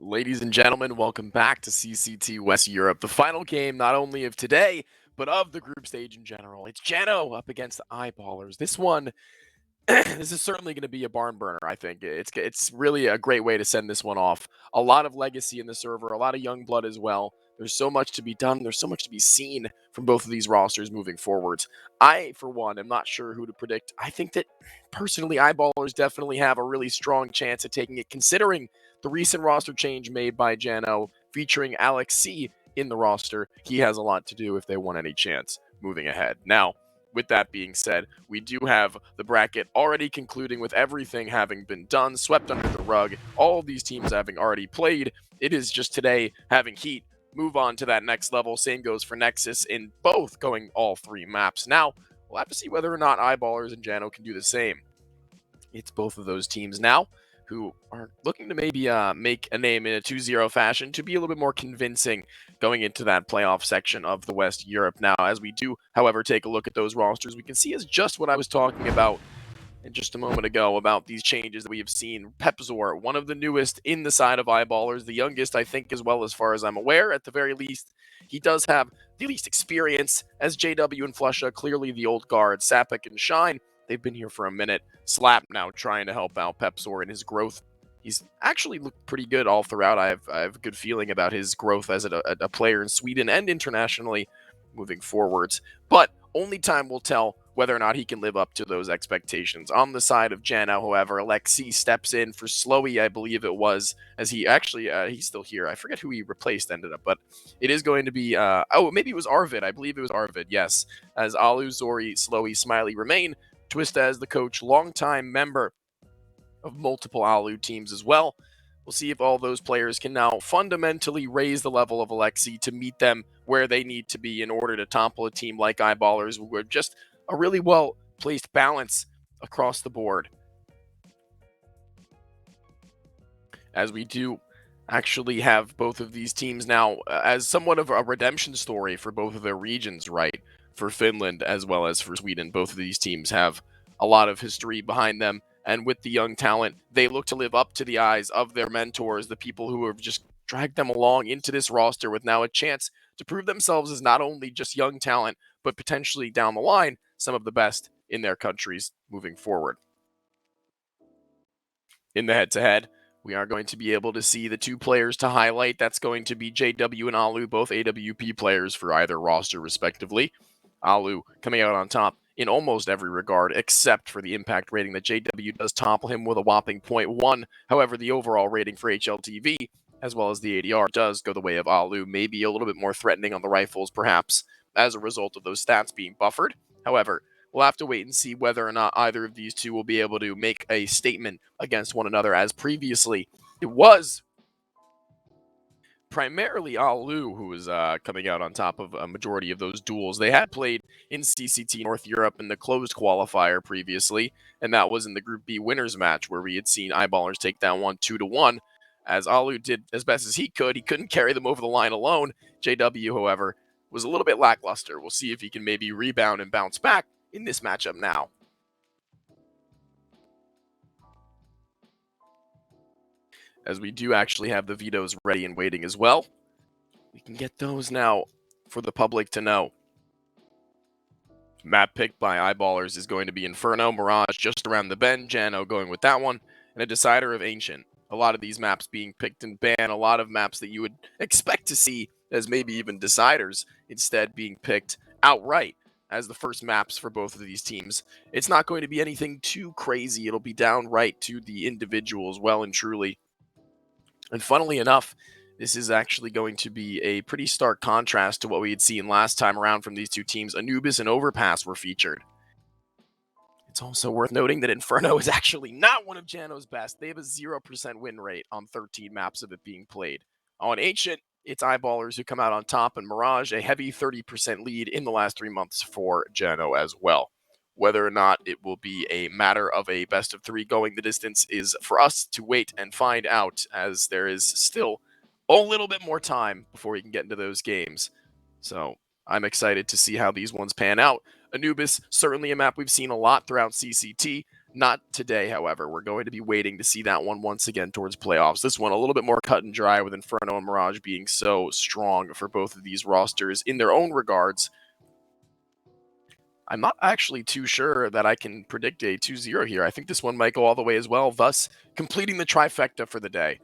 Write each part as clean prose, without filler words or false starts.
Ladies and gentlemen, welcome back to CCT West Europe, the final game not only of today, but of the group stage in general. It's Jano up against the Eyeballers. This one, this is certainly going to be a barn burner, I think. It's really a great way to send this one off. A lot of legacy in the server, a lot of young blood as well. There's so much to be done. There's so much to be seen from both of these rosters moving forwards. I, for one, am not sure who to predict. I think that personally, Eyeballers definitely have a really strong chance at taking it, considering the recent roster change made by Jano featuring Alex C in the roster. He has a lot to do if they want any chance moving ahead. Now, with that being said, we do have the bracket already concluding with everything having been done, swept under the rug, all of these teams having already played. It is just today having Heat move on to that next level. Same goes for Nexus in both going all three maps. Now, we'll have to see whether or not Eyeballers and Jano can do the same. It's both of those teams now who are looking to maybe make a name in a 2-0 fashion to be a little bit more convincing going into that playoff section of the West Europe. Now, as we do, however, take a look at those rosters, we can see is just what I was talking about in just a moment ago about these changes that we have seen. Pepzor, one of the newest in the side of Eyeballers, the youngest, I think, as well, as far as I'm aware, at the very least. He does have the least experience, as JW and Flusha, clearly the old guard. Sapik and Shine, they've been here for a minute. Slap now trying to help out Pepzor in his growth. He's actually looked pretty good all throughout. I have a good feeling about his growth as a player in Sweden and internationally moving forwards. But only time will tell whether or not he can live up to those expectations. On the side of Jano, however, Alexi steps in for Slowy, I believe it was, as he actually, he's still here. I forget who he replaced ended up, but it is going to be, maybe it was Arvid. I believe it was Arvid, yes. As Alu, Zori, Slowy, Smiley remain. Twista as the coach, longtime member of multiple Alu teams as well. We'll see if all those players can now fundamentally raise the level of Alexi to meet them where they need to be in order to topple a team like Eyeballers, with just a really well-placed balance across the board. As we do actually have both of these teams now as somewhat of a redemption story for both of their regions, right? For Finland as well as for Sweden, both of these teams have a lot of history behind them. And with the young talent, they look to live up to the eyes of their mentors, the people who have just dragged them along into this roster with now a chance to prove themselves as not only just young talent, but potentially down the line, some of the best in their countries moving forward. In the head-to-head, we are going to be able to see the two players to highlight. That's going to be JW and Alu, both AWP players for either roster, respectively. Alu coming out on top in almost every regard, except for the impact rating that JW does topple him with a whopping 0.1. However, the overall rating for HLTV, as well as the ADR, does go the way of Alu, maybe a little bit more threatening on the rifles, perhaps, as a result of those stats being buffered. However, we'll have to wait and see whether or not either of these two will be able to make a statement against one another, as previously it was primarily Alu who was coming out on top of a majority of those duels. They had played in CCT North Europe in the closed qualifier previously, and that was in the Group B winners match where we had seen Eyeballers take down 1-2-1. As Alu did as best as he could. He couldn't carry them over the line alone. JW, however, was a little bit lackluster. We'll see if he can maybe rebound and bounce back in this matchup now. As we do actually have the vetoes ready and waiting as well. We can get those now for the public to know. Map picked by Eyeballers is going to be Inferno, Mirage just around the bend, Jano going with that one, and a decider of Ancient. A lot of these maps being picked in ban, a lot of maps that you would expect to see as maybe even deciders, instead being picked outright as the first maps for both of these teams. It's not going to be anything too crazy. It'll be downright to the individuals, well and truly. And funnily enough, this is actually going to be a pretty stark contrast to what we had seen last time around from these two teams. Anubis and Overpass were featured. It's also worth noting that Inferno is actually not one of Jano's best. They have a 0% win rate on 13 maps of it being played. On Ancient, it's Eyeballers who come out on top, and Mirage, a heavy 30% lead in the last 3 months for Jano as well. Whether or not it will be a matter of a best of 3 going the distance is for us to wait and find out, as there is still a little bit more time before we can get into those games. So I'm excited to see how these ones pan out. Anubis, certainly a map we've seen a lot throughout CCT, Not today, however. We're going to be waiting to see that one once again towards playoffs. This one a little bit more cut and dry, with Inferno and Mirage being so strong for both of these rosters in their own regards. I'm not actually too sure that I can predict a 2-0 here. I think this one might go all the way as well, thus completing the trifecta for the day.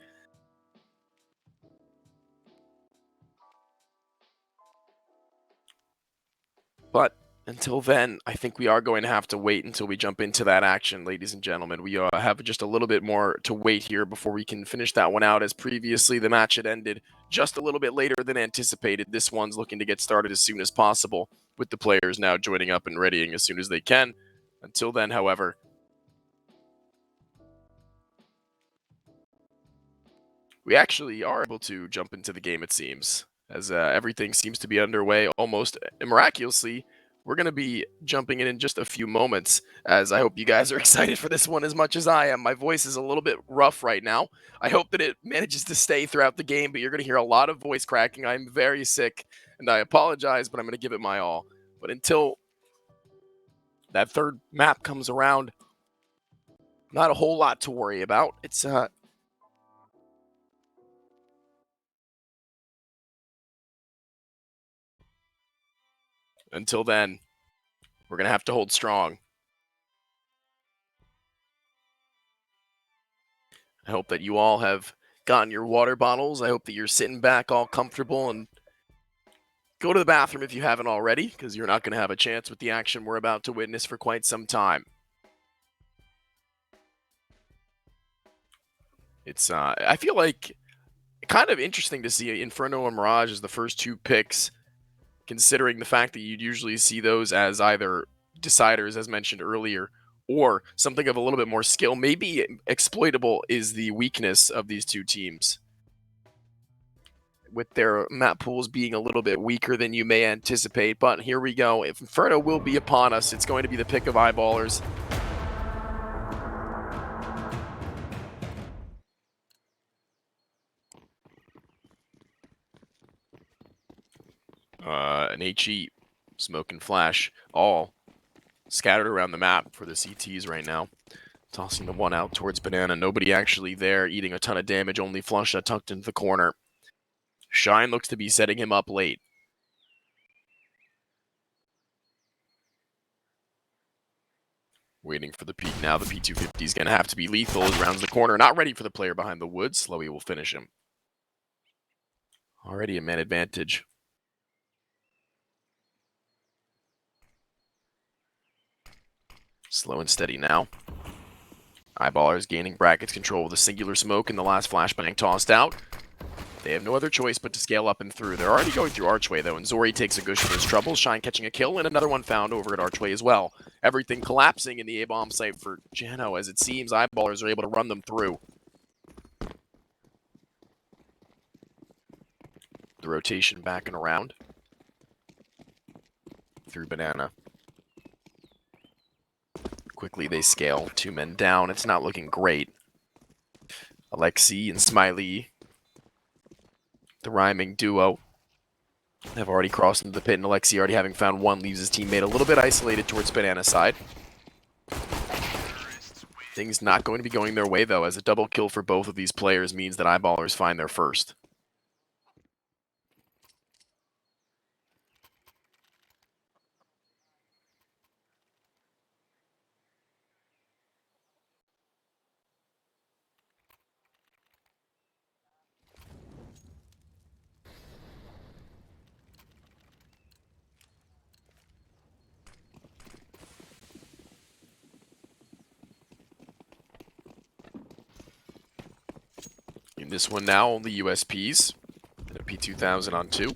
But until then, I think we are going to have to wait until we jump into that action, ladies and gentlemen. We have just a little bit more to wait here before we can finish that one out, as previously the match had ended just a little bit later than anticipated. This one's looking to get started as soon as possible, with the players now joining up and readying as soon as they can. Until then, however, we actually are able to jump into the game, it seems, as everything seems to be underway almost miraculously. We're going to be jumping in just a few moments, as I hope you guys are excited for this one as much as I am. My voice is a little bit rough right now. I hope that it manages to stay throughout the game, but you're going to hear a lot of voice cracking. I'm very sick, and I apologize, but I'm going to give it my all. But until that third map comes around, not a whole lot to worry about. It's until then, we're going to have to hold strong. I hope that you all have gotten your water bottles. I hope that you're sitting back all comfortable, and go to the bathroom if you haven't already, because you're not going to have a chance with the action we're about to witness for quite some time. It's, I feel like, kind of interesting to see Inferno and Mirage as the first two picks, considering the fact that you'd usually see those as either deciders, as mentioned earlier, or something of a little bit more skill. Maybe exploitable is the weakness of these two teams, with their map pools being a little bit weaker than you may anticipate. But here we go. If Inferno will be upon us, it's going to be the pick of Eyeballers. An HE, smoke and flash, all scattered around the map for the CTs right now. Tossing the one out towards Banana. Nobody actually there, eating a ton of damage. Only Flusha tucked into the corner. Shine looks to be setting him up late. Waiting for the peek now. The P250 is going to have to be lethal as rounds the corner. Not ready for the player behind the woods. Slowy will finish him. Already a man advantage. Slow and steady now. Eyeballers gaining brackets control with a singular smoke and the last flashbang tossed out. They have no other choice but to scale up and through. They're already going through Archway, though, and Zori takes a gush for his troubles. Shine catching a kill, and another one found over at Archway as well. Everything collapsing in the A-bomb site for Jano, as it seems Eyeballers are able to run them through. The rotation back and around. Through Banana. Quickly they scale. 2 men down. It's not looking great. Alexi and Smiley, the rhyming duo, have already crossed into the pit, and Alexi, already having found one, leaves his teammate a little bit isolated towards Banana side. Things not going to be going their way, though, as a double kill for both of these players means that Eyeballers find their first. In this one now, only USPs, and a P2000 on 2.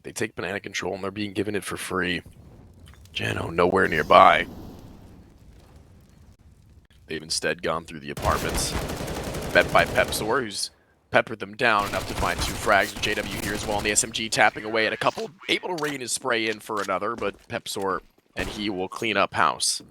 They take Banana control, and they're being given it for free. Jano nowhere nearby. They've instead gone through the apartments. Bet by Pepsor, who's peppered them down enough to find 2 frags. JW here as well, and the SMG tapping away at a couple, able to rain his spray in for another, but Pepsor and he will clean up house.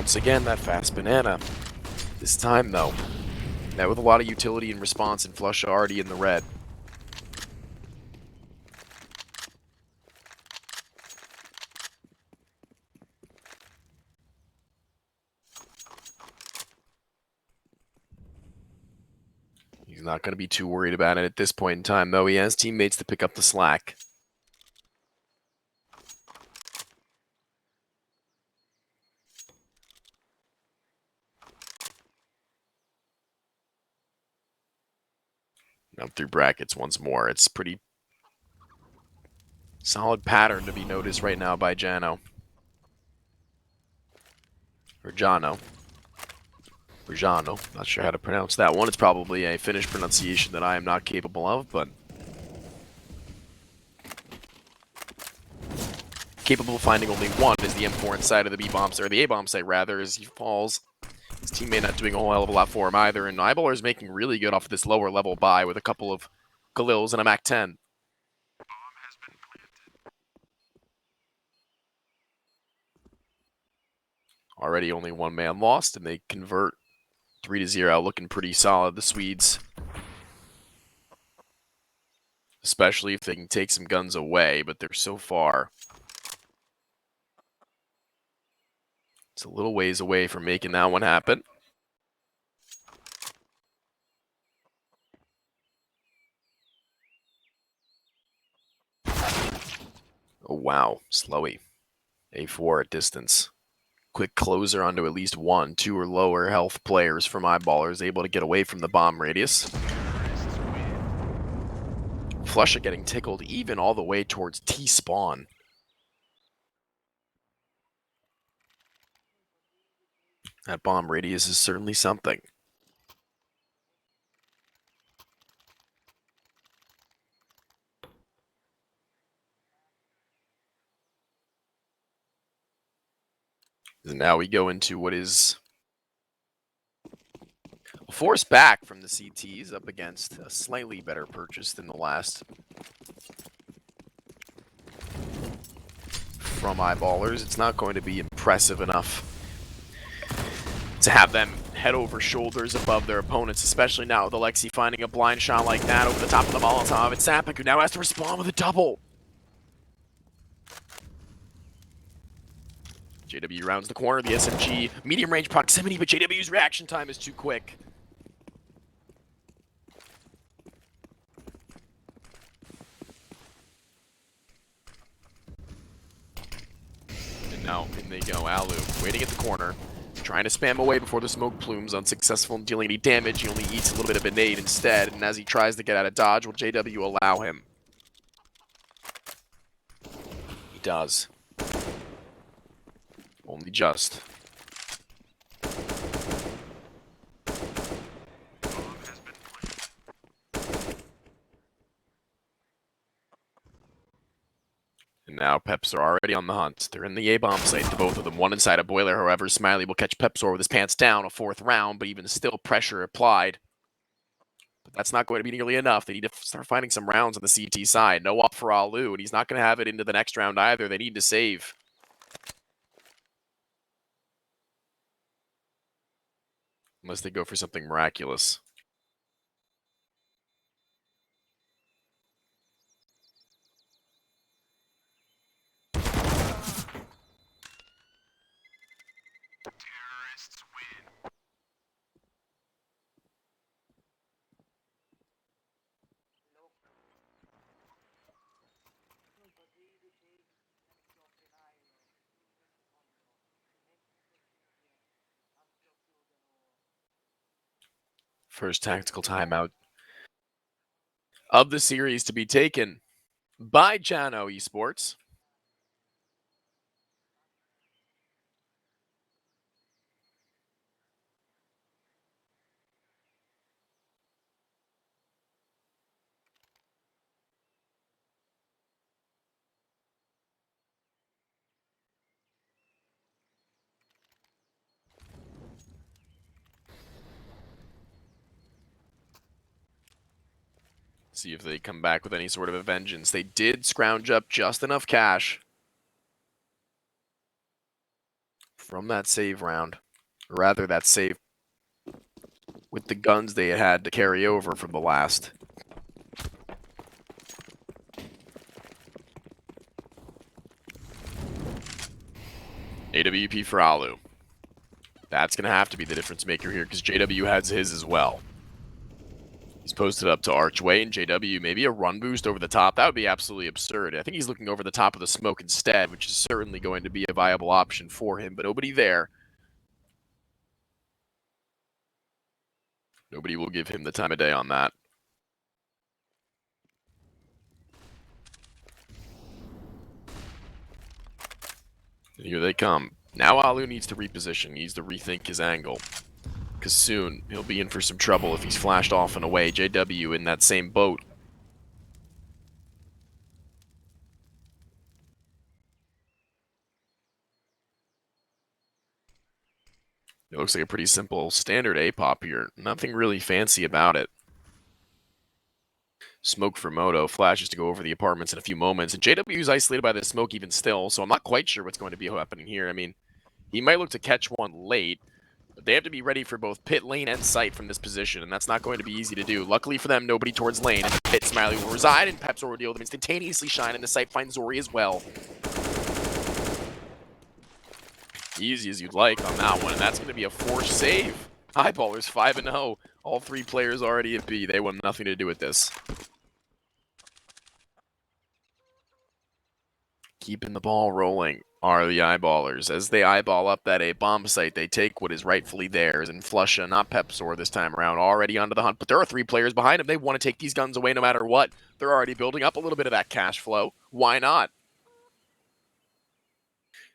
Once again, that fast banana. This time, though, met with a lot of utility and response, and Flush already in the red. He's not going to be too worried about it at this point in time, though. He has teammates to pick up the slack. Up through brackets once more. It's pretty solid pattern to be noticed right now by Jano. Or Jano. Or Jano. Not sure how to pronounce that one. It's probably a Finnish pronunciation that I am not capable of, but capable of finding only one is the M4 inside of the B-bomb, or the A-bomb site rather, as he falls. His teammate not doing a whole hell of a lot for him either, and Eyeballer is making really good off of this lower level buy with a couple of Galils and a MAC-10. Already only one man lost, and they convert 3-0, looking pretty solid, the Swedes. Especially if they can take some guns away, but they're so far. It's a little ways away from making that one happen. Oh, wow. Slowy. A4 at distance. Quick closer onto at least 1, 2 or lower health players from Eyeballers, able to get away from the bomb radius. Flusha getting tickled even all the way towards T-spawn. That bomb radius is certainly something. And now we go into what is a force back from the CTs up against a slightly better purchase than the last from Eyeballers. It's not going to be impressive enough to have them head over shoulders above their opponents, especially now with Alexi finding a blind shot like that over the top of the Molotov. It's Sapik who now has to respond with a double. JW rounds the corner, the SMG, medium range proximity, but JW's reaction time is too quick. And now in they go, Alu, waiting at the corner, trying to spam away before the smoke plumes, unsuccessful in dealing any damage. He only eats a little bit of a nade instead, and as he tries to get out of dodge, will JW allow him? He does. Only just. And now Peps are already on the hunt. They're in the A-bomb site, the both of them. One inside a boiler, however. Smiley will catch Pepsor with his pants down, a 4th round, but even still pressure applied. But that's not going to be nearly enough. They need to start finding some rounds on the CT side. No up for Alu, and he's not going to have it into the next round either. They need to save. Unless they go for something miraculous. First tactical timeout of the series to be taken by Jano Esports. See if they come back with any sort of a vengeance. They did scrounge up just enough cash from that save round. Or rather, that save with the guns they had to carry over from the last. AWP for Alu. That's going to have to be the difference maker here because JW has his as well. He's posted up to Archway, and JW maybe a run boost over the top. That would be absolutely absurd. I think he's looking over the top of the smoke instead, which is certainly going to be a viable option for him, but nobody there. Nobody will give him the time of day on that. Here they come. Now Alu needs to reposition, needs to rethink his angle. Because soon he'll be in for some trouble if he's flashed off and away. JW in that same boat. It looks like a pretty simple standard A-pop here. Nothing really fancy about it. Smoke for Moto, flashes to go over the apartments in a few moments, and JW is isolated by the smoke even still, so I'm not quite sure what's going to be happening here. I mean, he might look to catch one late, but they have to be ready for both pit, lane, and site from this position, and that's not going to be easy to do. Luckily for them, nobody towards lane, and pit Smiley will reside, and Pepsor will deal with them instantaneously shine, and the site finds Zori as well. Easy as you'd like on that one, and that's going to be a forced save. Eyeballers 5-0. All three players already at B. They want nothing to do with this. Keeping the ball rolling are the Eyeballers. As they eyeball up that A bomb site, they take what is rightfully theirs, and Flusha, not Pepsor this time around, already onto the hunt. But there are three players behind him. They want to take these guns away no matter what. They're already building up a little bit of that cash flow. Why not?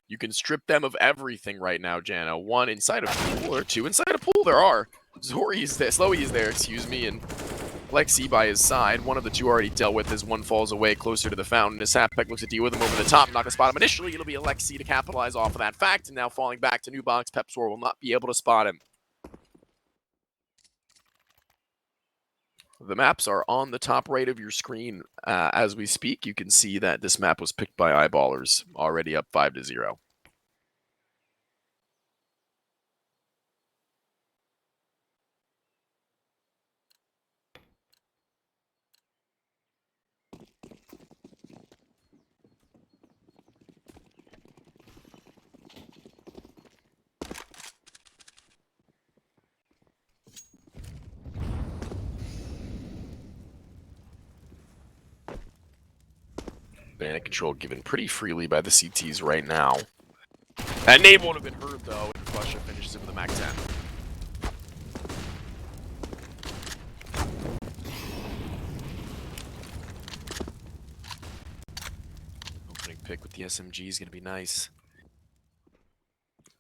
You can strip them of everything right now, Jano. One inside a pool, or two inside a pool. There are. Zori is there, Slowy is there, excuse me, and Lexi by his side. One of the two already dealt with as one falls away closer to the fountain. As Sapek looks to deal with him over the top, not gonna spot him initially. It'll be Alexi to capitalize off of that fact, and now falling back to New Box, Pepsor will not be able to spot him. The maps are on the top right of your screen as we speak. You can see that this map was picked by Eyeballers, already up 5-0. Bandit control given pretty freely by the CTs right now. That nade won't have been heard though, and Flusha finishes it with a Mac 10. Opening pick with the SMG is going to be nice.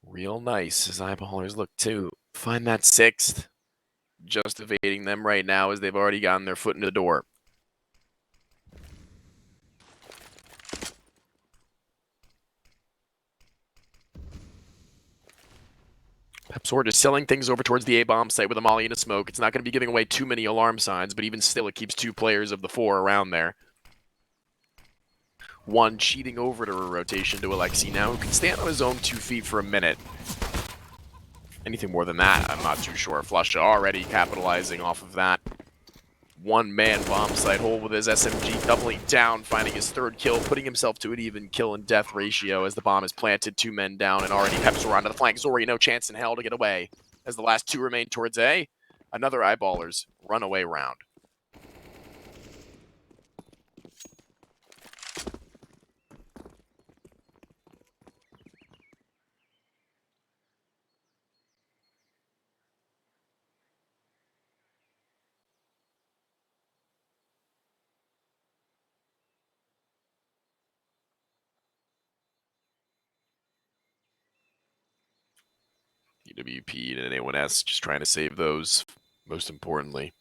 Real nice as Eyeballers look to find that sixth. Just evading them right now as they've already gotten their foot into the door. Pepsor is selling things over towards the A-bomb site with a molly and a smoke. It's not going to be giving away too many alarm signs, but even still, it keeps two players of the four around there. One cheating over to a rotation to Alexi now, who can stand on his own 2 feet for a minute. Anything more than that, I'm not too sure. Flusha already capitalizing off of that. One-man bomb site hole with his SMG doubling down, finding his third kill, putting himself to an even kill and death ratio as the bomb is planted, 2 men down, and already Pepsor onto the flank. Zori, no chance in hell to get away. As the last two remain towards A, another Eyeballers runaway round. EWP and anyone else just trying to save those, most importantly.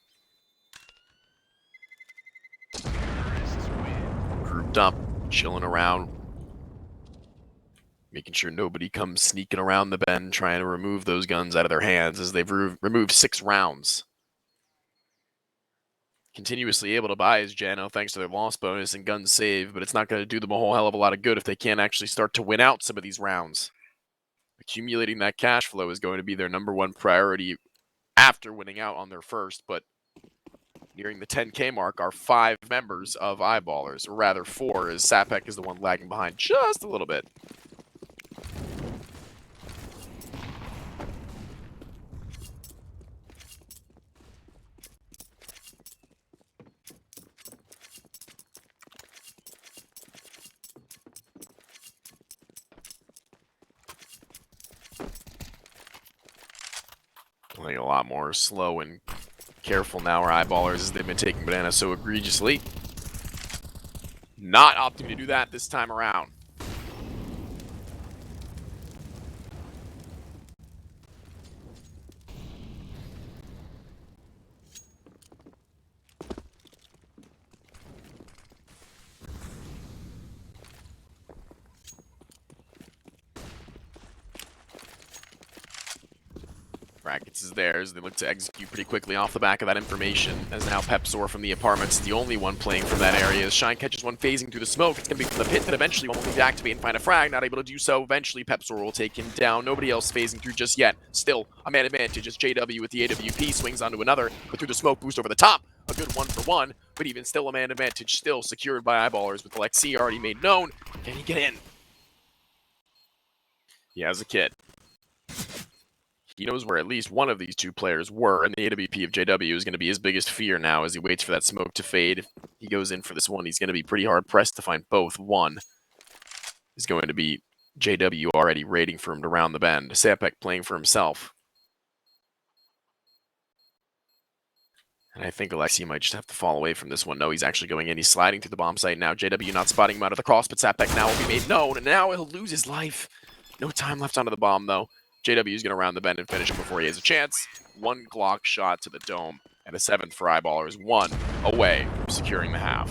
Grouped up, chilling around, making sure nobody comes sneaking around the bend, trying to remove those guns out of their hands as they've removed 6 rounds. Continuously able to buy his Jano thanks to their loss bonus and gun save, but it's not going to do them a whole hell of a lot of good if they can't actually start to win out some of these rounds. Accumulating that cash flow is going to be their #1 priority after winning out on their first, but nearing the 10K mark are 5 members of Eyeballers, or rather 4, as Sapek is the one lagging behind just a little bit. Playing a lot more slow and careful now, our Eyeballers, as they've been taking Banana so egregiously. Not opting to do that this time around. Brackets is theirs. They look to execute pretty quickly off the back of that information, as now Pepsor from the apartments is the only one playing from that area. As Shine catches one phasing through the smoke, it's going to be from the pit that eventually one will need to activate and find a frag. Not able to do so. Eventually, Pepsor will take him down. Nobody else phasing through just yet. Still a man advantage as JW with the AWP swings onto another, but through the smoke boost over the top. A good 1-for-1, but even still a man advantage, still secured by Eyeballers with Alexi already made known. Can he get in? He has a kit. He knows where at least one of these two players were, and the AWP of JW is going to be his biggest fear now as he waits for that smoke to fade. If he goes in for this one, he's going to be pretty hard-pressed to find both. One is going to be JW already raiding for him to round the bend. Sapek playing for himself. And I think Alexi might just have to fall away from this one. No, he's actually going in. He's sliding through the bomb site now. JW not spotting him out of the cross, but Sapek now will be made known, and now he'll lose his life. No time left onto the bomb, though. JW is going to round the bend and finish him before he has a chance. One Glock shot to the dome, and a 7th for Eyeballers, 1 away from securing the half.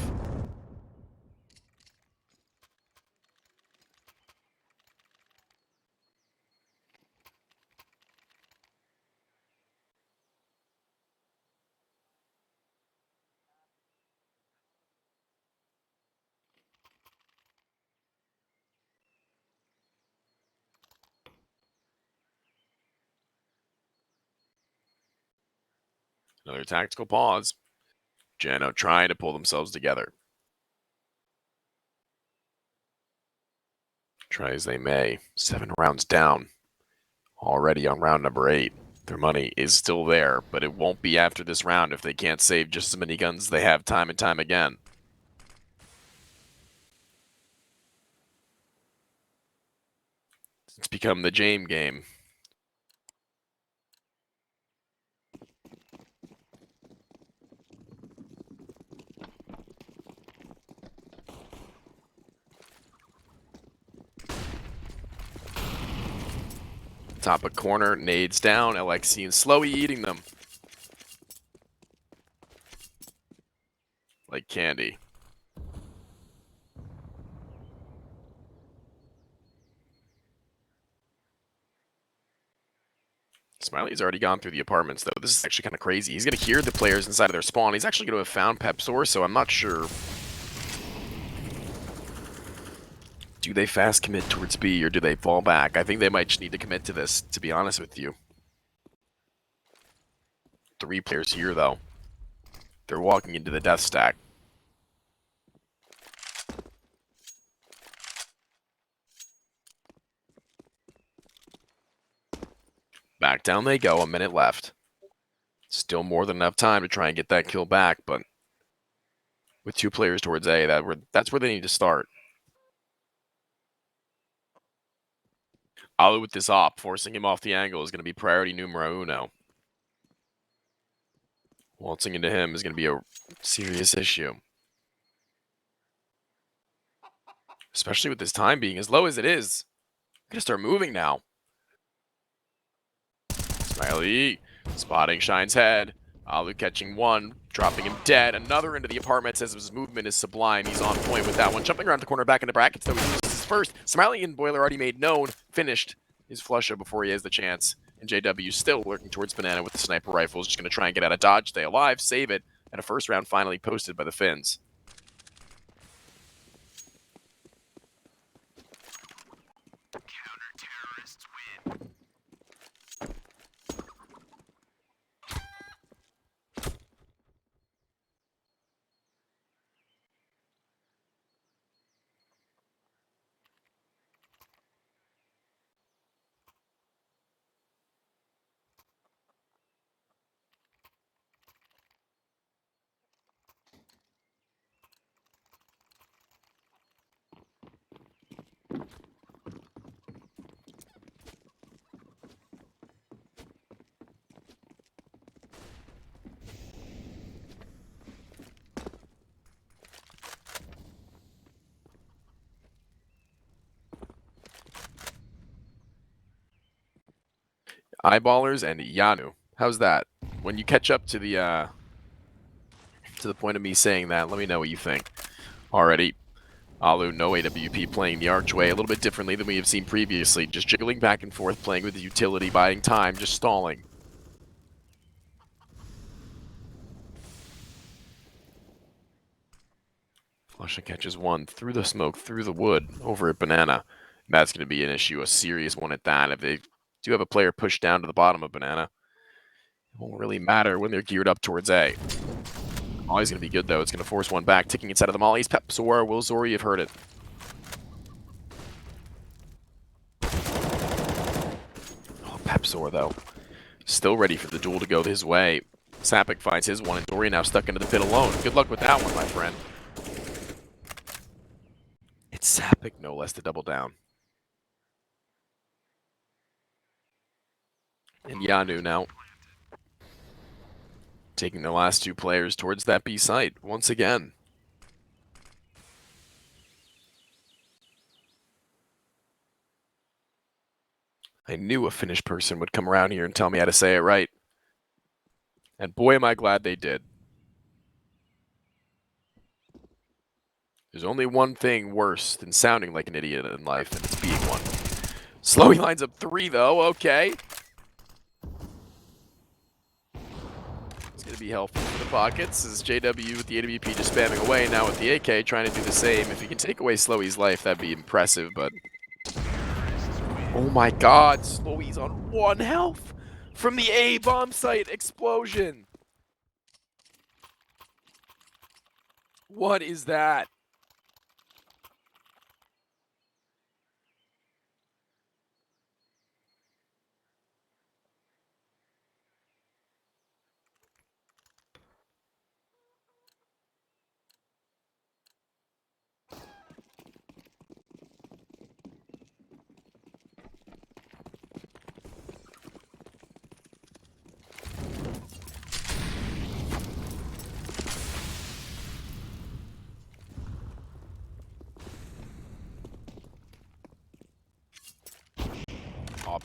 Another tactical pause. Jano trying to pull themselves together. Try as they may. 7 rounds down. Already on round number 8. Their money is still there, but it won't be after this round if they can't save just as many guns as they have time and time again. It's become the Jame game. Top of corner, nades down, LXC and Slowy eating them. Like candy. Smiley's already gone through the apartments, though. This is actually kind of crazy. He's going to hear the players inside of their spawn. He's actually going to have found Pepsor, so I'm not sure. Do they fast commit towards B, or do they fall back? I think they might just need to commit to this, to be honest with you. 3 players here, though. They're walking into the death stack. Back down they go, a minute left. Still more than enough time to try and get that kill back, but with 2 players towards A, that's where they need to start. Alu with this op, forcing him off the angle is going to be priority numero uno. Waltzing into him is going to be a serious issue. Especially with this time being as low as it is. I'm going to start moving now. Smiley spotting Shine's head. Alu catching one, dropping him dead. Another into the apartments as his movement is sublime. He's on point with that one. Jumping around the corner back into brackets, though he uses his first. Smiley and Boiler already made known. Finished his flusher before he has the chance. And JW still working towards Banana with the sniper rifles. Just going to try and get out of dodge, stay alive, save it. And a first round finally posted by the Finns. Eyeballers and Jano. How's that? When you catch up to the point of me saying that, let me know what you think. Already, Alu, no AWP, playing the archway a little bit differently than we have seen previously. Just jiggling back and forth, playing with the utility, buying time, just stalling. Flushing catches one through the smoke, through the wood, over at Banana. That's going to be an issue, a serious one at that. If they do have a player pushed down to the bottom of Banana, it won't really matter when they're geared up towards A. Molly's going to be good, though. It's going to force one back, ticking inside of the Mollies. Pepsor, will Zori have heard it? Oh, Pepsor, though. Still ready for the duel to go his way. Sapik finds his one, and Zori now stuck into the pit alone. Good luck with that one, my friend. It's Sapik, no less, to double down. And Jano now taking the last two players towards that B site once again. I knew a Finnish person would come around here and tell me how to say it right. And boy, am I glad they did. There's only one thing worse than sounding like an idiot in life, and it's being one. Slowy lines up 3, though. Okay. It's going to be helpful for the pockets as JW with the AWP just spamming away. Now with the AK trying to do the same. If he can take away Slowy's life, that'd be impressive, but... Oh my god, Slowy's on 1 health from the A bomb site explosion. What is that?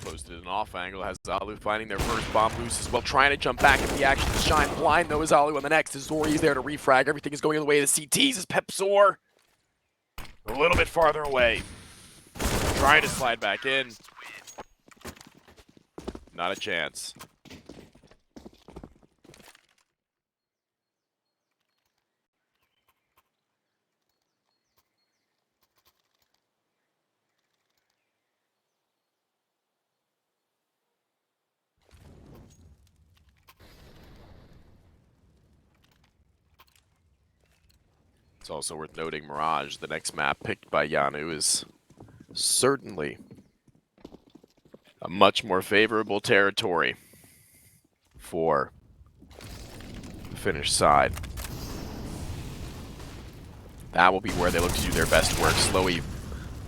Posted an off angle, has Alu finding their first bomb loose as well, trying to jump back into the action to shine blind, though, is Alu on the next. Zori is there to refrag. Everything is going the way of the CTs as Pepsor a little bit farther away. Trying to slide back in. Not a chance. It's also worth noting Mirage, the next map picked by Jano, is certainly a much more favorable territory for the Finnish side. That will be where they look to do their best work. Slowy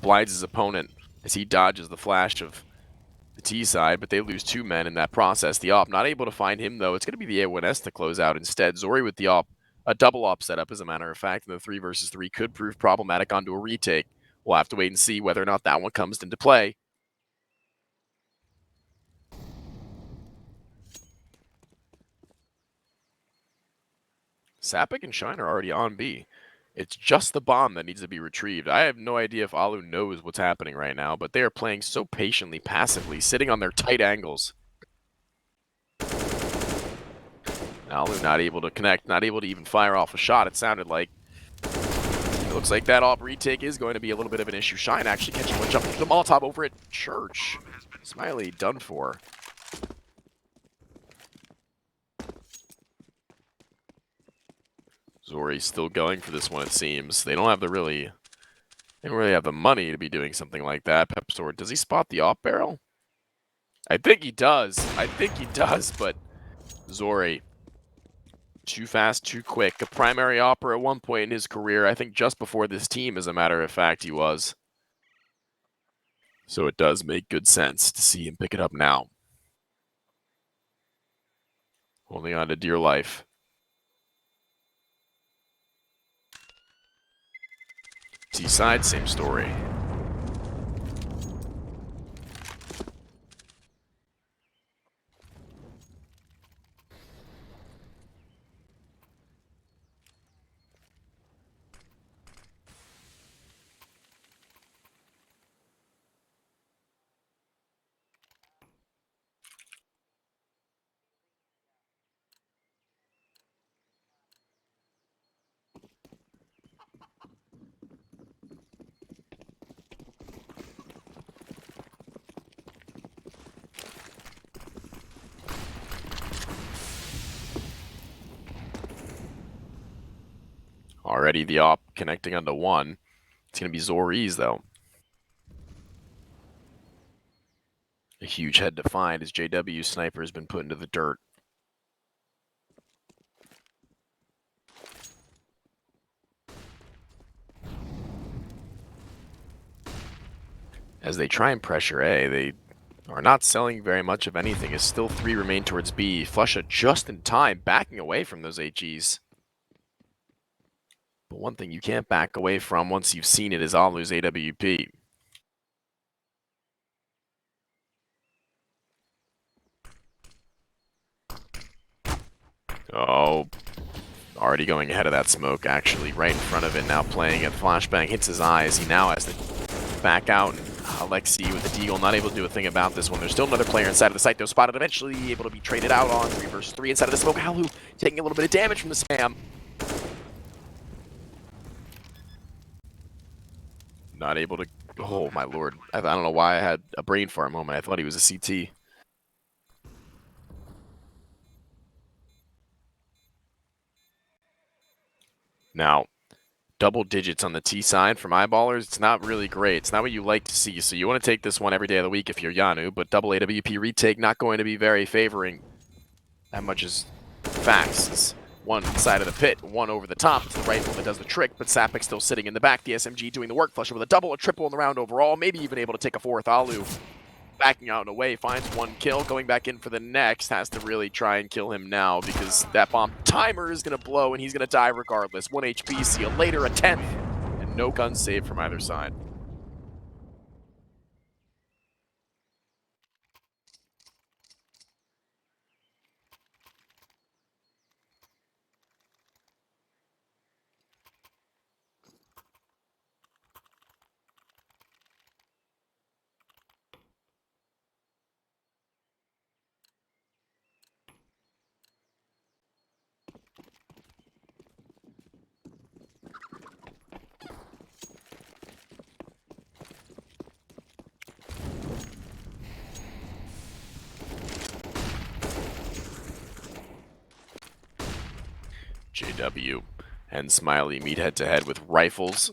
blinds his opponent as he dodges the flash of the T side, but they lose 2 men in that process. The op not able to find him, though. It's going to be the A1S to close out instead. Zori with the op. A double op setup, as a matter of fact, and the 3 versus 3 could prove problematic onto a retake. We'll have to wait and see whether or not that one comes into play. Sapik and Shine are already on B. It's just the bomb that needs to be retrieved. I have no idea if Alu knows what's happening right now, but they are playing so patiently, passively, sitting on their tight angles. Alu not able to connect, not able to even fire off a shot, it sounded like. It looks like that op retake is going to be a little bit of an issue. Shine actually catching one, jumping to the Molotov over at Church. Smiley done for. Zori still going for this one, it seems. They don't really have the money to be doing something like that. Pepsor, does he spot the op barrel? I think he does. But Zori, too fast, too quick. A primary opera at one point in his career, I think just before this team, as a matter of fact, he was. So it does make good sense to see him pick it up now. Holding on to dear life. T-side, same story. Already the op connecting onto one. It's going to be Zori's, though. A huge head to find as JW's sniper has been put into the dirt. As they try and pressure A, they are not selling very much of anything, as still 3 remain towards B. Flusha just in time, backing away from those HEs. But one thing you can't back away from once you've seen it is Alu's AWP. Oh, already going ahead of that smoke, actually, right in front of it, now playing it. Flashbang hits his eyes. He now has to back out. Alexi with the deagle, not able to do a thing about this one. There's still another player inside of the site, though, spotted eventually, able to be traded out on 3 versus 3 inside of the smoke. Alu taking a little bit of damage from the spam. Not able to... Oh, my lord. I don't know why I had a brain fart moment. I thought he was a CT. Now, double digits on the T side from eyeballers, it's not really great. It's not what you like to see. So you want to take this one every day of the week if you're Jano, but double AWP retake not going to be very favoring that much as facts. It's one side of the pit, one over the top. It's the rifle that does the trick, but Sapek still sitting in the back. The SMG doing the work. Flusha with a double, a triple in the round overall, maybe even able to take a 4th. Alu backing out and away, finds 1 kill, going back in for the next, has to really try and kill him now because that bomb timer is going to blow and he's going to die regardless. 1 HP, see you later, a 10th, and no guns saved from either side. JW and Smiley meet head-to-head with rifles.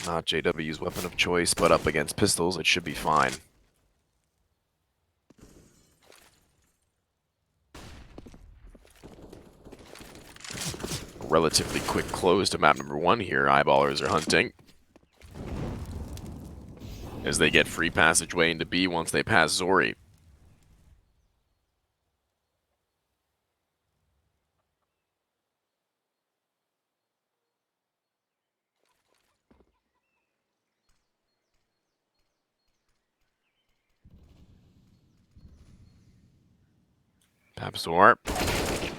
Not JW's weapon of choice, but up against pistols, it should be fine. Relatively quick close to map number 1 here. Eyeballers are hunting as they get free passageway into B once they pass Zori. Papsor,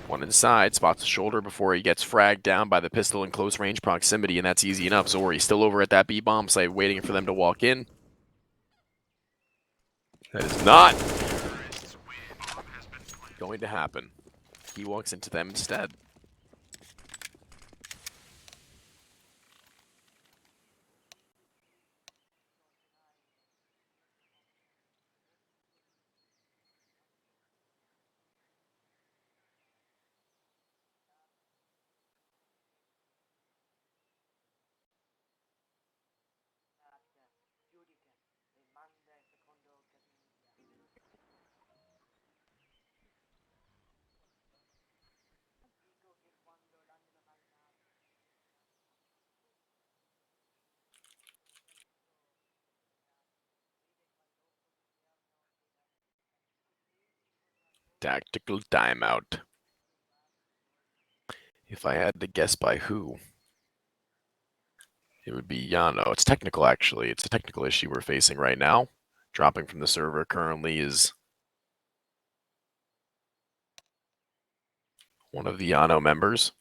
one inside, spots the shoulder before he gets fragged down by the pistol in close range proximity, and that's easy enough. Zori still over at that B-bomb site, waiting for them to walk in. That is not going to happen. He walks into them instead. Tactical timeout. If I had to guess by who, it would be Jano. It's technical, actually. It's a technical issue we're facing right now. Dropping from the server currently is one of the Jano members.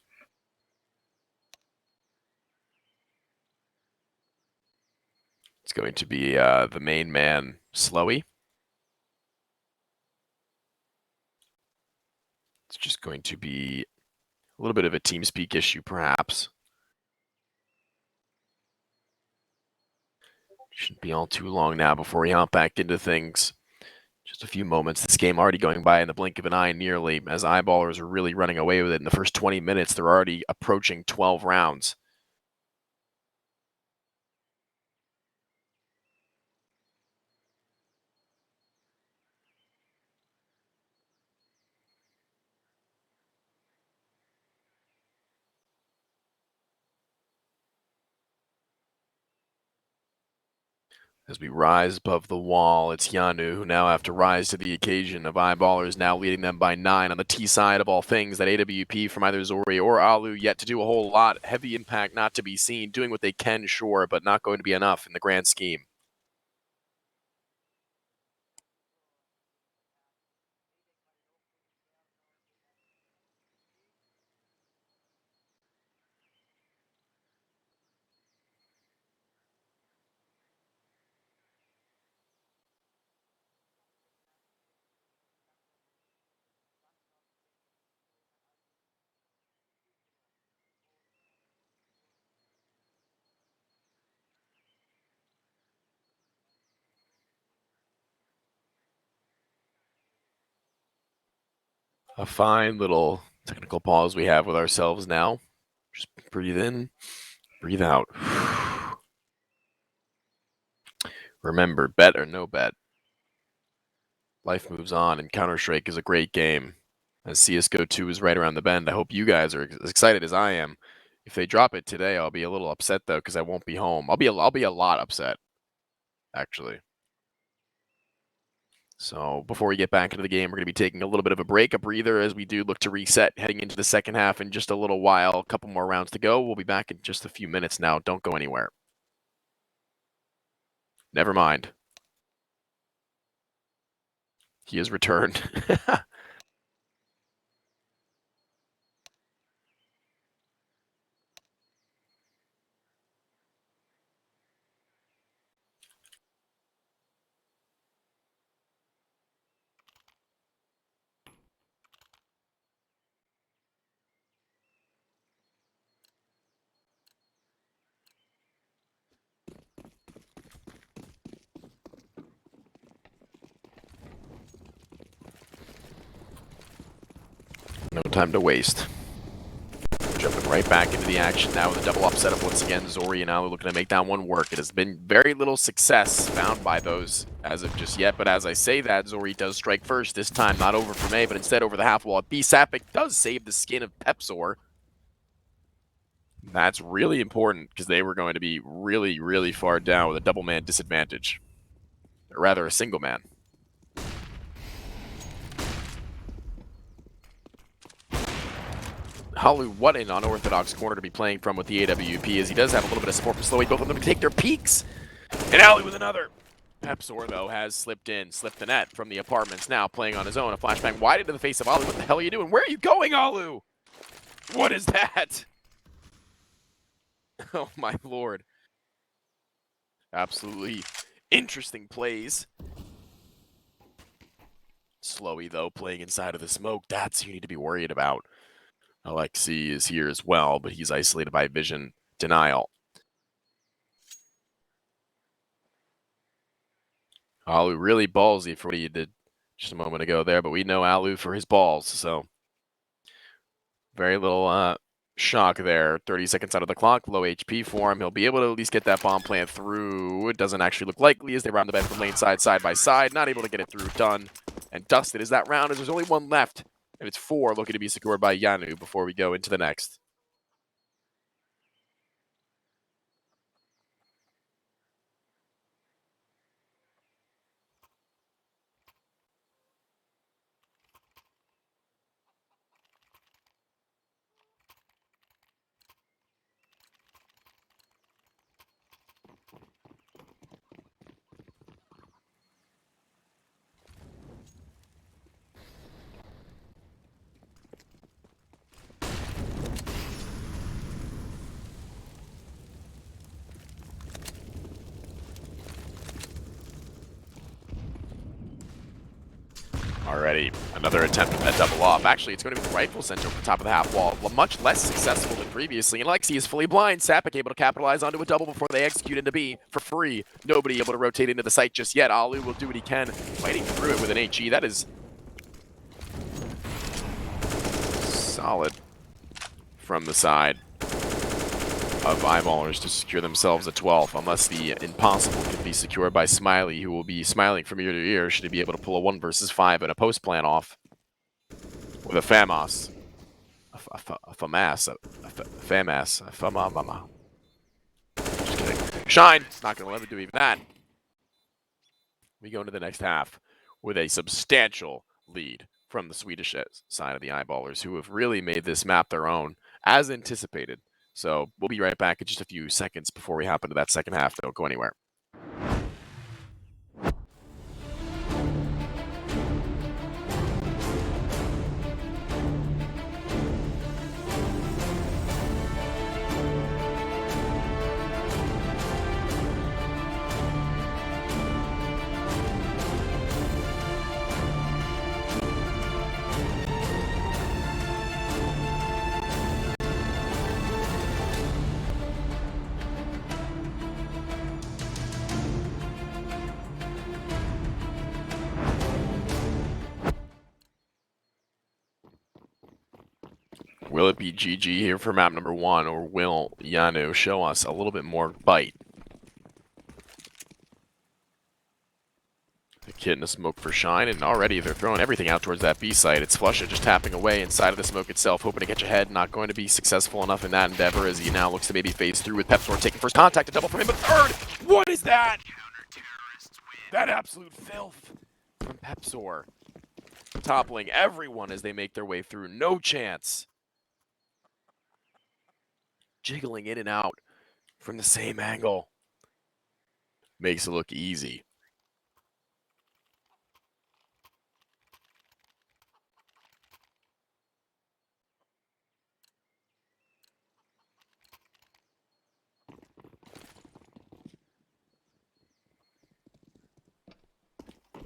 It's going to be the main man, Slowy. It's just going to be a little bit of a TeamSpeak issue, perhaps. Shouldn't be all too long now before we hop back into things. Just a few moments. This game already going by in the blink of an eye nearly, as Eyeballers are really running away with it. In the first 20 minutes, they're already approaching 12 rounds. As we rise above the wall, it's Jano who now have to rise to the occasion of Eyeballers now leading them by 9 on the T side of all things. That AWP from either Zori or Alu yet to do a whole lot. Heavy impact not to be seen, doing what they can, sure, but not going to be enough in the grand scheme. A fine little technical pause we have with ourselves now. Just breathe in, breathe out. Remember, bet or no bet. Life moves on, and Counter-Strike is a great game. As CSGO 2 is right around the bend, I hope you guys are as excited as I am. If they drop it today, I'll be a little upset though, because I won't be home. I'll be a lot upset, actually. So before we get back into the game, we're going to be taking a little bit of a break, a breather, as we do look to reset heading into the second half in just a little while. A couple more rounds to go. We'll be back in just a few minutes now. Don't go anywhere. Never mind. He has returned. No time to waste. Jumping right back into the action now with a double up setup once again. Zori and Alu looking to make that one work. It has been very little success found by those as of just yet, but as I say that, Zori does strike first. This time not over from A, but instead over the half wall. B. Sapik does save the skin of Pepsor. That's really important because they were going to be really, really far down with a double man disadvantage. Or rather, a single man. Halu, what an unorthodox corner to be playing from with the AWP, as he does have a little bit of support from Slowy. Both of them to take their peaks. And Ali with another. Pepsor, though, has slipped the net from the apartments, now playing on his own. A flashbang wide into the face of Alu. What the hell are you doing? Where are you going, Alu? What is that? Oh, my lord. Absolutely interesting plays. Slowy, though, playing inside of the smoke. That's who you need to be worried about. Alexi is here as well, but he's isolated by vision denial. Alu really ballsy for what he did just a moment ago there, but we know Alu for his balls, so very little shock there. 30 seconds out of the clock, low HP for him. He'll be able to at least get that bomb plant through. It doesn't actually look likely as they round the bend from lane side by side. Not able to get it through. Done and dusted is that round, as there's only one left. And it's 4 looking to be secured by Jano before we go into the next. Already another attempt at double off. Actually, it's going to be the rifle center over the top of the half wall. Much less successful than previously. And Lexi is fully blind. Sapik able to capitalize onto a double before they execute into B for free. Nobody able to rotate into the site just yet. Alu will do what he can, fighting through it with an HE. That is solid from the side of Eyeballers to secure themselves a 12, unless the impossible can be secured by Smiley, who will be smiling from ear to ear should he be able to pull a 1 versus 5 and a post plan off with a FAMAS. A FAMAS. A FAMA. Just kidding. Shine! Not going to let him do even that. We go into the next half with a substantial lead from the Swedish side of the Eyeballers, who have really made this map their own, as anticipated. So we'll be right back in just a few seconds before we hop into that second half. Don't go anywhere. Will it be GG here for map number 1, or will Jano show us a little bit more bite? The kid in the smoke for Shine, and already they're throwing everything out towards that B site. It's Flusha just tapping away inside of the smoke itself, hoping to catch ahead. Not going to be successful enough in that endeavor, as he now looks to maybe phase through with Pepsor taking first contact, a double from him, but third! What is that? That absolute filth from Pepsor. Toppling everyone as they make their way through. No chance. Jiggling in and out from the same angle. Makes it look easy.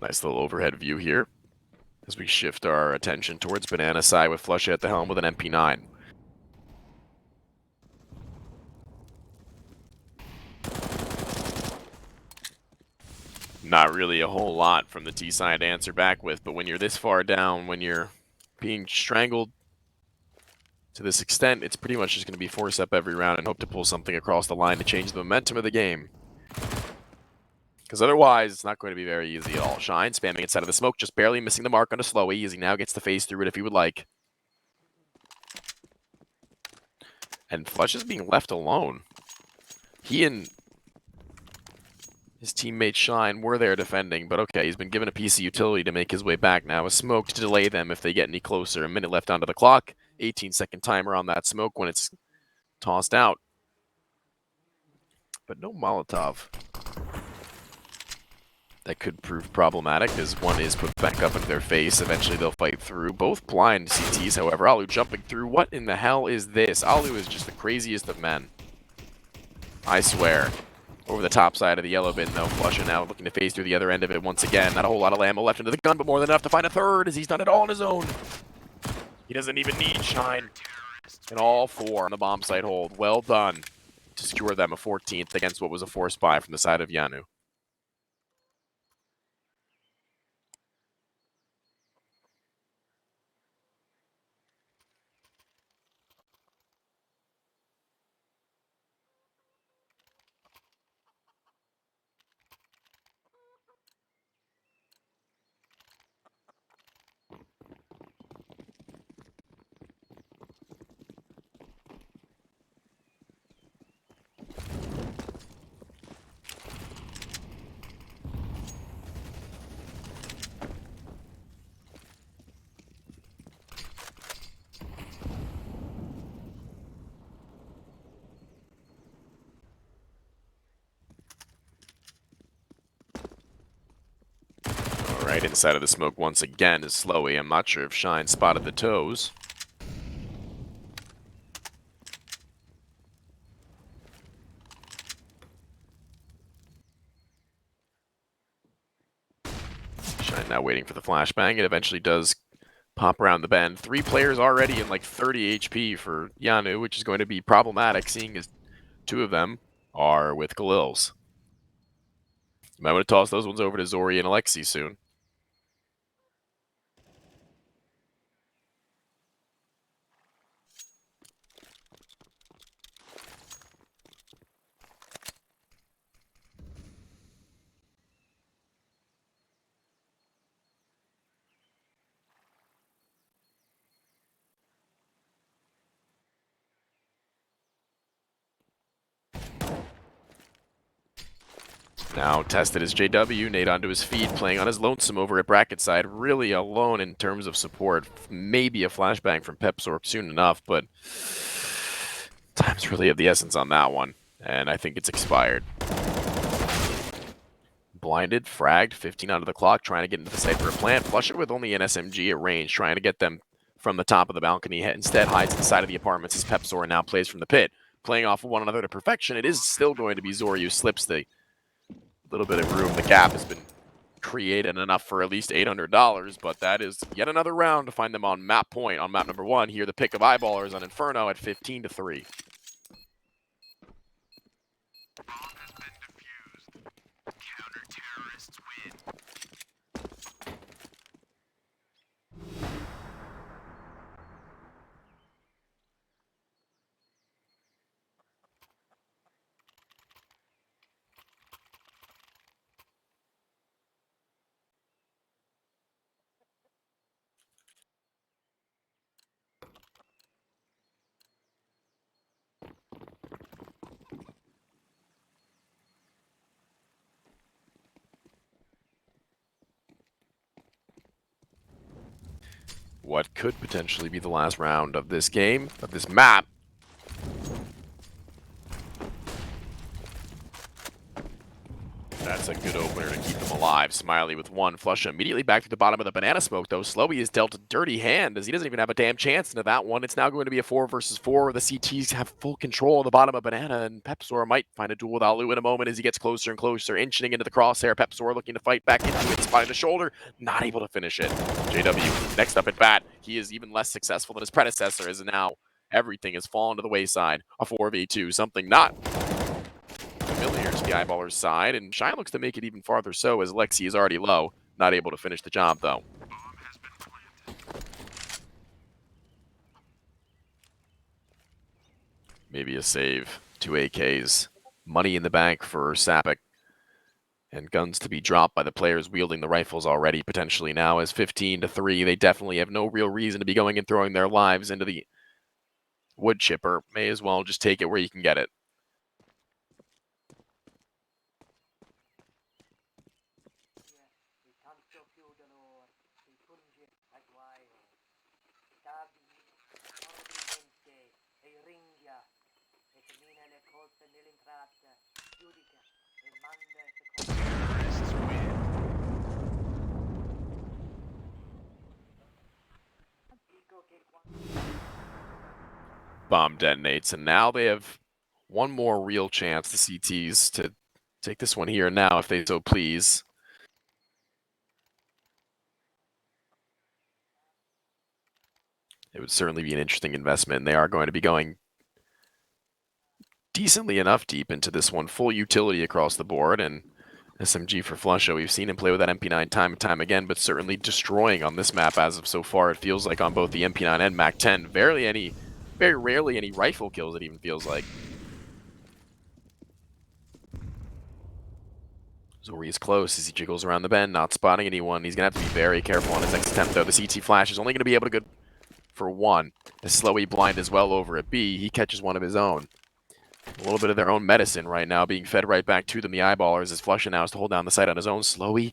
Nice little overhead view here as we shift our attention towards Banana side with Flusha at the helm with an MP9. Not really a whole lot from the T side to answer back with, but when you're this far down, when you're being strangled to this extent, it's pretty much just going to be force up every round and hope to pull something across the line to change the momentum of the game. Because otherwise, it's not going to be very easy at all. Shine spamming inside of the smoke, just barely missing the mark on a slowy as he now gets to phase through it if he would like. And Flush is being left alone. He and his teammate Shine were there defending, but okay, he's been given a piece of utility to make his way back now. A smoke to delay them if they get any closer. A minute left onto the clock. 18-second timer on that smoke when it's tossed out. But no Molotov. That could prove problematic as one is put back up into their face. Eventually they'll fight through. Both blind CTs, however. Alu jumping through. What in the hell is this? Alu is just the craziest of men. I swear. Over the top side of the yellow bin, though. Flusha now looking to phase through the other end of it once again. Not a whole lot of ammo left into the gun, but more than enough to find a third, as he's done it all on his own. He doesn't even need Shine. And all 4 on the bomb site hold. Well done to secure them a 14th against what was a forced buy from the side of Jano. Right inside of the smoke once again is Slowy. I'm not sure if Shine spotted the toes. And now waiting for the flashbang. It eventually does pop around the bend. 3 players already in like 30 HP for Jano, which is going to be problematic, seeing as 2 of them are with Galils. You might want to toss those ones over to Zori and Alexi soon. Now tested as JW, Nate onto his feet, playing on his lonesome over at bracket side, really alone in terms of support. Maybe a flashbang from Pepsorp soon enough, but time's really of the essence on that one, and I think it's expired. Blinded, fragged, 15 onto the clock, trying to get into the site for a plant. Flusher with only an SMG at range, trying to get them from the top of the balcony. Instead hides inside of the apartments as Pepsor now plays from the pit. Playing off of one another to perfection, it is still going to be Zori who slips the little bit of room. The gap has been created enough for at least $800, but that is yet another round to find them on map point. On map number 1, here the pick of Eyeballers on Inferno at 15-3. What could potentially be the last round of this game, of this map. That's a good opener to keep them alive. Smiley with 1. Flush immediately back to the bottom of the banana smoke, though. Slowy is dealt a dirty hand as he doesn't even have a damn chance into that one. It's now going to be a 4 versus 4 where the CTs have full control of the bottom of banana, and Pepsor might find a duel with Alu in a moment as he gets closer and closer, inching into the crosshair. Pepsor looking to fight back into it, spotting the shoulder, not able to finish it. JW next up at bat. He is even less successful than his predecessor, as now everything has fallen to the wayside. A 4v2, something not familiar to the Eyeballers side, and Shine looks to make it even farther so as Lexi is already low. Not able to finish the job, though. Maybe a save. 2 AKs. Money in the bank for Sapik. And guns to be dropped by the players wielding the rifles already, potentially now as 15-3. They definitely have no real reason to be going and throwing their lives into the wood chipper. May as well just take it where you can get it. Bomb detonates, and now they have one more real chance, the CTs, to take this one here now if they so please. It would certainly be an interesting investment, and they are going to be going decently enough deep into this one. Full utility across the board, and SMG for Flusho. We've seen him play with that MP9 time and time again, but certainly destroying on this map as of so far. It feels like on both the MP9 and MAC-10. Very rarely any rifle kills, it even feels like. Zori is close as he jiggles around the bend, not spotting anyone. He's going to have to be very careful on his next attempt, though. The CT flash is only going to be able to go for 1. As Slowy blind as well over at B, he catches one of his own. A little bit of their own medicine right now being fed right back to them. The Eyeballers as Flusha now has to hold down the site on his own. Slowy,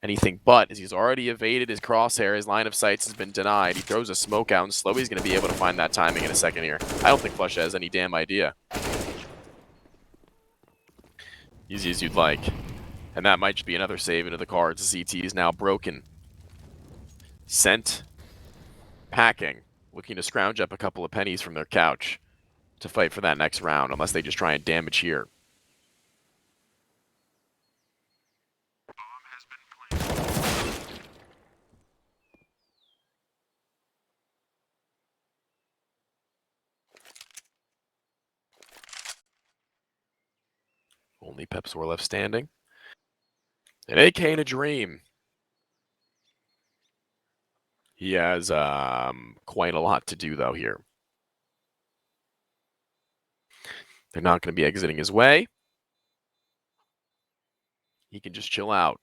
anything but, as he's already evaded his crosshair. His line of sights has been denied. He throws a smoke out, and Slowy's going to be able to find that timing in a second here. I don't think Flusha has any damn idea. Easy as you'd like. And that might just be another save into the cards. The CT is now broken. Sent. Packing. Looking to scrounge up a couple of pennies from their couch to fight for that next round, unless they just try and damage here. Only Pepsor left standing. An AK and a dream. He has quite a lot to do, though, here. They're not going to be exiting his way. He can just chill out.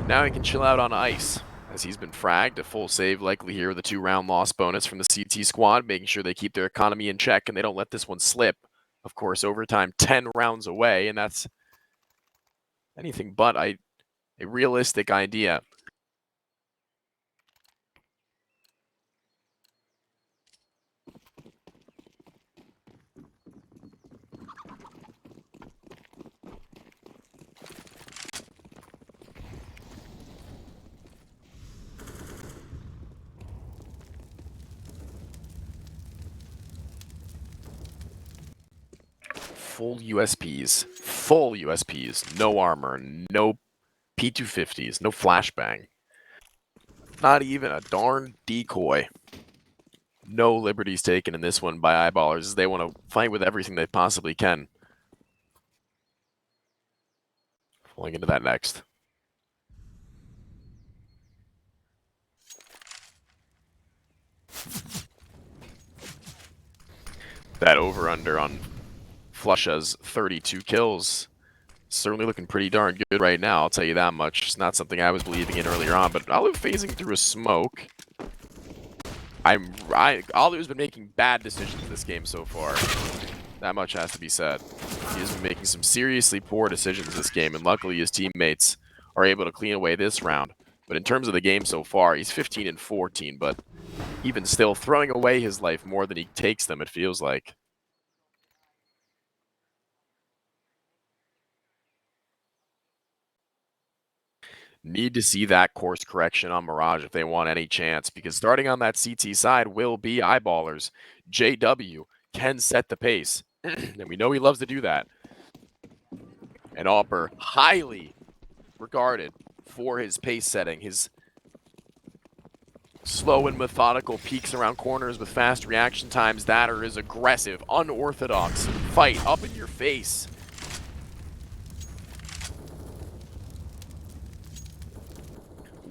Now he can chill out on ice, as he's been fragged. A full save likely here with a 2-round loss bonus from the CT squad, making sure they keep their economy in check and they don't let this one slip. Of course, overtime 10 rounds away, and that's anything but a realistic idea. Full USPs, no armor, no P250s, no flashbang. Not even a darn decoy. No liberties taken in this one by eyeballers as they want to fight with everything they possibly can. Falling into that next. That over-under on Flusha's 32 kills. Certainly looking pretty darn good right now, I'll tell you that much. It's not something I was believing in earlier on, but Alu phasing through a smoke. Alu's been making bad decisions this game so far. That much has to be said. He has been making some seriously poor decisions this game, and luckily his teammates are able to clean away this round. But in terms of the game so far, he's 15 and 14, but even still throwing away his life more than he takes them, it feels like. Need to see that course correction on Mirage if they want any chance, because starting on that CT side will be eyeballers. JW can set the pace, and we know he loves to do that. And Opper, highly regarded for his pace setting, his slow and methodical peeks around corners with fast reaction times that are his aggressive, unorthodox fight up in your face.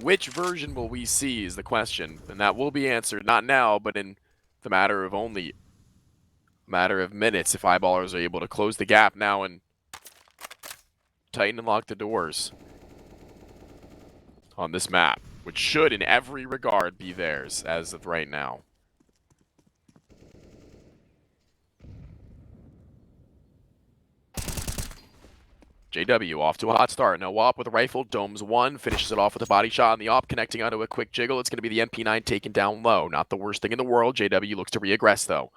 Which version will we see is the question, and that will be answered not now, but in the matter of minutes if eyeballers are able to close the gap now and tighten and lock the doors on this map, which should in every regard be theirs as of right now. JW off to a hot start. Now Wop with a rifle, domes one, finishes it off with a body shot on the op, connecting onto a quick jiggle. It's going to be the MP9 taken down low. Not the worst thing in the world. JW looks to re-aggress though.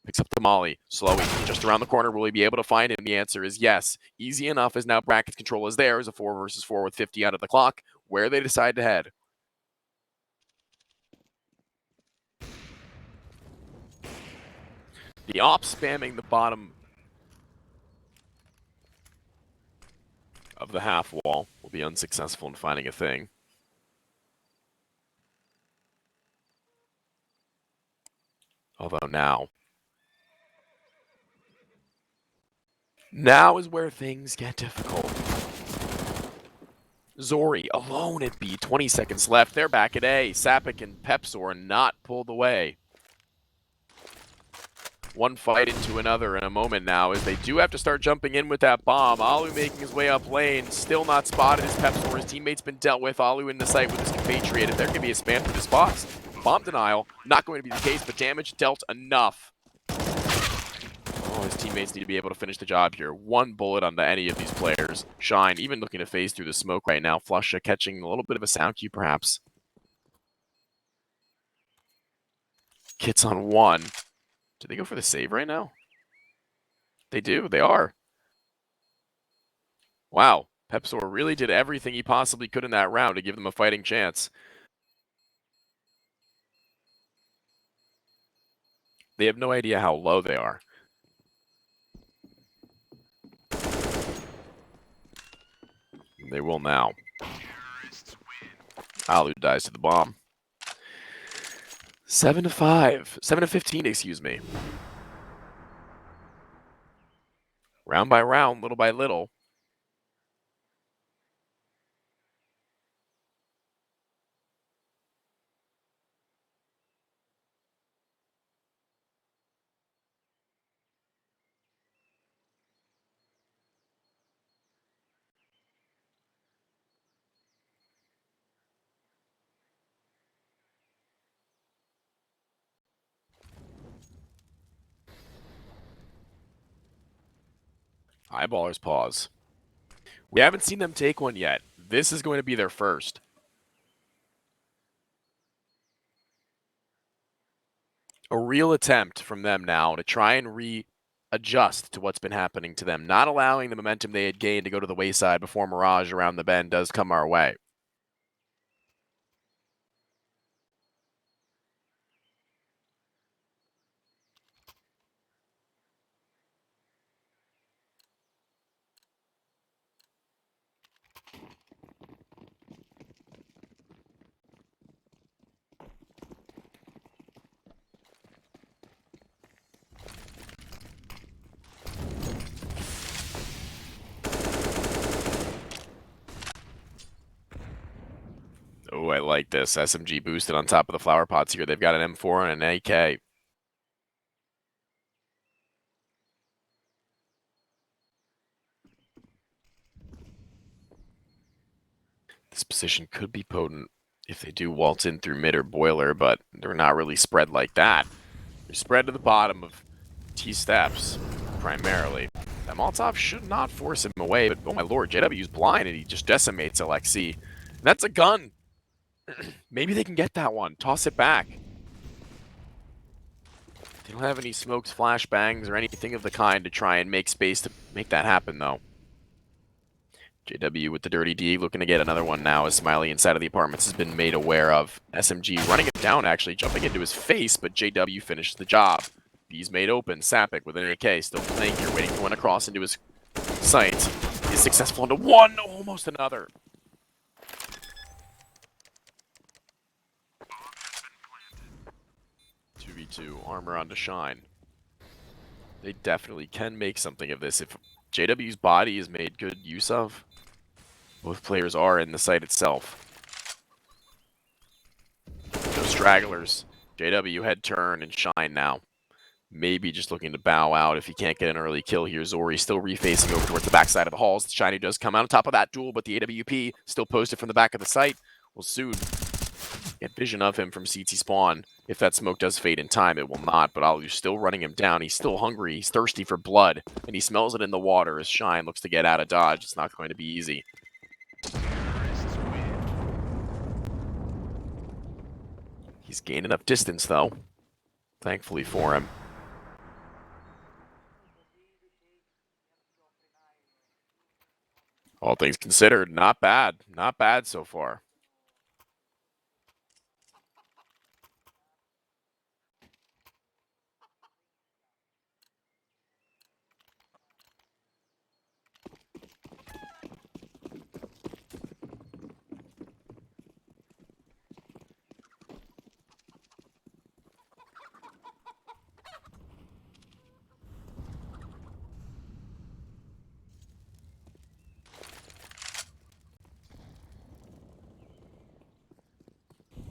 Picks up the molly, slowing just around the corner. Will he be able to find him? The answer is yes. Easy enough as now brackets control is there as a 4 versus 4 with 50 out of the clock. Where they decide to head. The op spamming the bottom of the half wall will be unsuccessful in finding a thing. Although now is where things get difficult. Zori alone at B, 20 seconds left. They're back at A. Sapik and Pepsor not pulled away. One fight into another in a moment now as they do have to start jumping in with that bomb. Alu making his way up lane, still not spotted as Pepsor. His teammate's been dealt with. Alu in the site with his compatriot. If there can be a spam for the spots, bomb denial, not going to be the case, but damage dealt enough. Oh, his teammates need to be able to finish the job here. One bullet on any of these players. Shine, even looking to phase through the smoke right now. Flusha catching a little bit of a sound cue, perhaps. Kits on one. Do they go for the save right now? They do. They are. Wow. Pepsor really did everything he possibly could in that round to give them a fighting chance. They have no idea how low they are. They will now. Alu dies to the bomb. 7-5. 7-15, excuse me. Round by round, little by little. Eyeballers pause. We haven't seen them take one yet. This is going to be their first. A real attempt from them now to try and readjust to what's been happening to them, not allowing the momentum they had gained to go to the wayside before Mirage around the bend does come our way. Oh, I like this. SMG boosted on top of the flower pots here. They've got an M4 and an AK. This position could be potent if they do waltz in through mid or boiler, but they're not really spread like that. They're spread to the bottom of T-steps, primarily. That Molotov should not force him away, but oh my lord, JW's blind and he just decimates LXC. And that's a gun. Maybe they can get that one. Toss it back. They don't have any smokes, flashbangs, or anything of the kind to try and make space to make that happen, though. JW with the dirty D, looking to get another one now as Smiley inside of the apartments has been made aware of. SMG running it down, actually, jumping into his face, but JW finishes the job. B's made open. Sapik with an AK, still playing here, waiting for one to cross into his sights. He's successful into one, almost another. Armor on to Shine. They definitely can make something of this if JW's body is made good use of. Both players are in the site itself. No stragglers. JW head turn and Shine now. Maybe just looking to bow out if he can't get an early kill here. Zori still refacing over towards the backside of the halls. Shiny does come out on top of that duel, but the AWP still posted from the back of the site. Will soon get vision of him from CT spawn. If that smoke does fade in time, it will not, but Alu's still running him down. He's still hungry. He's thirsty for blood, and he smells it in the water as Shine looks to get out of dodge. It's not going to be easy. He's gained enough distance, though. Thankfully for him. All things considered, not bad. Not bad so far.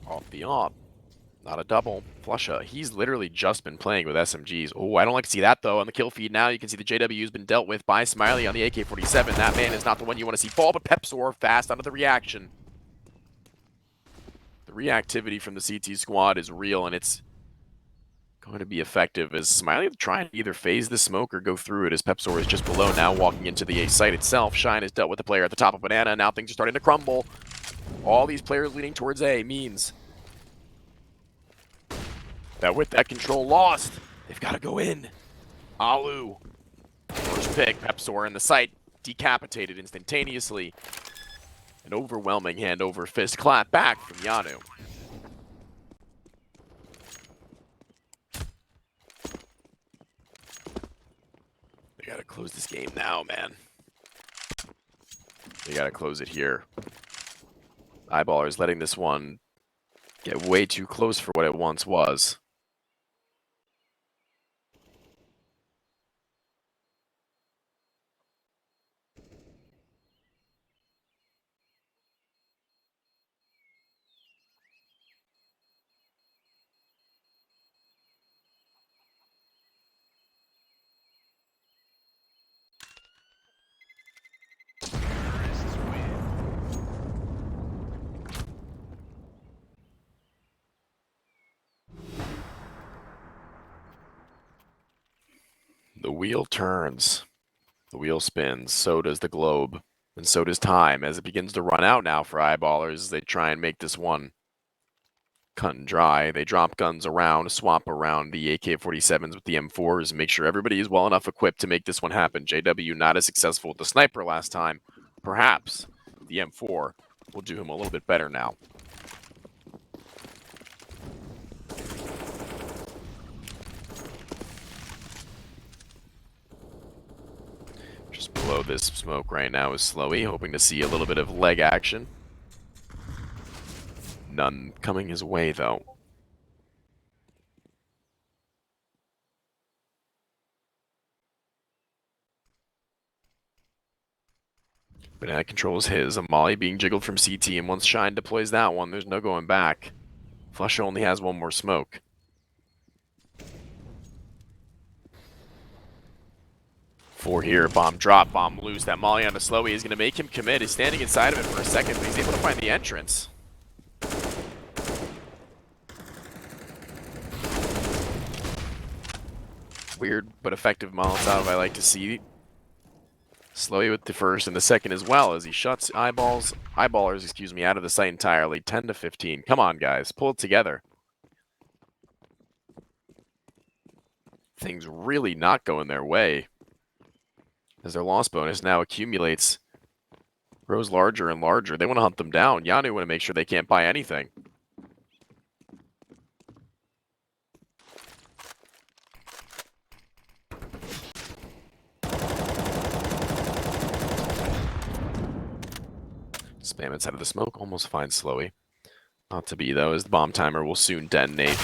Off the op. Not a double. Flusha. He's literally just been playing with SMGs. Oh, I don't like to see that, though. On the kill feed now, you can see the JW's been dealt with by Smiley on the AK-47. That man is not the one you want to see fall, but Pepsor fast onto the reaction. The reactivity from the CT squad is real, and it's going to be effective as Smiley trying to either phase the smoke or go through it as Pepsor is just below now, walking into the A site itself. Shine has dealt with the player at the top of Banana. Now things are starting to crumble. All these players leading towards A means that with that control lost, they've got to go in. Alu, first pick, Pepsor in the site, decapitated instantaneously. An overwhelming hand over fist clap back from Jano. They got to close this game now, man. They got to close it here. Eyeballers letting this one get way too close for what it once was. The wheel turns. The wheel spins. So does the globe. And so does time as it begins to run out now for Eyeballers as they try and make this one cut and dry. They drop guns around, swap around the AK-47s with the M4s, make sure everybody is well enough equipped to make this one happen. JW not as successful with the sniper last time. Perhaps the M4 will do him a little bit better now. Just below this smoke right now is Slowy, hoping to see a little bit of leg action. None coming his way, though. Banana controls his. A molly being jiggled from CT, and once Shine deploys that one, there's no going back. Flush only has one more smoke. 4 here, bomb drop, bomb loose. That molly onto Slowy is going to make him commit. He's standing inside of it for a second, but he's able to find the entrance. Weird but effective Molotov I like to see. Slowy with the first and the second as well as he shuts eyeballers, out of the sight entirely. 10 to 15. Come on, guys, pull it together. Things really not going their way as their loss bonus now accumulates, grows larger and larger. They want to hunt them down. Jano want to make sure they can't buy anything. Spam inside of the smoke, almost finds Slowy. Not to be, though, as the bomb timer will soon detonate.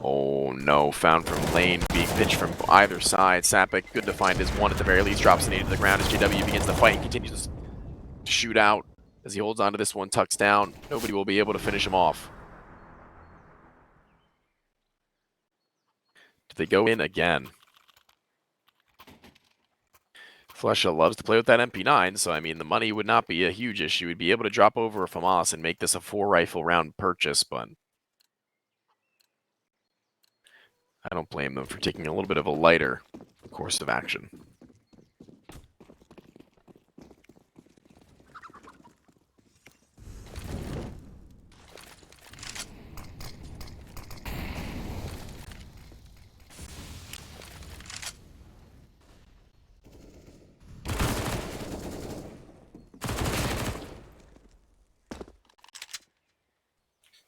Oh no, found from lane, being pitched from either side. Sapik, good to find his one at the very least, drops an 8 to the ground as JW begins the fight and continues to shoot out. As he holds on to this one, tucks down. Nobody will be able to finish him off. Do they go in again? Flesha loves to play with that MP9, so I mean, the money would not be a huge issue. He'd be able to drop over a FAMAS and make this a 4-rifle round purchase, but I don't blame them for taking a little bit of a lighter course of action.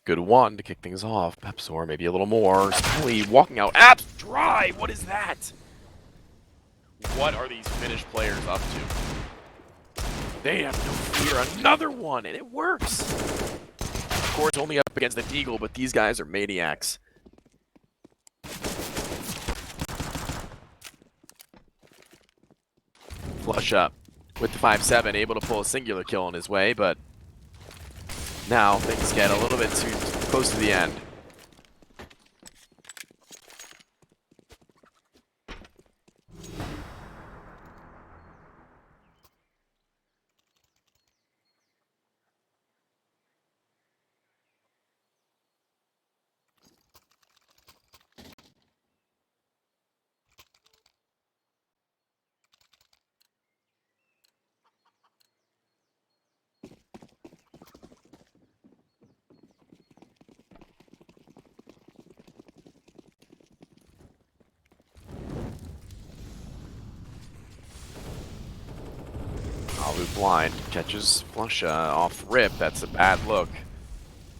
Good one to kick things off. Pepsor, maybe a little more. Scully walking out. Apps dry! What is that? What are these Finnish players up to? They have no fear. Another one, and it works. Of course, only up against the Deagle, but these guys are maniacs. Flush up with the 5-7, able to pull a singular kill on his way, but now things get a little bit too close to the end. Blind catches Flush off rip. That's a bad look,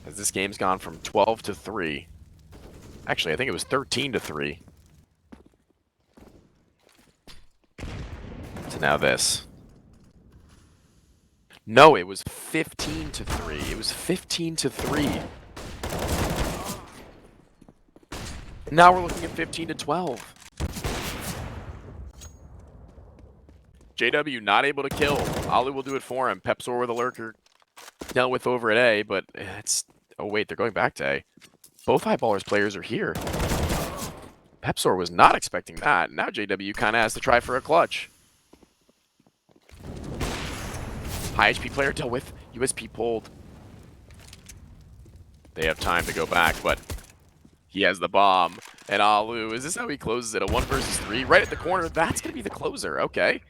as this game's gone from 12 to 3. Actually, I think it was 13 to 3. To now this. No, it was 15-3. It was 15-3. Now we're looking at 15-12. JW not able to kill. Alu will do it for him. Pepsor with a lurker dealt with over at A, but it's... Oh wait, they're going back to A. Both Eyeballers players are here. Pepsor was not expecting that. Now JW kind of has to try for a clutch. High HP player dealt with. USP pulled. They have time to go back, but he has the bomb. And Alu, is this how he closes it? A 1 versus 3 right at the corner. That's going to be the closer. Okay.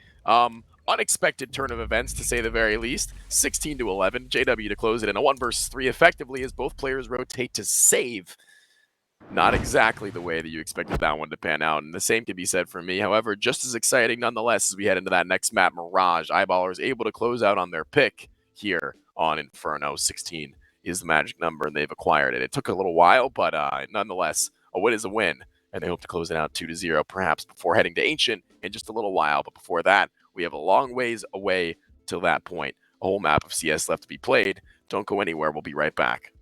Unexpected turn of events, to say the very least. 16-11. JW to close it in a 1 versus 3 effectively as both players rotate to save. Not exactly the way that you expected that one to pan out, and the same can be said for me. However, just as exciting nonetheless as we head into that next map, Mirage. Eyeballers able to close out on their pick here on Inferno. 16 is the magic number, and they've acquired it. It took a little while, but nonetheless, a win is a win, and they hope to close it out 2-0, perhaps before heading to Ancient in just a little while. But before that, we have a long ways away till that point. A whole map of CS left to be played. Don't go anywhere. We'll be right back.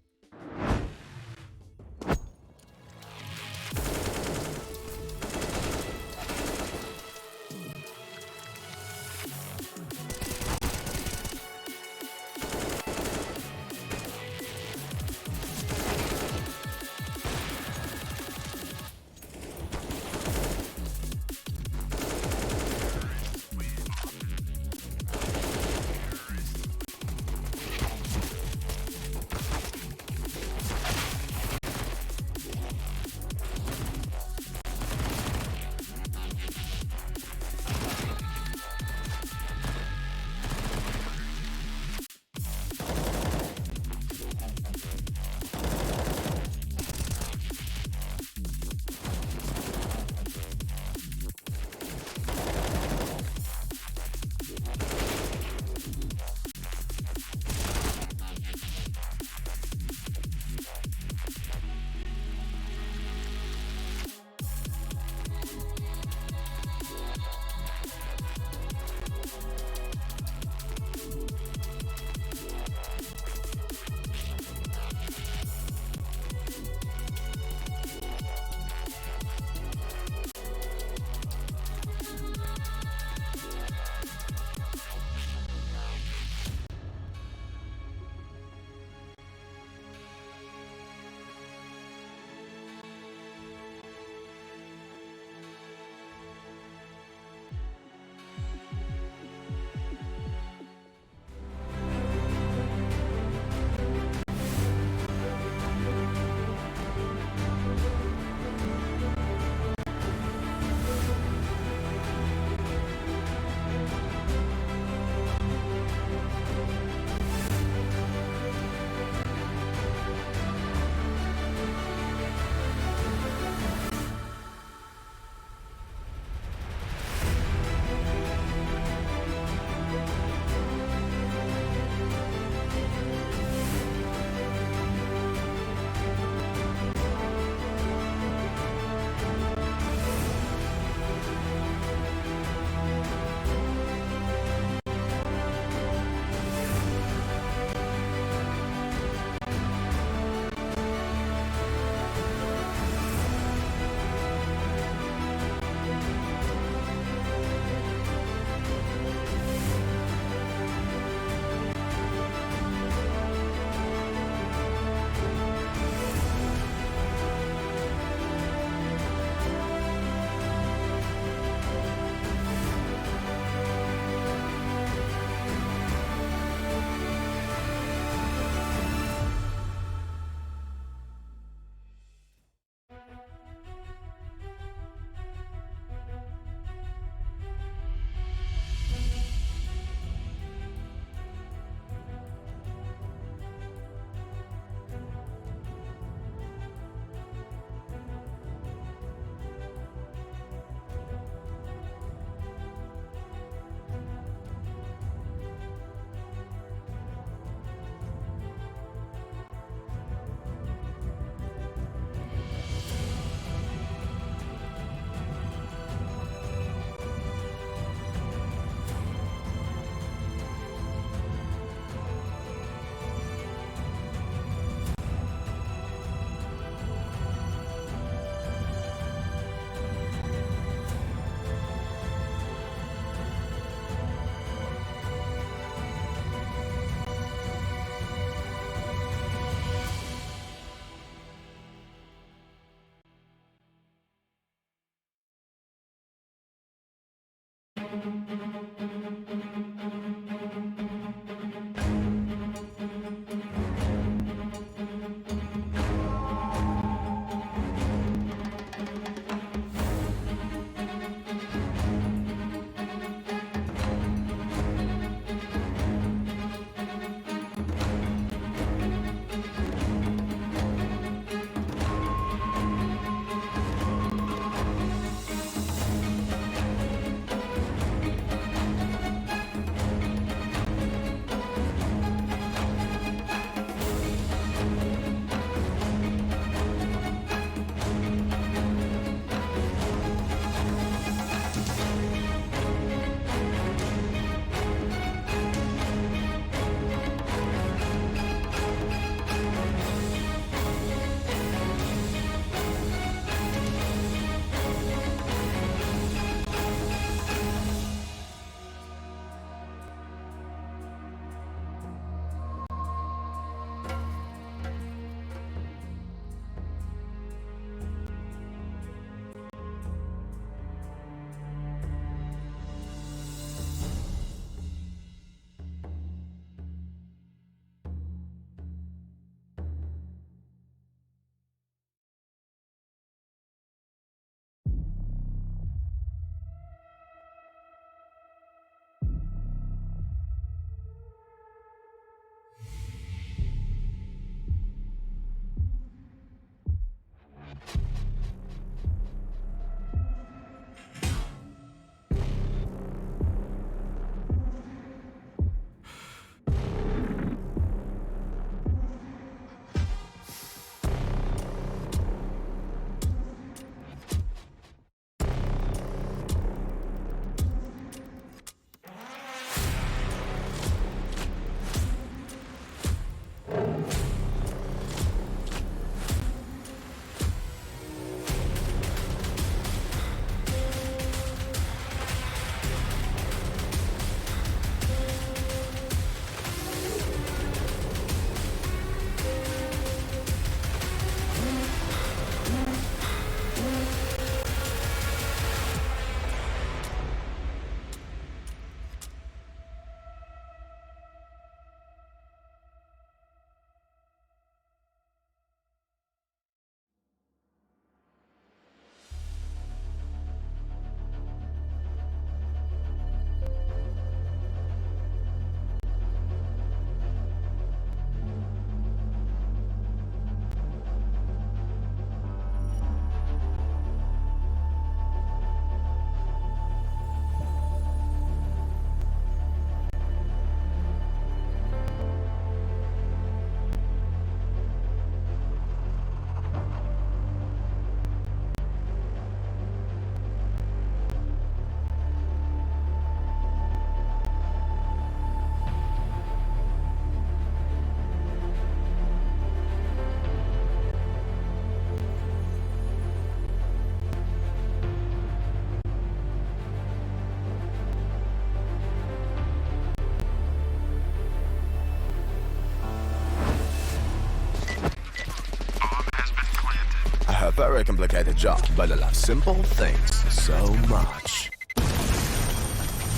A very complicated job, but I love simple things so much.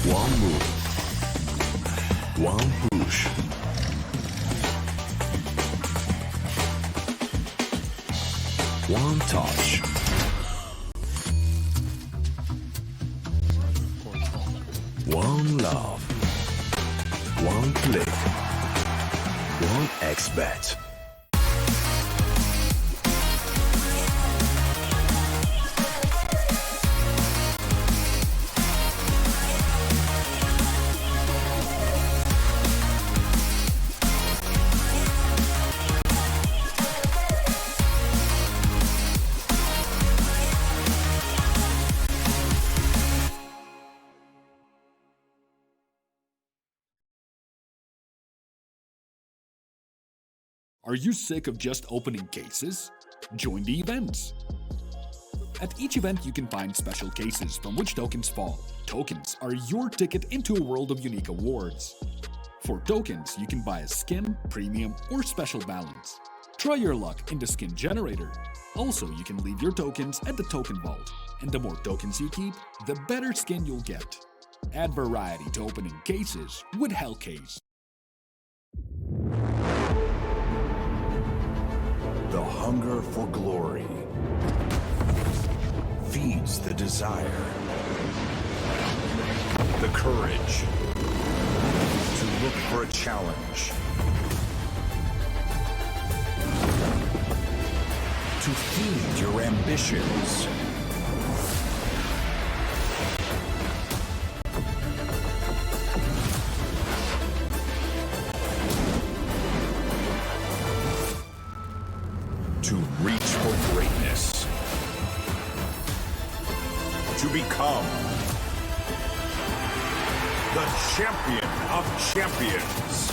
One move, one push. One touch. One love. One click. One X-bet. Are you sick of just opening cases? Join the events! At each event you can find special cases from which tokens fall. Tokens are your ticket into a world of unique awards. For tokens, you can buy a skin, premium, or special balance. Try your luck in the skin generator. Also, you can leave your tokens at the token vault, and the more tokens you keep, the better skin you'll get. Add variety to opening cases with Hellcase. The hunger for glory feeds the desire, the courage to look for a challenge, to feed your ambitions. To reach for greatness. To become the champion of champions.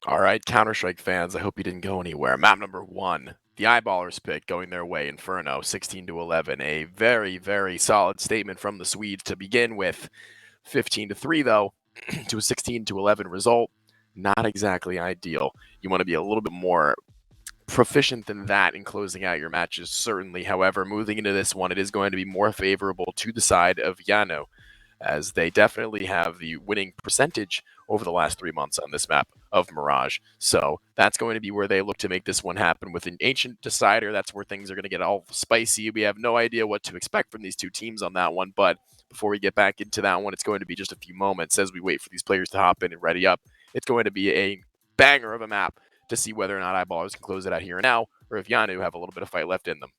All right, Counter-Strike fans, I hope you didn't go anywhere. Map number 1, the Eyeballers pick going their way, Inferno, 16-11. A very, very solid statement from the Swedes to begin with. 15-3, though, to a 16-11 result. Not exactly ideal. You want to be a little bit more proficient than that in closing out your matches, certainly. However, moving into this one, it is going to be more favorable to the side of Jano, as they definitely have the winning percentage over the last 3 months on this map of Mirage. So that's going to be where they look to make this one happen with an Ancient Decider. That's where things are going to get all spicy. We have no idea what to expect from these two teams on that one, but before we get back into that one, it's going to be just a few moments as we wait for these players to hop in and ready up. It's going to be a banger of a map to see whether or not Eyeballers can close it out here and now, or if Jano have a little bit of fight left in them.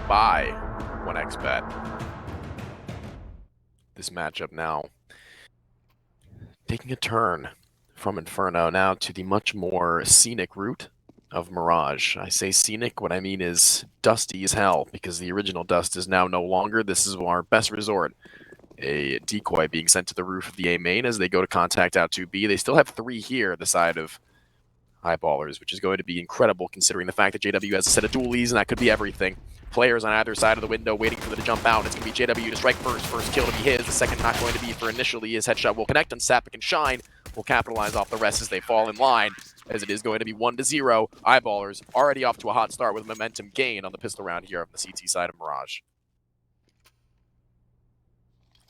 by 1xbet. This matchup now taking a turn from Inferno now to the much more scenic route of Mirage. I say scenic, what I mean is dusty as hell, because the original dust is now no longer. This is our best resort. A decoy being sent to the roof of the A main as they go to contact out 2B. They still have 3 here at the side of Eyeballers, which is going to be incredible considering the fact that JW has a set of dualies, and that could be everything. Players on either side of the window waiting for them to jump out. It's going to be JW to strike first. First kill to be his. The second not going to be for initially. His headshot will connect, and Sapik and Shine will capitalize off the rest as they fall in line, as it is going to be 1-0. Eyeballers already off to a hot start with momentum gain on the pistol round here on the CT side of Mirage.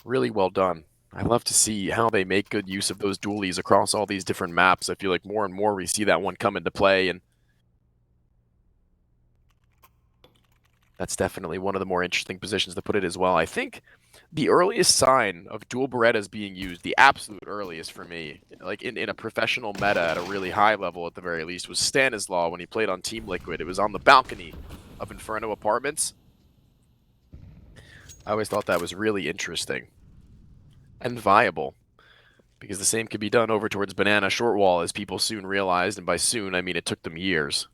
Really well done. I love to see how they make good use of those dualies across all these different maps. I feel like more and more we see that one come into play, and that's definitely one of the more interesting positions to put it as well. I think the earliest sign of dual Berettas being used, the absolute earliest for me, like in a professional meta at a really high level at the very least, was Stanislaw when he played on Team Liquid. It was on the balcony of Inferno Apartments. I always thought that was really interesting and viable, because the same could be done over towards Banana Short Wall, as people soon realized, and by soon I mean it took them years.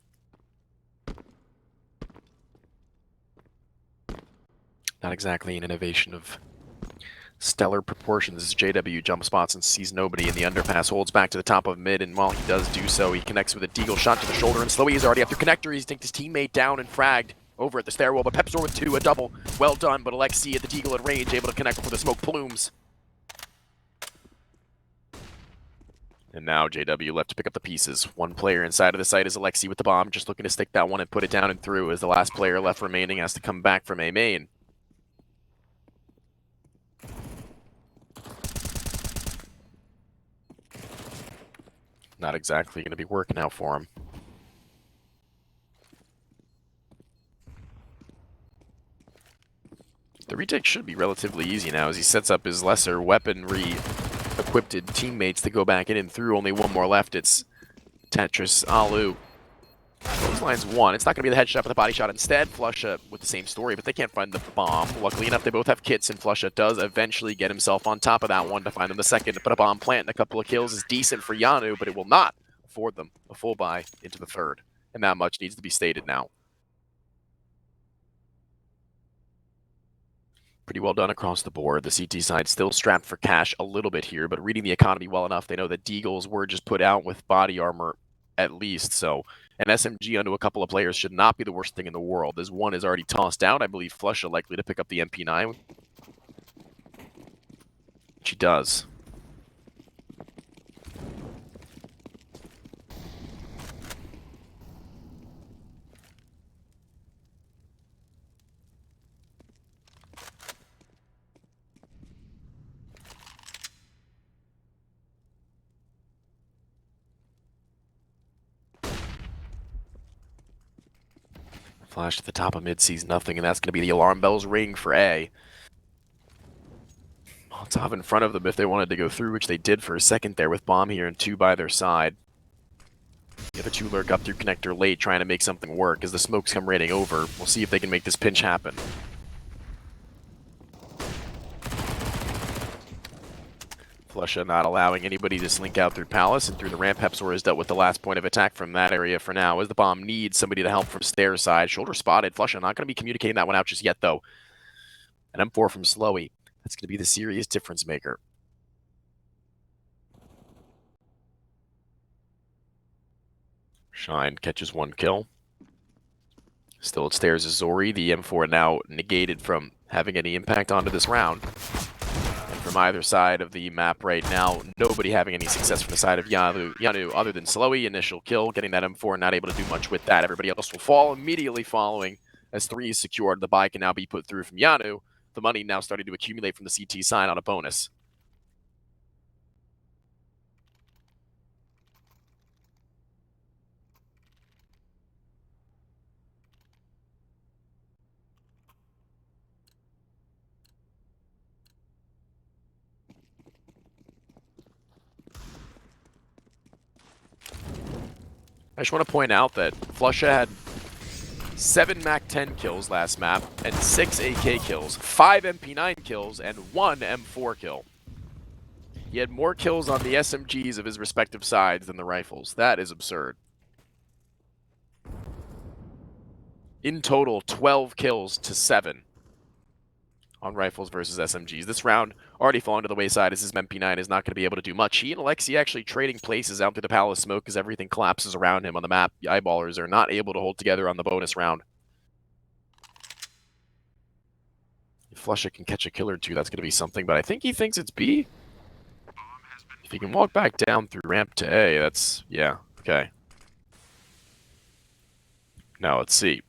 Not exactly an innovation of stellar proportions as JW jump spots and sees nobody in the underpass, holds back to the top of mid, and while he does do so, he connects with a deagle shot to the shoulder, and Slowy is already after connector. He's taken his teammate down and fragged over at the stairwell, but Pepsor with 2, a double. Well done, but Alexi at the deagle at range, able to connect before the smoke plumes. And now JW left to pick up the pieces. One player inside of the site is Alexi with the bomb, just looking to stick that one and put it down and through, as the last player left remaining has to come back from A main. Not exactly going to be working out for him. The retake should be relatively easy now as he sets up his lesser weaponry equipped teammates to go back in and through. Only one more left. It's Tetris Alu. Clothesline's 1. It's not going to be the headshot, but the body shot instead. Flusha with the same story, but they can't find the bomb. Luckily enough, they both have kits, and Flusha does eventually get himself on top of that one to find them the second. To put a bomb plant and a couple of kills is decent for Jano, but it will not afford them a full buy into the third. And that much needs to be stated now. Pretty well done across the board. The CT side still strapped for cash a little bit here, but reading the economy well enough, they know that Deagles were just put out with body armor at least, so an SMG onto a couple of players should not be the worst thing in the world, as one is already tossed out. I believe Flusha likely to pick up the MP9. She does. Flash to the top of mid sees nothing, and that's going to be the alarm bells ring for A. Molotov in front of them if they wanted to go through, which they did for a second there with bomb here and 2 by their side. The other 2 lurk up through connector late, trying to make something work as the smokes come raining over. We'll see if they can make this pinch happen. Flusha not allowing anybody to slink out through Palace and through the ramp. Pepsor has dealt with the last point of attack from that area for now, as the bomb needs somebody to help from stairs side. Shoulder spotted. Flusha not going to be communicating that one out just yet, though. An M4 from Slowy. That's going to be the serious difference maker. Shine catches 1 kill. Still at stairs is Zori. The M4 now negated from having any impact onto this round. From either side of the map right now, nobody having any success from the side of Jano other than Slowy. Initial kill, getting that M4, not able to do much with that. Everybody else will fall immediately following as 3 is secured. The buy can now be put through from Jano. The money now starting to accumulate from the CT side on a bonus. I just want to point out that Flusha had 7 MAC-10 kills last map, and 6 AK kills, 5 MP9 kills, and 1 M4 kill. He had more kills on the SMGs of his respective sides than the rifles. That is absurd. In total, 12 kills to 7 on rifles versus SMGs. This round already fallen to the wayside as his MP9 is not going to be able to do much. He and Alexi actually trading places out through the Palace smoke as everything collapses around him on the map. The eyeballers are not able to hold together on the bonus round. If Flusha can catch a kill or two, that's going to be something, but I think he thinks it's B. If he can walk back down through ramp to A, that's, yeah, okay. Now let's see.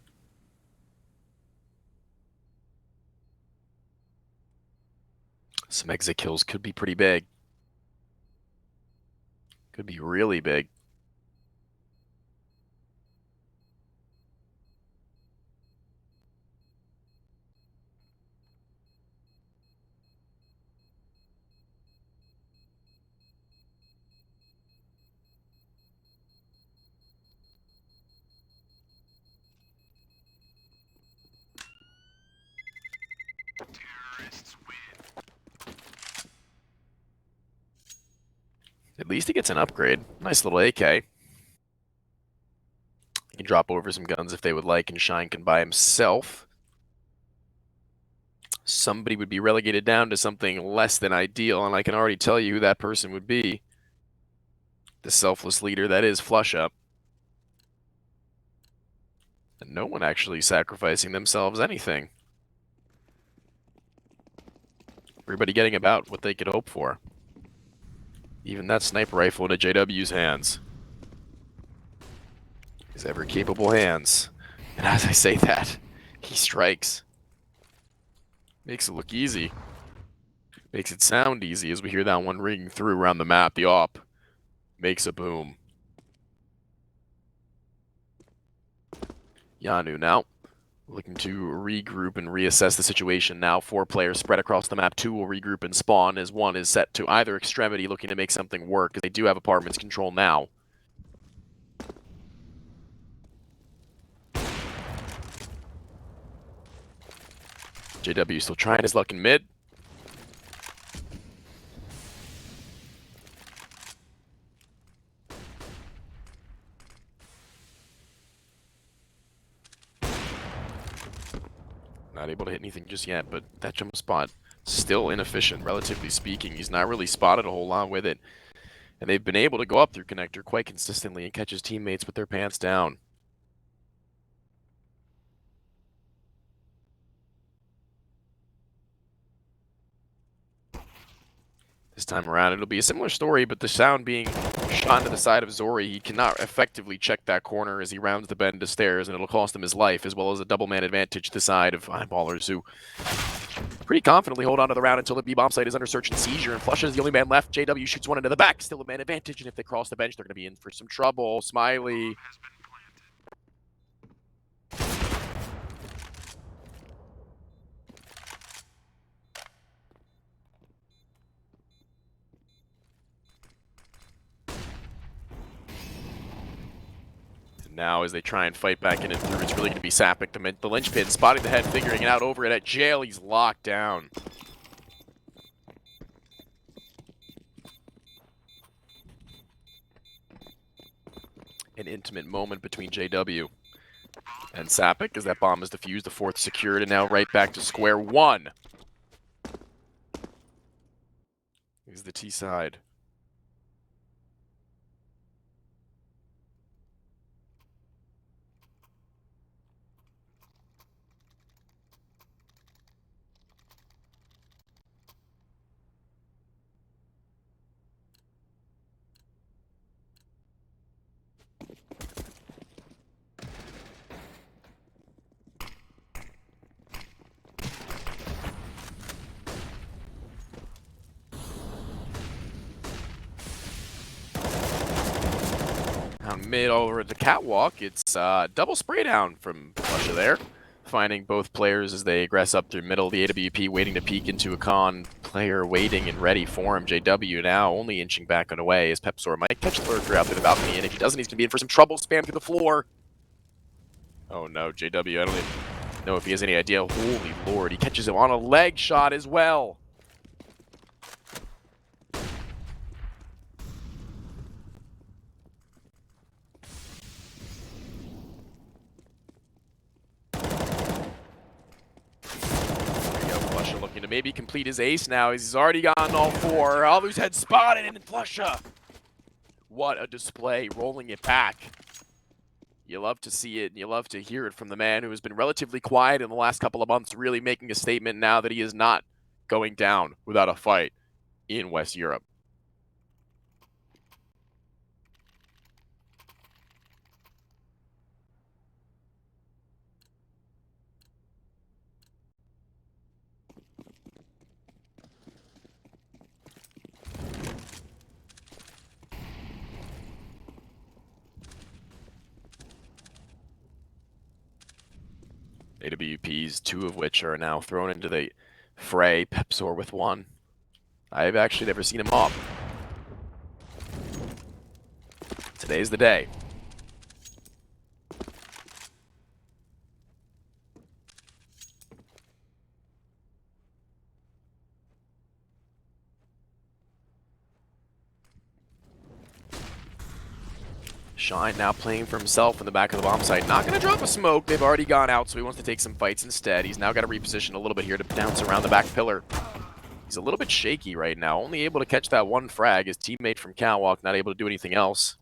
Some exit kills could be pretty big. Could be really big. At least he gets an upgrade. Nice little AK. He can drop over some guns if they would like, and Shine can buy himself. Somebody would be relegated down to something less than ideal, and I can already tell you who that person would be. The selfless leader that is Flusha. And no one actually sacrificing themselves anything. Everybody getting about what they could hope for. Even that sniper rifle into JW's hands. His ever capable hands. And as I say that, he strikes. Makes it look easy. Makes it sound easy as we hear that one ringing through around the map. The op makes a boom. Jano now looking to regroup and reassess the situation now. 4 players spread across the map. 2 will regroup and spawn as 1 is set to either extremity looking to make something work, because they do have apartments control now. JW still trying his luck in mid. Not able to hit anything just yet, but that jump spot still inefficient, relatively speaking. He's not really spotted a whole lot with it. And they've been able to go up through connector quite consistently and catch his teammates with their pants down. This time around, it'll be a similar story, but the sound being shot to the side of Zori, he cannot effectively check that corner as he rounds the bend of stairs, and it'll cost him his life, as well as a double-man advantage to the side of eyeballers, who pretty confidently hold on to the round until the B-bomb site is under search and seizure, and Flusha is the only man left. JW shoots one into the back, still a man advantage, and if they cross the bench, they're going to be in for some trouble. Smiley. Now, as they try and fight back in and through, it's really going to be Sapik, the linchpin, spotting the head, figuring it out over it at jail. He's locked down. An intimate moment between JW and Sapik as that bomb is defused, the 4th secured, and now right back to square one. Here's the T side. Mid over the catwalk, it's double spray down from Flusha there, finding both players as they aggress up through middle. The AWP waiting to peek into a con player, waiting and ready for him. JW now only inching back and away as Pepsor might catch the lurker out through the balcony, and if he doesn't, he's going to be in for some trouble. Spam through the floor. Oh no, JW, I don't even know if he has any idea. Holy lord, he catches him on a leg shot as well. Flusha looking to maybe complete his ace now. He's already gotten all four. Alu's head spotted and Flusha. What a display, rolling it back. You love to see it, and you love to hear it from the man who has been relatively quiet in the last couple of months, really making a statement now that he is not going down without a fight in West Europe. AWPs, two of which are now thrown into the fray. Pepsor with one. I've actually never seen him off. Today's the day. Shine now playing for himself in the back of the bomb site. Not going to drop a smoke. They've already gone out, so he wants to take some fights instead. He's now got to reposition a little bit here to bounce around the back pillar. He's a little bit shaky right now. Only able to catch that one frag. His teammate from Catwalk not able to do anything else.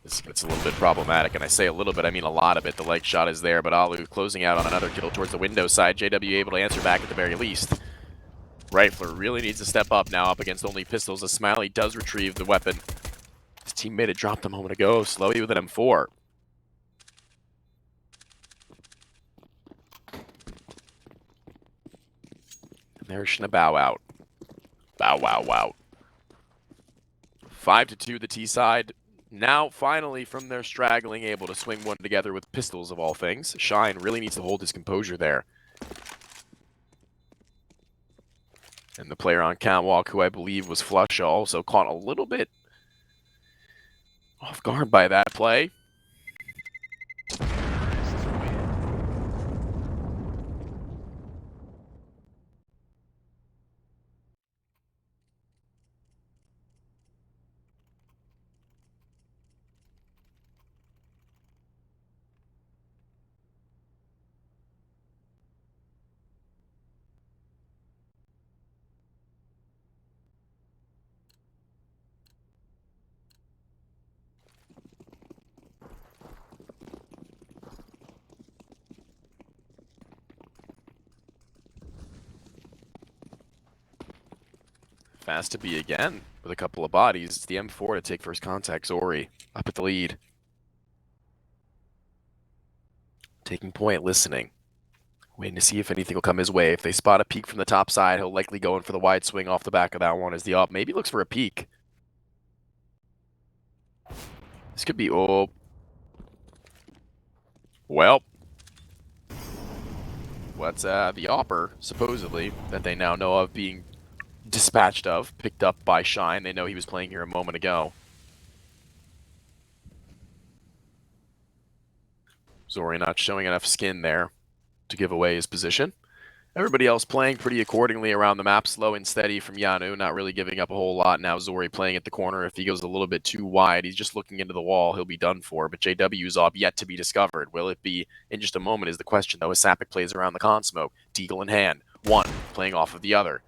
This gets a little bit problematic, and I say a little bit, I mean a lot of it. The leg shot is there, but Alu closing out on another kill towards the window side. JW able to answer back at the very least. Rifler really needs to step up now up against only pistols as Smiley does retrieve the weapon. His teammate had dropped a moment ago. Slowy with an M4. And there's Shna bow out. Bow wow wow. 5-2 the T side. Now finally from their straggling able to swing one together with pistols of all things. Shine really needs to hold his composure there. And the player on Catwalk, who I believe was Flusha, also caught a little bit off guard by that play. Fast to be again with a couple of bodies. It's the M4 to take first contact. Zori up at the lead. Taking point, listening. Waiting to see if anything will come his way. If they spot a peek from the top side, he'll likely go in for the wide swing off the back of that one as the up. Maybe looks for a peek. This could be, oh. Well. What's the opper, supposedly, that they now know of being dispatched of, picked up by Shine. They know he was playing here a moment ago. Zori not showing enough skin there to give away his position. Everybody else playing pretty accordingly around the map, slow and steady from Jano, not really giving up a whole lot. Now Zori playing at the corner. If he goes a little bit too wide, he's just looking into the wall, he'll be done for. But JW's op yet to be discovered. Will it be in just a moment is the question, though, as Sapik plays around the con smoke. Deagle in hand, one playing off of the other.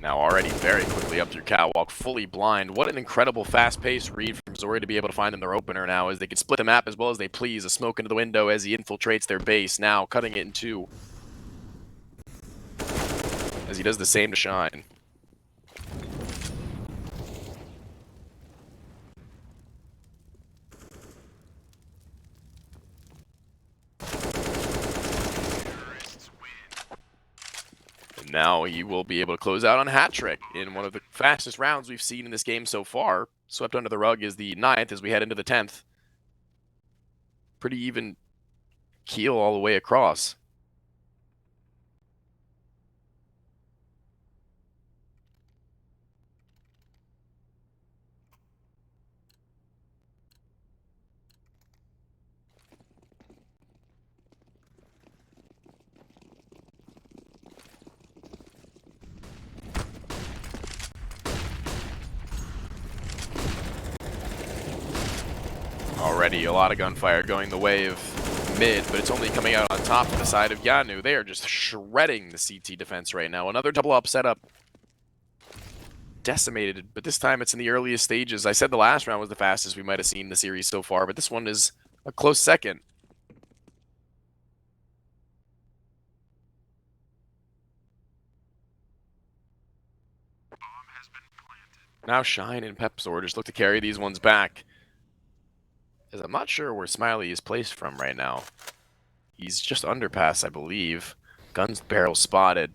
Now already very quickly up through catwalk, fully blind. What an incredible fast-paced read from Zori to be able to find them their opener now, as they can split the map as well as they please. A smoke into the window as he infiltrates their base, now cutting it in two. As he does the same to Shine. And now he will be able to close out on hat trick in one of the fastest rounds we've seen in this game so far. Swept under the rug is the 9th as we head into the 10th. Pretty even keel all the way across. Already a lot of gunfire going the way of mid, but it's only coming out on top of the side of Jano. They are just shredding the CT defense right now. Another double up setup. Decimated, but this time it's in the earliest stages. I said the last round was the fastest we might have seen in the series so far, but this one is a close second. Now Shine and Pepzor just look to carry these ones back. As I'm not sure where Smiley is placed from right now. He's just underpass, I believe. Guns barrel spotted.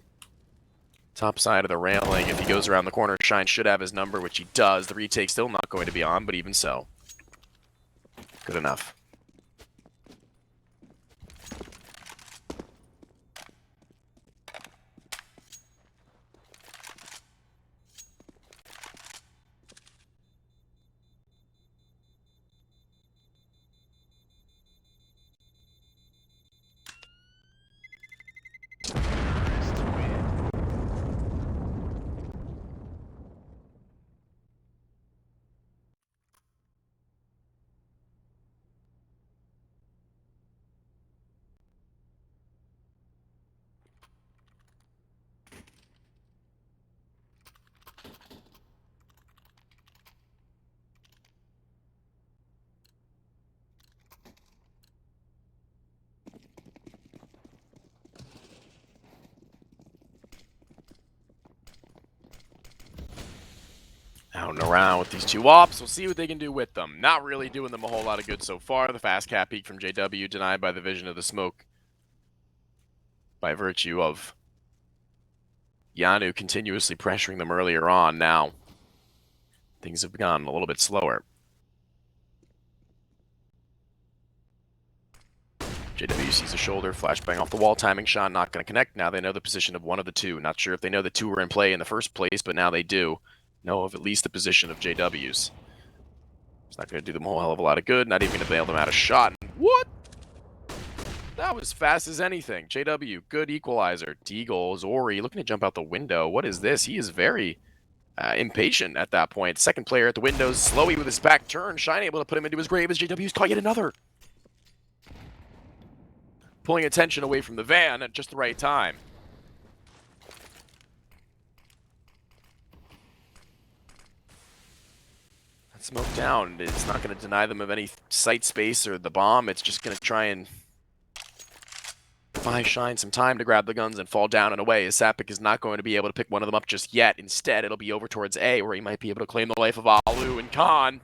Top side of the railing. If he goes around the corner, Shine should have his number, which he does. The retake still not going to be on, but even so. Good enough. Out and around with these two ops. We'll see what they can do with them. Not really doing them a whole lot of good so far. The fast cap peek from JW denied by the vision of the smoke. By virtue of Jano continuously pressuring them earlier on. Now, things have gone a little bit slower. JW sees a shoulder, flashbang off the wall, timing shot, not going to connect. Now they know the position of one of the two. Not sure if they know the two were in play in the first place, but now they do. Know of at least the position of JW's. It's not going to do them a whole hell of a lot of good. Not even going to bail them out a shot. What? That was fast as anything. JW, good equalizer. Deagle, Zori, looking to jump out the window. What is this? He is very impatient at that point. Second player at the windows, Slowy with his back turn. Shine able to put him into his grave as JW's caught yet another. Pulling attention away from the van at just the right time. Smoke down. It's not going to deny them of any sight space or the bomb. It's just going to try and buy Shine some time to grab the guns and fall down and away, as Sapik is not going to be able to pick one of them up just yet. Instead, it'll be over towards A, where he might be able to claim the life of Alu and Khan.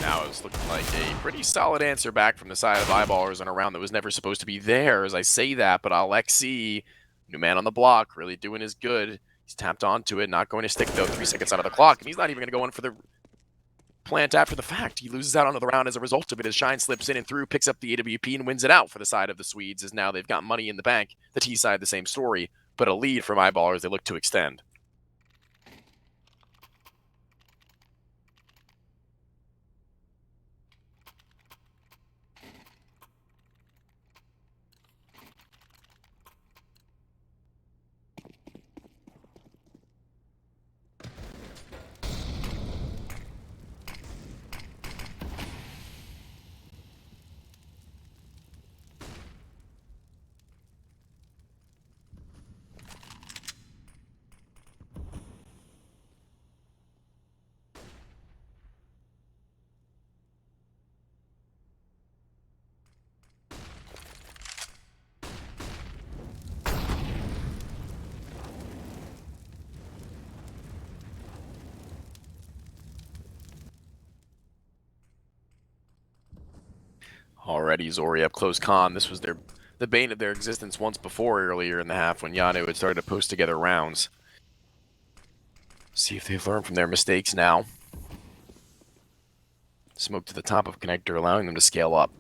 Now it's looking like a pretty solid answer back from the side of Eyeballers on a round that was never supposed to be there, as I say that, but Alexi, new man on the block, really doing his good. He's tapped onto it, not going to stick though, 3 seconds out of the clock, and he's not even going to go in for the plant after the fact. He loses out onto the round as a result of it, as Shine slips in and through, picks up the AWP and wins it out for the side of the Swedes, as now they've got money in the bank. The T side, the same story, but a lead from Eyeballers they look to extend. Already Zori up close con. This was the bane of their existence once before earlier in the half when Jano had started to post together rounds. See if they've learned from their mistakes now. Smoke to the top of connector, allowing them to scale up.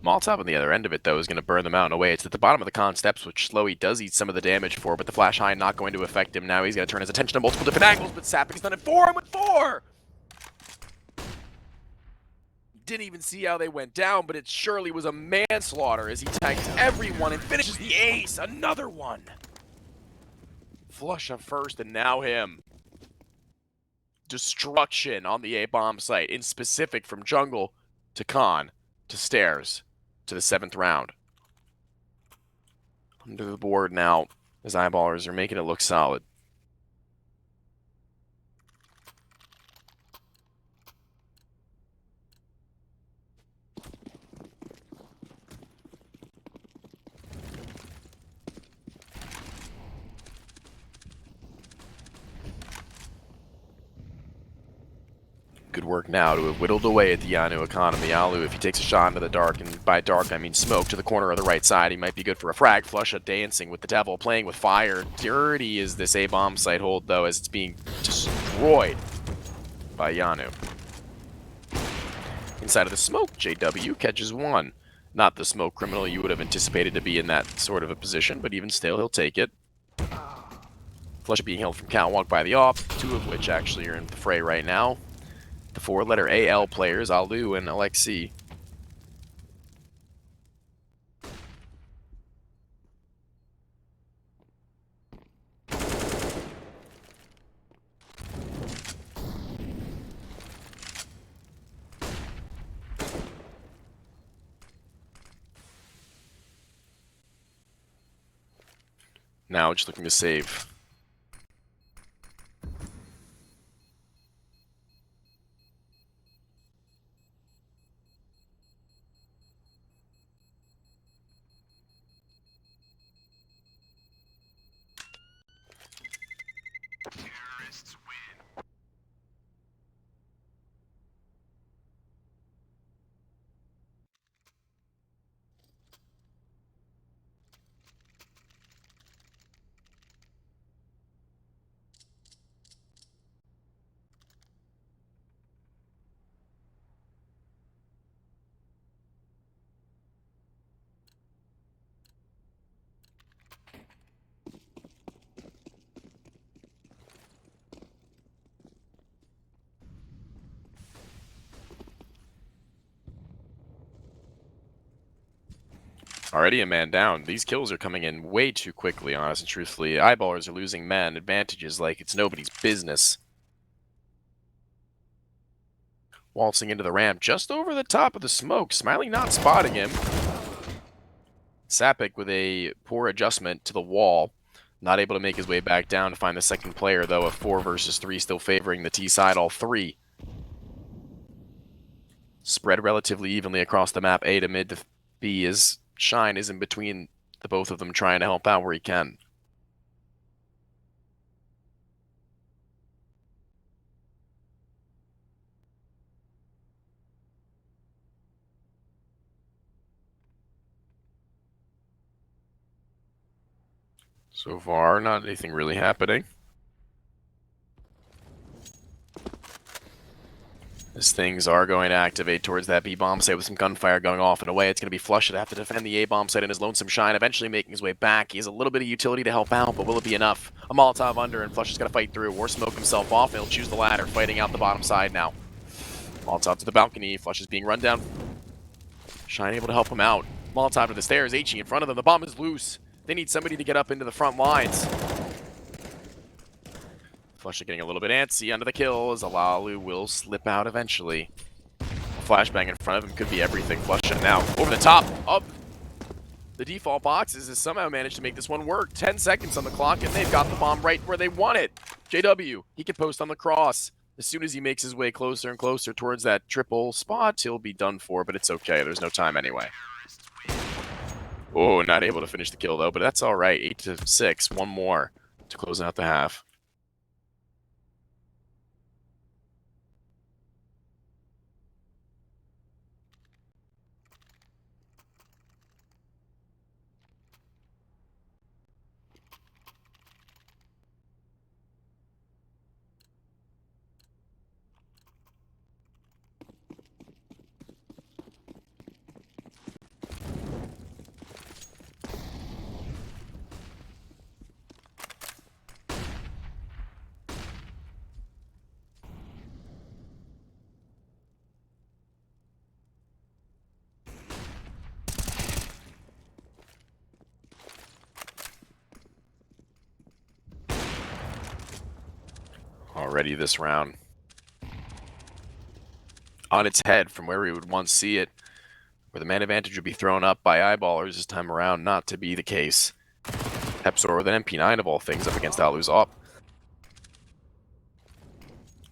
Molotov on the other end of it, though, is going to burn them out in a way. It's at the bottom of the con steps, which Slowy does eat some of the damage for, but the flash high not going to affect him. Now he's going to turn his attention to multiple different angles, but Sapik's done it for him with 4! Didn't even see how they went down, but it surely was a manslaughter as he tags everyone and finishes the ace. Another one. Flush up first, and now him. Destruction on the A-bomb site, in specific from jungle to con to stairs to the 7th round. Under the board now, as eyeballers are making it look solid. Good work now to have whittled away at the Jano economy. Alu, if he takes a shot into the dark, and by dark I mean smoke, to the corner of the right side, he might be good for a frag. Flusha dancing with the devil, playing with fire. Dirty is this A-bomb site hold, though, as it's being destroyed by Jano. Inside of the smoke, JW catches 1. Not the smoke criminal you would have anticipated to be in that sort of a position, but even still, he'll take it. Flusha being held from catwalk by the off, 2 of which actually are in the fray right now. The 4-letter AL players, Alu and Alexi. Now just looking to save. Already a man down. These kills are coming in way too quickly, honest and truthfully. Eyeballers are losing man advantages like it's nobody's business. Waltzing into the ramp just over the top of the smoke. Smiley not spotting him. Sapik with a poor adjustment to the wall. Not able to make his way back down to find the second player, though. A 4 versus 3 still favoring the T side, all 3. Spread relatively evenly across the map, A to mid to B, as Shine is in between the both of them trying to help out where he can. So far, not anything really happening. As things are going to activate towards that B-bomb site with some gunfire going off and away, it's going to be Flush to have to defend the A-bomb site in his lonesome Shine, eventually making his way back. He has a little bit of utility to help out, but will it be enough? A Molotov under, and Flush is going to fight through or smoke himself off, and he'll choose the ladder, fighting out the bottom side now. Molotov to the balcony, Flush is being run down. Shine able to help him out. Molotov to the stairs, HE in front of them. The bomb is loose. They need somebody to get up into the front lines. Flusha getting a little bit antsy under the kill as Alalu will slip out eventually. Flashbang in front of him could be everything. Flusha now over the top of the default boxes has somehow managed to make this one work. 10 seconds on the clock and they've got the bomb right where they want it. JW, he can post on the cross. As soon as he makes his way closer and closer towards that triple spot, he'll be done for, but it's okay. There's no time anyway. Oh, not able to finish the kill though, but that's all right. 8-6, one more to close out the half. already this round. On its head from where we would once see it, where the man advantage would be thrown up by eyeballers this time around, not to be the case. Hepsor with an MP9 of all things up against Alu's op.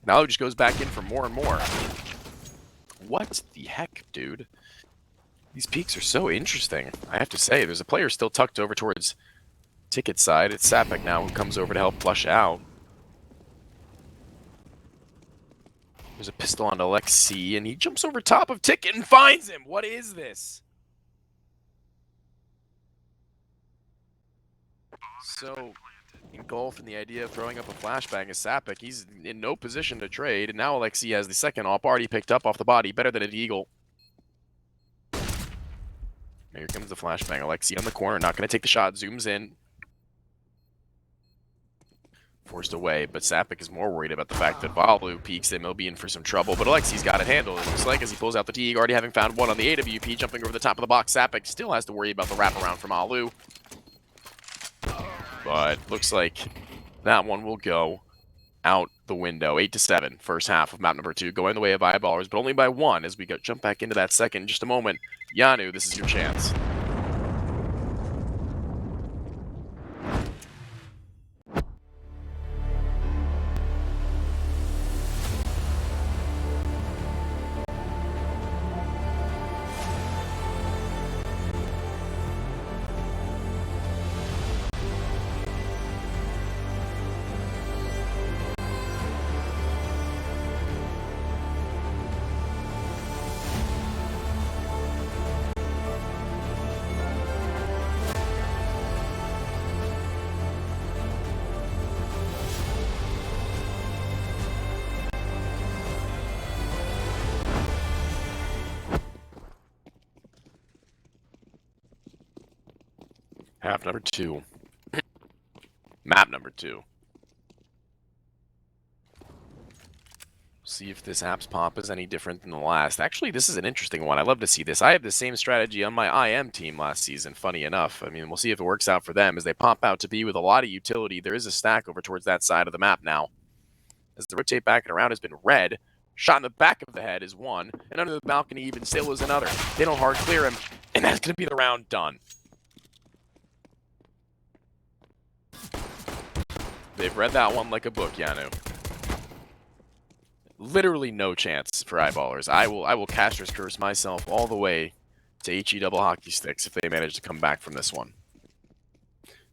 Now Alu just goes back in for more and more. What the heck, dude? These peaks are so interesting. I have to say, there's a player still tucked over towards Ticket side. It's Sapek now who comes over to help flush out. There's a pistol on Alexi, and he jumps over top of Ticket and finds him. What is this? So, engulfed in the idea of throwing up a flashbang is Sapek. He's in no position to trade, and now Alexi has the second op already picked up off the body. Better than a Deagle. Here comes the flashbang. Alexi on the corner, not going to take the shot. Zooms in. Forced away, but Sapek is more worried about the fact that Valu peeks him. He'll be in for some trouble, but Alexi's got it handled. It looks like as he pulls out the Teague, already having found one on the AWP, jumping over the top of the box. Sapek still has to worry about the wraparound from Alu. But looks like that one will go out the window. 8-7, first half of map number 2, going the way of eyeballers, but only by 1 as we jump back into that second in just a moment. Jano, this is your chance. Half number 2. Map number 2. See if this app's pop is any different than the last. Actually, this is an interesting one. I love to see this. I have the same strategy on my IM team last season, funny enough. I mean, we'll see if it works out for them as they pop out to be with a lot of utility. There is a stack over towards that side of the map now. As the rotate back and around has been red. Shot in the back of the head is one, and under the balcony even still is another. They don't hard clear him, and that's going to be the round done. They've read that one like a book, Jano. Literally no chance for eyeballers. I will caster's curse myself all the way to HE double hockey sticks if they manage to come back from this one.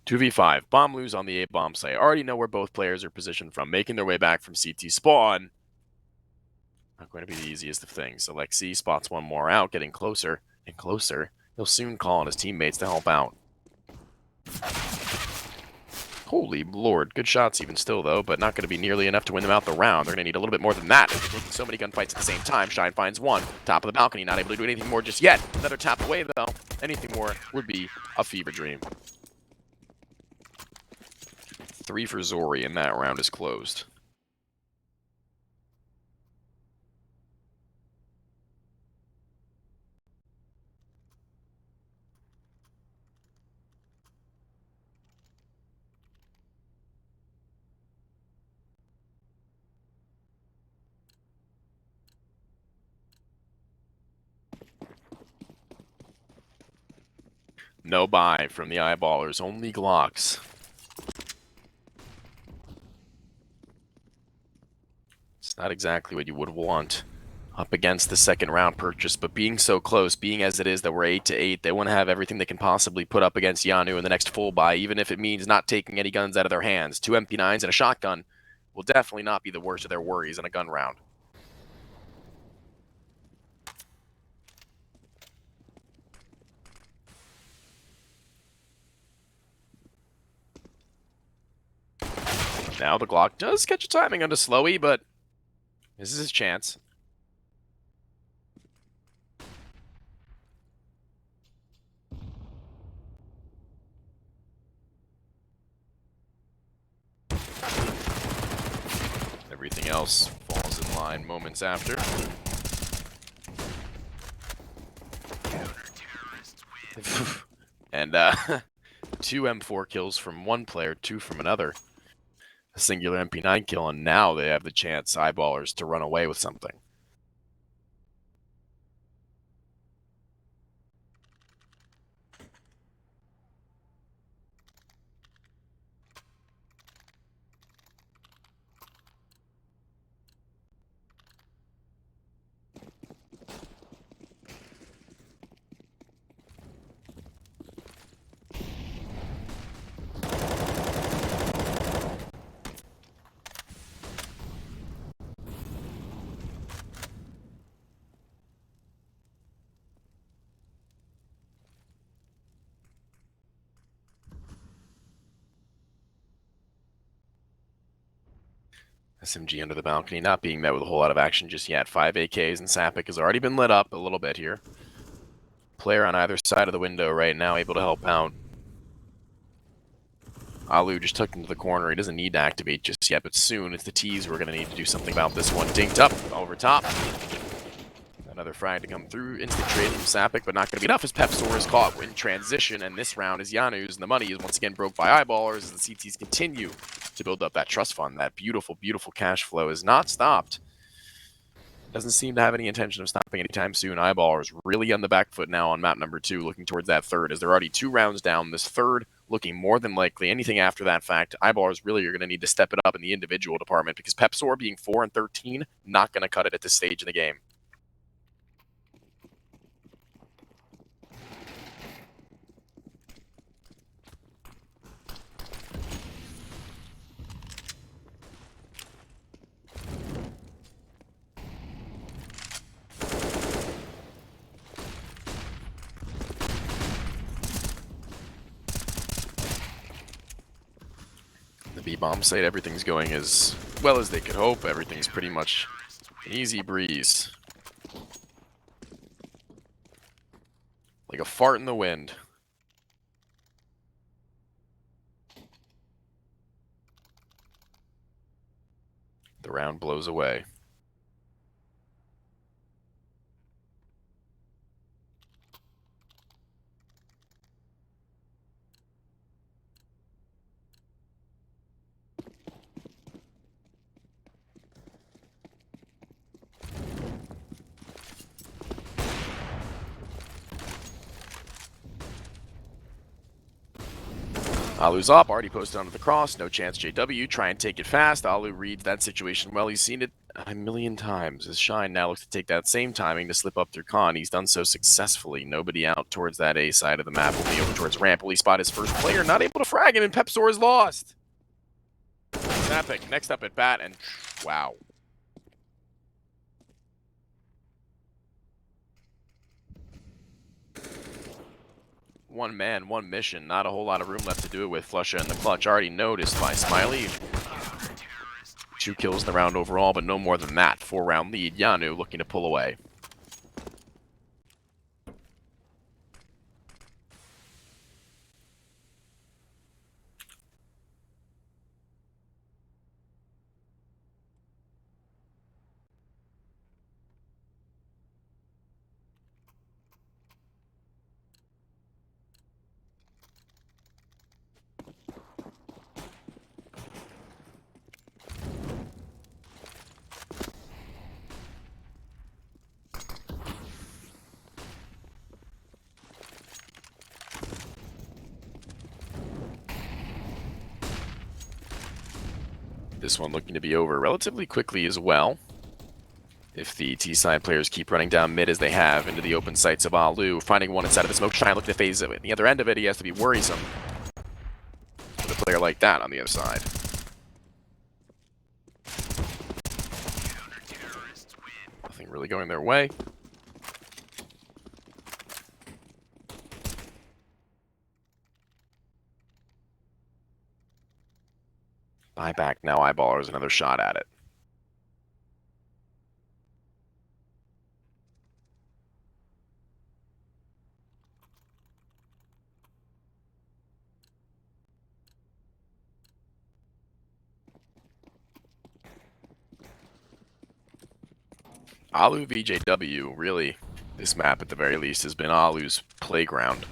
2v5. Bomb lose on the A-bomb site. Already know where both players are positioned from, making their way back from CT spawn. Not going to be the easiest of things. Alexi spots one more out, getting closer and closer. He'll soon call on his teammates to help out. Holy lord, good shots even still though, but not going to be nearly enough to win them out the round. They're going to need a little bit more than that. They're taking so many gunfights at the same time. Shine finds one. Top of the balcony, not able to do anything more just yet. Another tap away though. Anything more would be a fever dream. 3 for Zori, and that round is closed. No buy from the eyeballers, only Glocks. It's not exactly what you would want up against the second round purchase, but being so close, being as it is that we're 8-8, they want to have everything they can possibly put up against Jano in the next full buy, even if it means not taking any guns out of their hands. 2 MP9s and a shotgun will definitely not be the worst of their worries in a gun round. Now the Glock does catch a timing onto Slowy, but this is his chance. Everything else falls in line moments after. And 2 M4 kills from one player, 2 from another. a singular MP9 kill, and now they have the chance, Eyeballers, to run away with something. SMG under the balcony, not being met with a whole lot of action just yet. 5 AKs, and Sapik has already been lit up a little bit here. Player on either side of the window right now, able to help out. Alu just tucked into the corner. He doesn't need to activate just yet, but soon it's the T's who are going to need to do something about this one. Dinked up, over top. Another frag to come through. Instant trade from Sapik, but not going to be enough as Pepsor is caught in transition, and this round is Jano's, and the money is once again broke by Eyeballers as the CTs continue to build up that trust fund. That beautiful, beautiful cash flow is not stopped. Doesn't seem to have any intention of stopping anytime soon. Eyeballers really on the back foot now on map number 2, looking towards that third, as they're already 2 rounds down. This third looking more than likely. Anything after that fact, Eyeballers really are going to need to step it up in the individual department, because Pepsor being 4 and 13, not going to cut it at this stage in the game. The B-bomb site, everything's going as well as they could hope. Everything's pretty much an easy breeze. Like a fart in the wind. The round blows away. Alu's up, already posted onto the cross, no chance JW, try and take it fast. Alu reads that situation well, he's seen it a million times. As Shine now looks to take that same timing to slip up through Con. He's done so successfully. Nobody out towards that A side of the map. Will be over towards ramp. Will he spot his first player? Not able to frag him, and Pepsor is lost. Epic, next up at bat, and wow. One man, one mission. Not a whole lot of room left to do it with. Flusha in the clutch, already noticed by Smiley. 2 kills in the round overall, but no more than that. 4-round lead. Jano looking to pull away. This one looking to be over relatively quickly as well. If the T-side players keep running down mid as they have into the open sights of Alu, finding one inside of the smoke, trying to look to phase it. At the other end of it, he has to be worrisome with a player like that on the other side. Nothing really going their way. Buyback now, Eyeballers, another shot at it. Alu VJW, really, this map at the very least has been Alu's playground.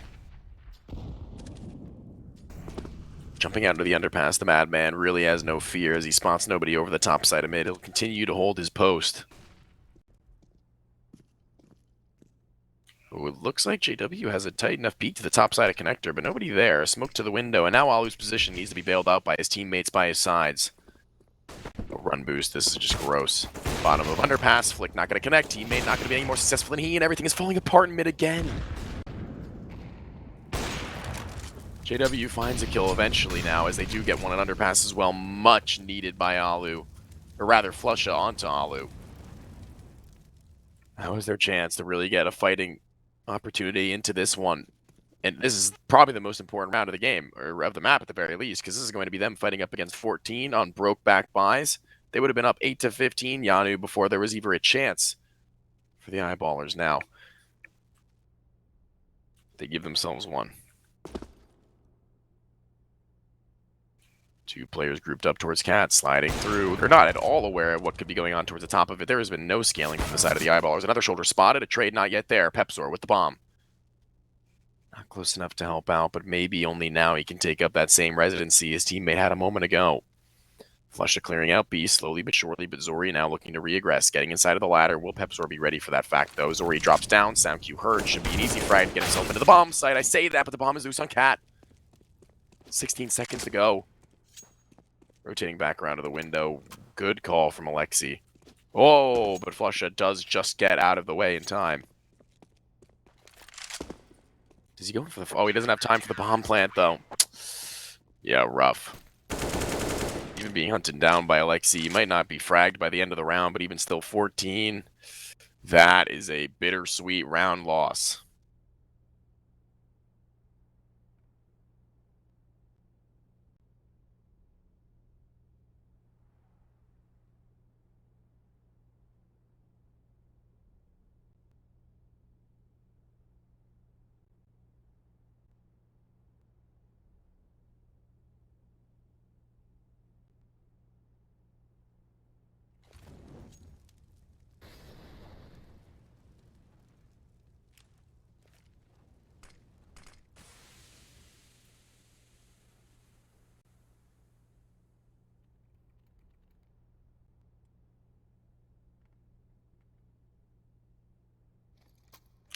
Jumping Stepping out into the underpass, the Madman really has no fear as he spots nobody over the top side of mid. He'll continue to hold his post. Oh, it looks like JW has a tight enough peek to the top side of connector, but nobody there. Smoke to the window, and now Alu's position needs to be bailed out by his teammates by his sides. A run boost, this is just gross. Bottom of underpass, Flick not going to connect. Teammate not going to be any more successful than he, and everything is falling apart in mid again. JW finds a kill eventually now, as they do get one at underpass as well. Much needed by Alu. Or rather, Flusha onto Alu. That was their chance to really get a fighting opportunity into this one. And this is probably the most important round of the game, or of the map at the very least, because this is going to be them fighting up against 14 on broke back buys. They would have been up 8-15 Jano before there was even a chance for the Eyeballers now. They give themselves one. Two players grouped up towards Cat, sliding through. They're not at all aware of what could be going on towards the top of it. There has been no scaling from the side of the Eyeballers. Another shoulder spotted, a trade not yet there. Pepsor with the bomb. Not close enough to help out, but maybe only now he can take up that same residency his teammate had a moment ago. Flusha clearing out B slowly but surely, but Zori now looking to reaggress. Getting inside of the ladder. Will Pepsor be ready for that fact, though? Zori drops down. Sound cue heard. Should be an easy frag to get himself into the bomb site. I say that, but the bomb is loose on Cat. 16 seconds to go. Rotating back around to the window. Good call from Alexi. Oh, but Flusha does just get out of the way in time. Is he going for the... Oh, he doesn't have time for the bomb plant, though. Yeah, rough. Even being hunted down by Alexi, he might not be fragged by the end of the round, but even still 14. That is a bittersweet round loss.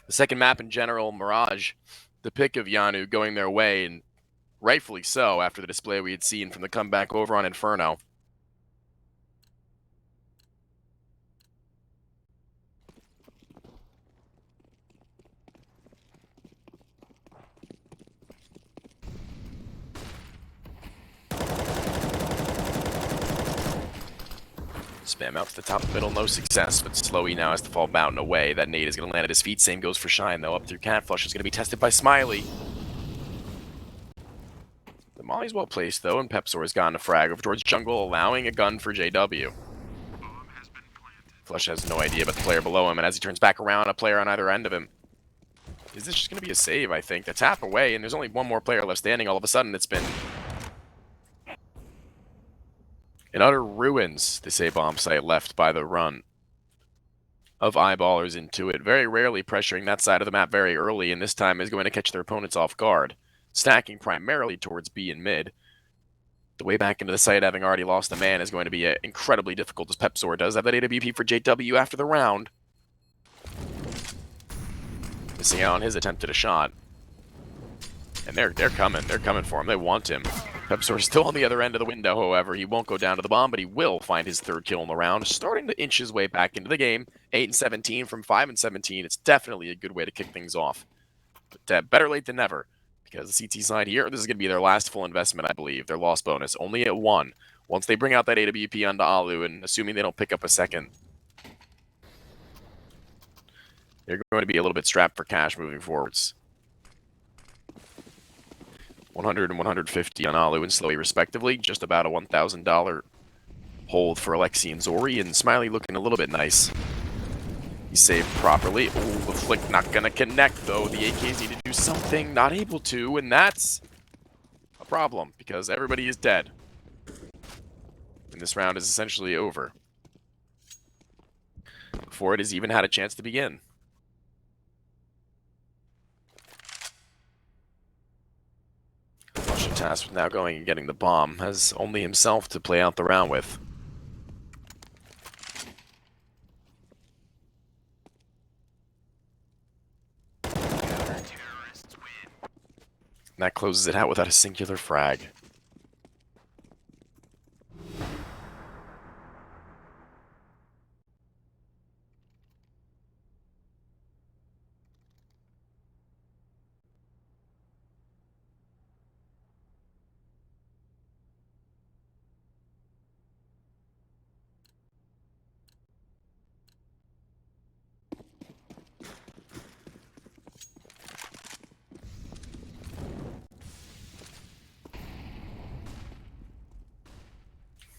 The second map in general, Mirage, the pick of Jano going their way, and rightfully so after the display we had seen from the comeback over on Inferno. Spam out to the top of the middle, no success, but Slowy now has to fall bound away. That nade is going to land at his feet. Same goes for Shine, though. Up through Cat. Flush is going to be tested by Smiley. The Molly's well placed, though, and Pepsor has gone to frag over towards jungle, allowing a gun for JW. Flush has no idea about the player below him, and as he turns back around, a player on either end of him. Is this just going to be a save, I think? The tap away, and there's only one more player left standing. All of a sudden, it's been... in utter ruins, this A-bomb site left by the run of Eyeballers into it. Very rarely pressuring that side of the map very early, and this time is going to catch their opponents off guard. Stacking primarily towards B and mid. The way back into the site, having already lost a man, is going to be incredibly difficult, as Pepsor does have that AWP for JW after the round. Missing out on his attempt at a shot. And they're coming. They're coming for him. They want him. Pepsor is still on the other end of the window, however. He won't go down to the bomb, but he will find his third kill in the round, starting to inch his way back into the game. 8-17 from 5-17. It's definitely a good way to kick things off. But better late than never, because the CT side here, this is going to be their last full investment, I believe. Their loss bonus, only at 1. Once they bring out that AWP onto Alu, and assuming they don't pick up a second, they're going to be a little bit strapped for cash moving forwards. 100 and 150 on Alu and Slowy respectively. Just about a $1,000 hold for Alexi and Zori, and Smiley looking a little bit nice. He saved properly. Oh, the flick not gonna connect though. The AKs need to do something, not able to, and that's a problem because everybody is dead. And this round is essentially over before it has even had a chance to begin. tasked with now going and getting the bomb. Has only himself to play out the round with. And that closes it out without a singular frag.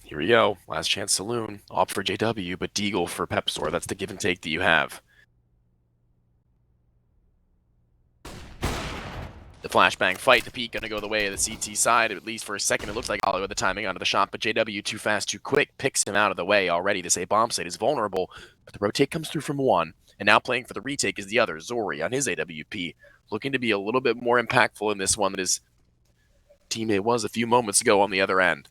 Here we go. Last chance saloon. Opt for JW, but Deagle for Pepsor. That's the give and take that you have. The flashbang fight, the peak gonna go the way of the CT side, at least for a second. It looks like Ollie with the timing onto the shot, but JW too fast, too quick, picks him out of the way already. This A bomb site is vulnerable, but the rotate comes through from one, and now playing for the retake is the other, Zori on his AWP, looking to be a little bit more impactful in this one than his teammate was a few moments ago on the other end.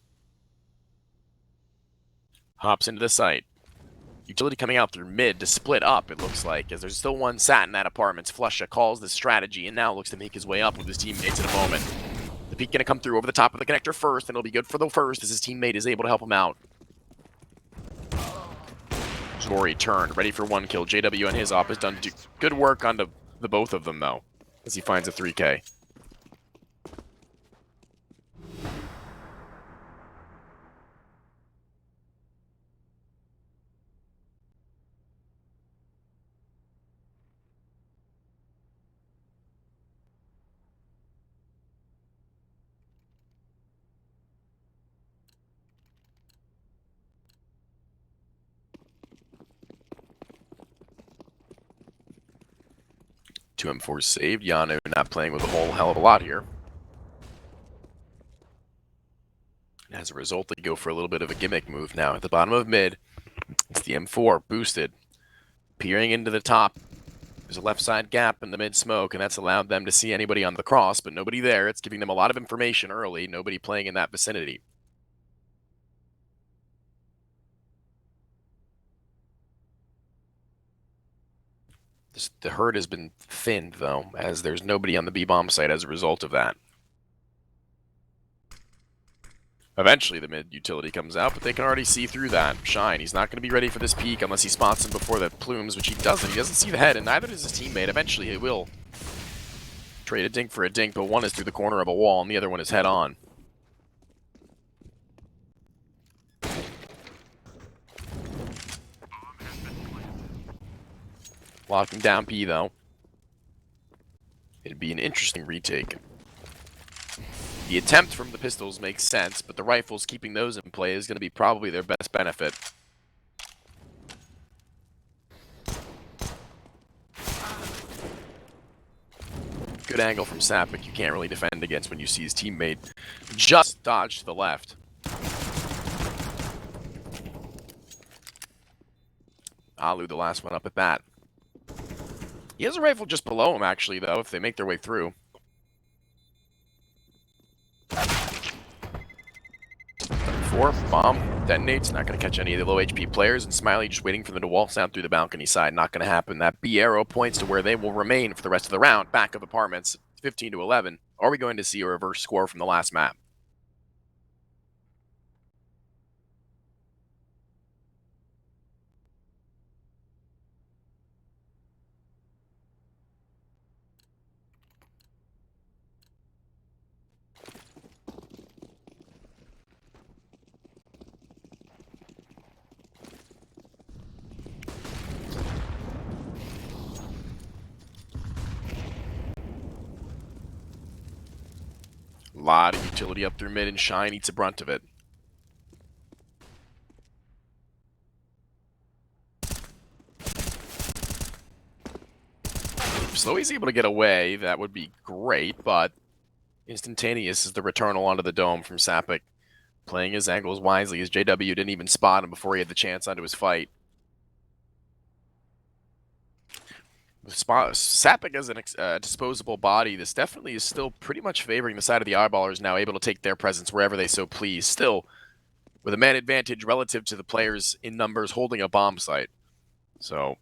Hops into the site. Utility coming out through mid to split up, it looks like, as there's still one sat in that apartment. Flusha calls this strategy and now looks to make his way up with his teammates in a moment. The peak going to come through over the top of the connector first, and it'll be good for the first as his teammate is able to help him out. Zori turned, ready for one kill. JW on his op has done good work on the both of them, though, as he finds a 3K. Two M4s saved. Jano not playing with a whole hell of a lot here. And as a result, they go for a little bit of a gimmick move now. At the bottom of mid, it's the M4 boosted. Peering into the top. There's a left side gap in the mid smoke, and that's allowed them to see anybody on the cross, but nobody there. It's giving them a lot of information early. Nobody playing in that vicinity. The herd has been thinned, though, as there's nobody on the B-bomb site as a result of that. Eventually, the mid utility comes out, but they can already see through that. Shine, he's not going to be ready for this peak unless he spots him before the plumes, which he doesn't. He doesn't see the head, and neither does his teammate. Eventually, he will trade a dink for a dink, but one is through the corner of a wall, and the other one is head on. Locking down P, though. It'd be an interesting retake. The attempt from the pistols makes sense, but the rifles, keeping those in play is going to be probably their best benefit. Good angle from Sapik. You can't really defend against when you see his teammate just dodge to the left. Alu, the last one up at bat. He has a rifle just below him, actually, though, if they make their way through. Four, bomb, detonates, not going to catch any of the low HP players, and Smiley just waiting for them to waltz down through the balcony side. Not going to happen. That B arrow points to where they will remain for the rest of the round, back of apartments, 15 to 11. Are we going to see a reverse score from the last map? A lot of utility up through mid, and Shine eats a brunt of it. If Slowy's able to get away, that would be great, but instantaneous is the returnal onto the dome from Sapik. Playing his angles wisely, as JW didn't even spot him before he had the chance onto his fight. With Sappic as a disposable body, this definitely is still pretty much favoring the side of the Eyeballers now, able to take their presence wherever they so please. Still, with a man advantage relative to the players in numbers holding a bomb site. So,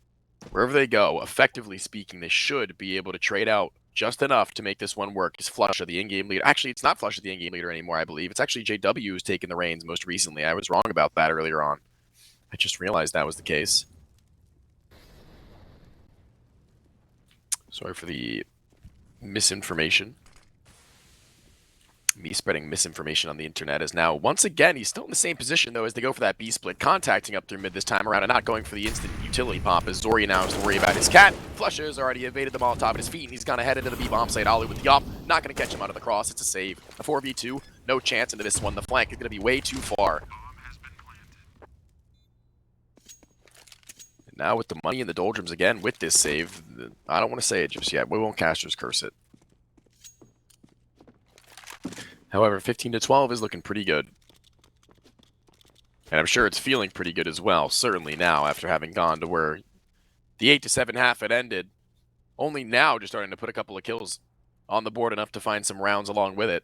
wherever they go, effectively speaking, they should be able to trade out just enough to make this one work. Is Flusha the in-game leader? Actually, it's not Flusha the in-game leader anymore, I believe. It's actually JW who's taken the reins most recently. I was wrong about that earlier on. I just realized that was the case. Sorry for the misinformation. Me spreading misinformation on the internet is now, once again, he's still in the same position, though, as they go for that B-split, contacting up through mid this time around and not going for the instant utility pop, as Zori now has to worry about his cat. Flusha has already evaded the Molotov at his feet, and he's gone ahead into the B-bomb site. Ollie with the op, not going to catch him out of the cross. It's a save. A 4v2, no chance into this one. The flank is going to be way too far. And now with the money in the doldrums again with this save, I don't want to say it just yet. We won't Caster's curse it. However, 15-12 is looking pretty good. And I'm sure it's feeling pretty good as well, certainly now, after having gone to where the 8-7 half had ended. Only now just starting to put a couple of kills on the board, enough to find some rounds along with it.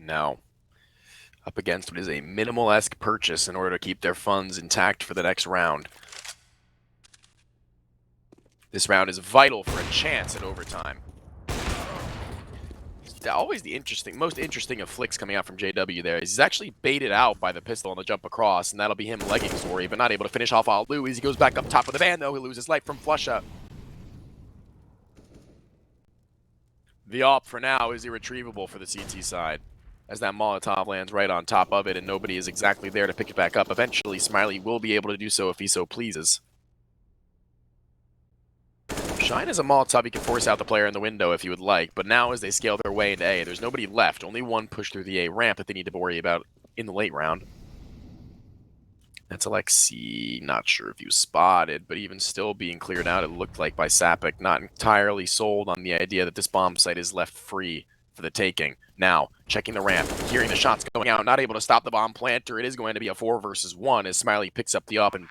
Now, up against what is a minimal-esque purchase in order to keep their funds intact for the next round. This round is vital for a chance at overtime. Always the most interesting of flicks coming out from JW there is he's actually baited out by the pistol on the jump across, and that'll be him legging Zori, but not able to finish off Alu as he goes back up top of the van, though. He'll lose his life from Flusha. The op for now is irretrievable for the CT side, as that Molotov lands right on top of it, and nobody is exactly there to pick it back up. Eventually, Smiley will be able to do so if he so pleases. Shine is a Molotov. You can force out the player in the window if you would like, but now as they scale their way into A, there's nobody left. Only one push through the A ramp that they need to worry about in the late round. That's Alexi, not sure if you spotted, but even still being cleared out, it looked like by Sappic, not entirely sold on the idea that this bomb site is left free for the taking. Now, checking the ramp, hearing the shots going out, not able to stop the bomb planter. It is going to be a 4 versus 1 as Smiley picks up the up and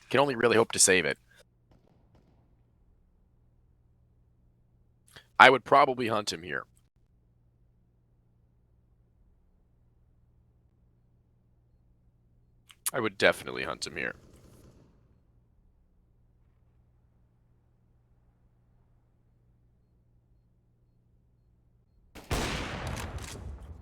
can only really hope to save it. I would probably hunt him here. I would definitely hunt him here.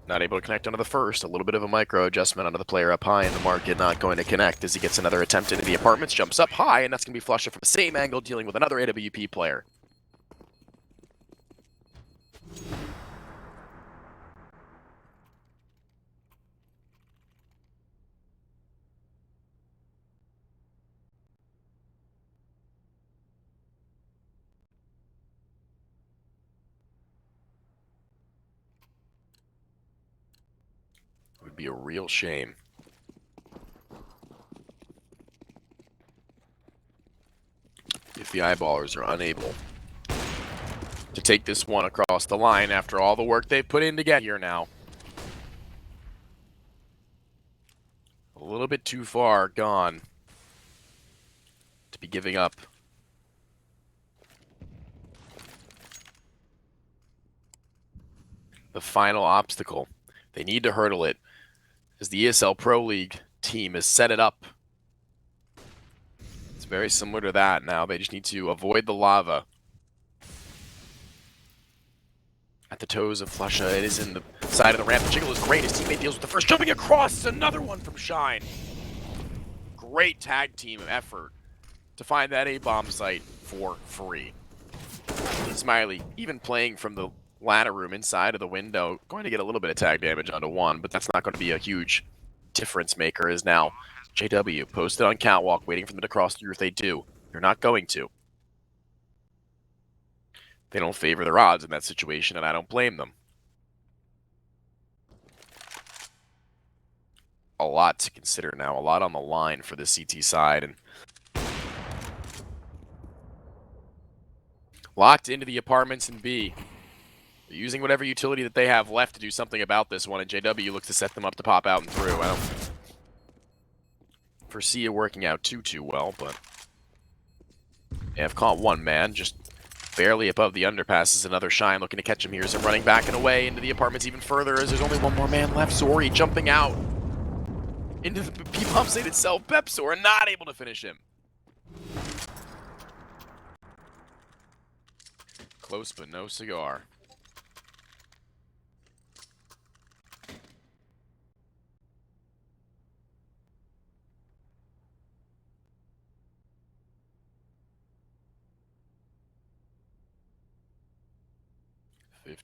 Not able to connect onto the first. A little bit of a micro adjustment onto the player up high in the market. Not going to connect as he gets another attempt into the apartments. Jumps up high, and that's going to be Flusha from the same angle, dealing with another AWP player. It would be a real shame. If the Eyeballers are unable to take this one across the line after all the work they've put in to get here now. A little bit too far gone to be giving up. The final obstacle. They need to hurdle it, as the ESL Pro League team has set it up. It's very similar to that now. They just need to avoid the lava. at the toes of Flusha. It is in the side of the ramp. The jiggle is great. His teammate deals with the first, jumping across. Another one from Shine. Great tag team effort to find that A-bomb site for free. Smiley, even playing from the ladder room inside of the window, going to get a little bit of tag damage onto one, but that's not going to be a huge difference maker. Is now JW posted on catwalk, waiting for them to cross through. If they do, they're not going to. They don't favor their odds in that situation, and I don't blame them. A lot to consider now, a lot on the line for the CT side, and locked into the apartments in B. They're using whatever utility that they have left to do something about this one, and JW looks to set them up to pop out and through. I don't foresee it working out too well, but they have caught one man, just barely above the underpasses. Another Shine looking to catch him here as they're running back and away into the apartments even further, as there's only one more man left. Zori jumping out into the P-bomb site itself. Pepsor not able to finish him. Close but no cigar.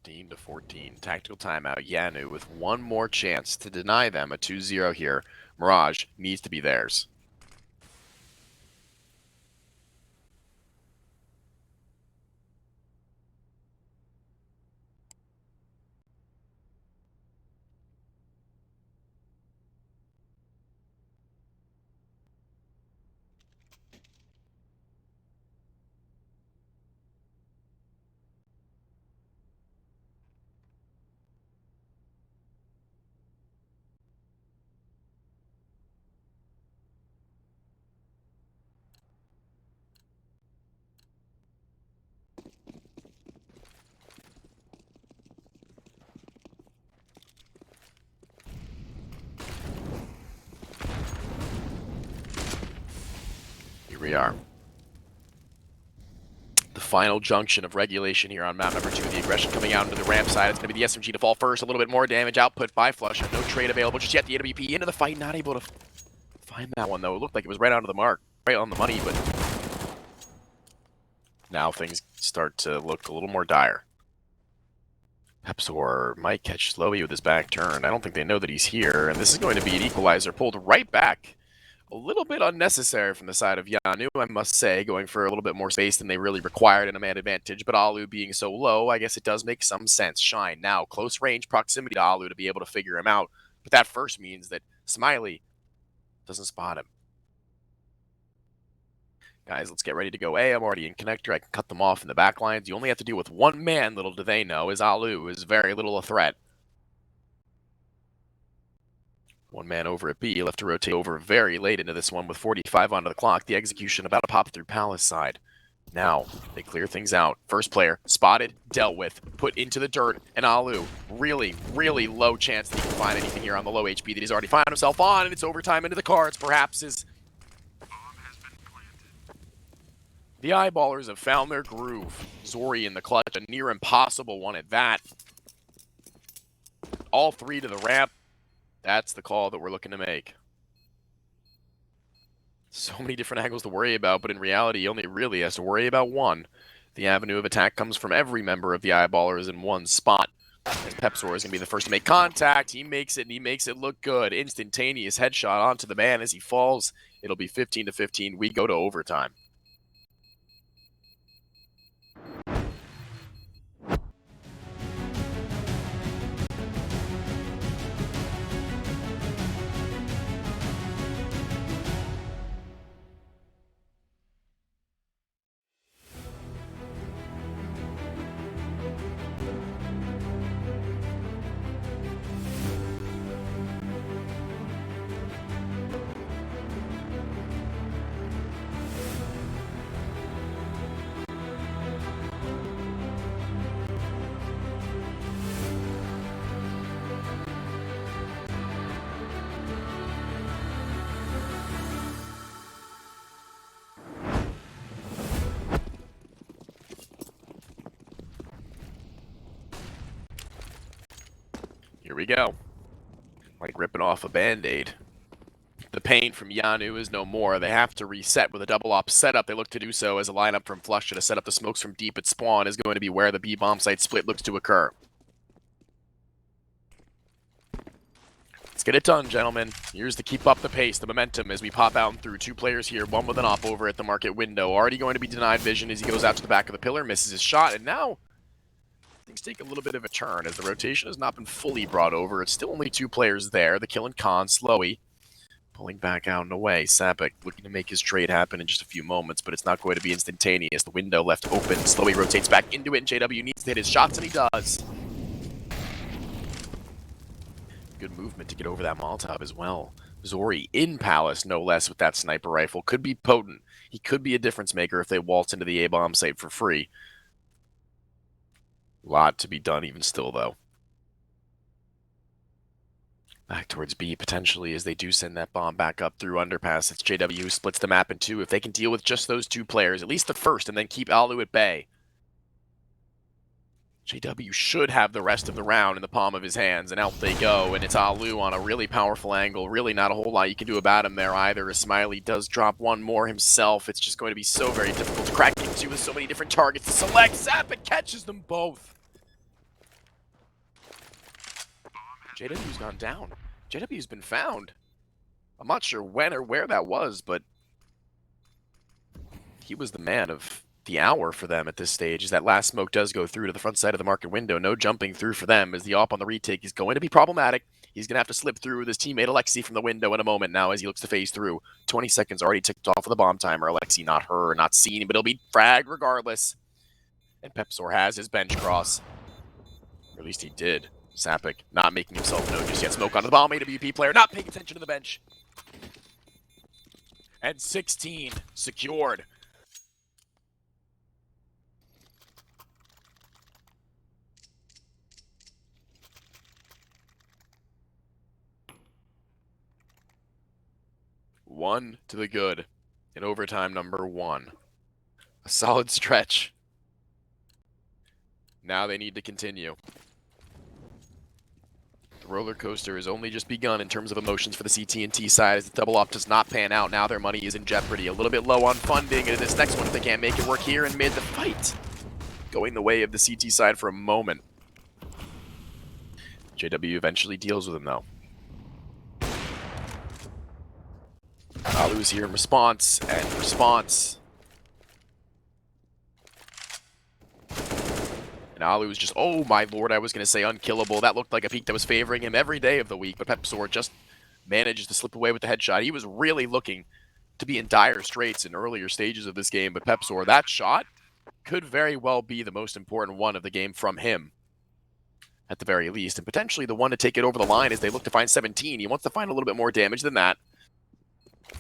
(15-14). Tactical timeout. Jano with one more chance to deny them a 2-0 here. Mirage needs to be theirs. Here we are. The final junction of regulation here on map number 2. The aggression coming out into the ramp side. It's going to be the SMG to fall first. A little bit more damage output by Flusha. No trade available just yet. The AWP into the fight. Not able to find that one, though. It looked like it was right onto the mark. Right on the money, but now things start to look a little more dire. Pepsor might catch Slowy with his back turned. I don't think they know that he's here, and this is going to be an equalizer pulled right back. A little bit unnecessary from the side of Jano, I must say, going for a little bit more space than they really required in a man advantage, but Alu being so low, I guess it does make some sense. Shine now, close range proximity to Alu to be able to figure him out, but that first means that Smiley doesn't spot him. Guys, let's get ready to go A. I'm already in connector. I can cut them off in the back lines. You only have to deal with one man, little do they know, is Alu, who is very little a threat. One man over at B, left to rotate over very late into this one with 45 onto the clock. The execution about to pop through Palace side. Now, they clear things out. First player, spotted, dealt with, put into the dirt, and Alu, really, really low chance that he can find anything here on the low HP that he's already found himself on, and it's overtime into the cards, perhaps as the eyeballers have found their groove. Zori in the clutch, a near impossible one at that. All three to the ramp. That's the call that we're looking to make. So many different angles to worry about, but in reality, he only really has to worry about one. The avenue of attack comes from every member of the eyeballers in one spot. As Pepsor is going to be the first to make contact. He makes it, and he makes it look good. Instantaneous headshot onto the man as he falls. It'll be 15-15. We go to overtime. Here we go. Like ripping off a Band-Aid. The pain from Jano is no more. They have to reset with a double op setup. They look to do so as a lineup from Flush to set up the smokes from deep at spawn is going to be where the B-bomb site split looks to occur. Let's get it done, gentlemen. Here's to keep up the pace, the momentum as we pop out and through. Two players here, one with an op over at the market window. Already going to be denied vision as he goes out to the back of the pillar, misses his shot, and now things take a little bit of a turn as the rotation has not been fully brought over. It's still only two players there. The kill and Khan, Slowy, pulling back out and away. Sapek looking to make his trade happen in just a few moments, but it's not going to be instantaneous. The window left open. Slowy rotates back into it, and JW needs to hit his shots, and he does. Good movement to get over that Molotov as well. Zori in Palace, no less, with that sniper rifle. Could be potent. He could be a difference maker if they waltz into the A-bomb site for free. Lot to be done even still, though. Back towards B, potentially, as they do send that bomb back up through underpass. It's JW who splits the map in two. If they can deal with just those two players, at least the first, and then keep Alu at bay, JW should have the rest of the round in the palm of his hands, and out they go, and it's Alu on a really powerful angle. Really not a whole lot you can do about him there either, as Smiley does drop one more himself. It's just going to be so very difficult to crack into with so many different targets to select. Zappa catches them both. JW's gone down. JW's been found. I'm not sure when or where that was, but he was the man of the hour for them at this stage, as that last smoke does go through to the front side of the market window. No jumping through for them, as the op on the retake is going to be problematic. He's going to have to slip through with his teammate Alexi from the window in a moment now as he looks to phase through. 20 seconds already ticked off of the bomb timer. Alexi not her, not seen, but he'll be fragged regardless. And Pepsor has his bench cross. Or at least he did. Sapek not making himself known just yet. Smoke onto the bomb, AWP player not paying attention to the bench. And 16 secured. One to the good in overtime number 1. A solid stretch. Now they need to continue. The roller coaster has only just begun in terms of emotions for the CT&T side as the double op does not pan out. Now their money is in jeopardy. A little bit low on funding, and this next one, if they can't make it work here in mid, the fight going the way of the CT side for a moment. JW eventually deals with him, though. Alu's here in response, and response. And Alu's just, oh my lord, I was going to say unkillable. That looked like a peak that was favoring him every day of the week, but Pepsor just manages to slip away with the headshot. He was really looking to be in dire straits in earlier stages of this game, but Pepsor, that shot could very well be the most important one of the game from him, at the very least, and potentially the one to take it over the line as they look to find 17. He wants to find a little bit more damage than that.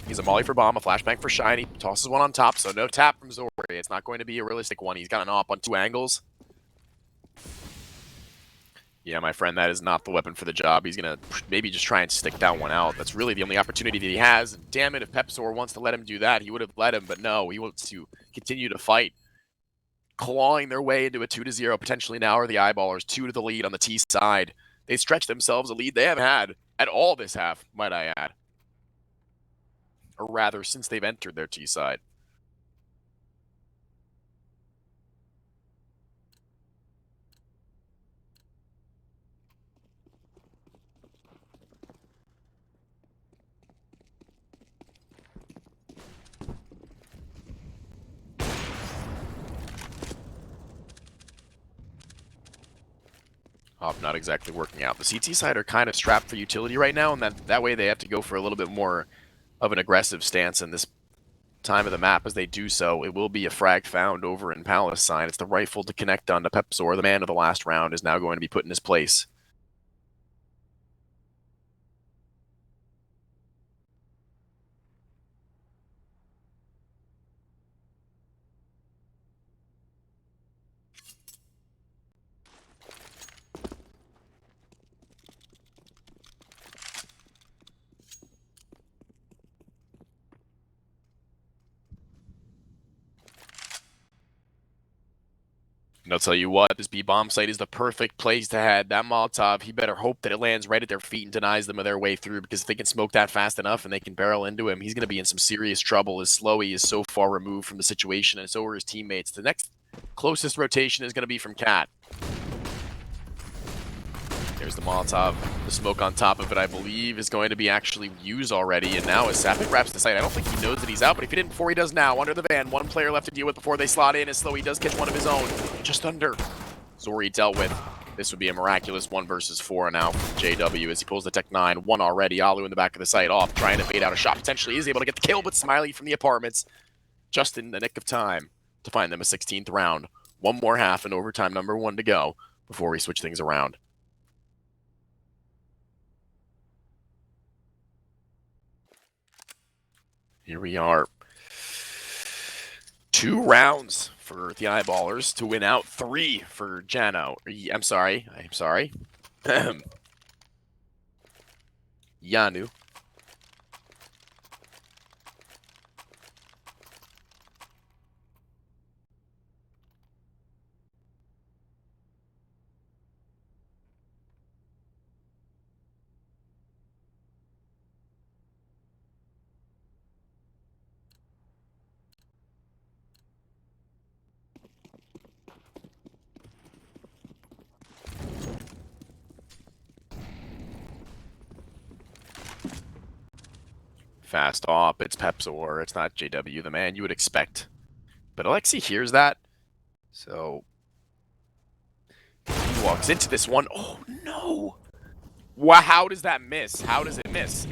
He's a molly for bomb, a flashbang for Shiny, tosses one on top, so no tap from Zori. It's not going to be a realistic one. He's got an op on 2 angles. Yeah, my friend, that is not the weapon for the job. He's going to maybe just try and stick that one out. That's really the only opportunity that he has. And damn it, if Pepsor wants to let him do that, he would have let him, but no, he wants to continue to fight. Clawing their way into a 2-0, potentially now are the Eyeballers, 2 to the lead on the T side. They stretch themselves a lead they haven't had at all this half, might I add. Or rather, since they've entered their T side. Not exactly working out. The CT side are kind of strapped for utility right now, and that way they have to go for a little bit more of an aggressive stance in this time of the map. As they do so, it will be a frag found over in Palace side. It's the rifle to connect onto Pepsor. The man of the last round is now going to be put in his place. And I'll tell you what, this B-bomb site is the perfect place to head. That Molotov, he better hope that it lands right at their feet and denies them of their way through, because if they can smoke that fast enough and they can barrel into him, he's going to be in some serious trouble, as Slowy is so far removed from the situation, and so are his teammates. The next closest rotation is going to be from Cat. There's the Molotov. The smoke on top of it, I believe, is going to be actually used already. And now as Sapik wraps the site, I don't think he knows that he's out, but if he didn't before, he does now. Under the van, one player left to deal with before they slot in. As Slowy does catch one of his own. Just under. Zori dealt with. This would be a miraculous 1 versus 4 now from JW as he pulls the Tech 9. One already. Alu in the back of the site off, trying to bait out a shot. Potentially is able to get the kill, but Smiley from the apartments just in the nick of time to find them a 16th round. One more half and overtime number 1 to go before we switch things around. Here we are. 2 rounds for the Eyeballers to win out. 3 for Jano. I'm sorry. Jano. Fast op, it's Pepsor, it's not JW, the man you would expect. But Alexi hears that, so he walks into this one. Oh no! Wow, how does that miss? How does it miss?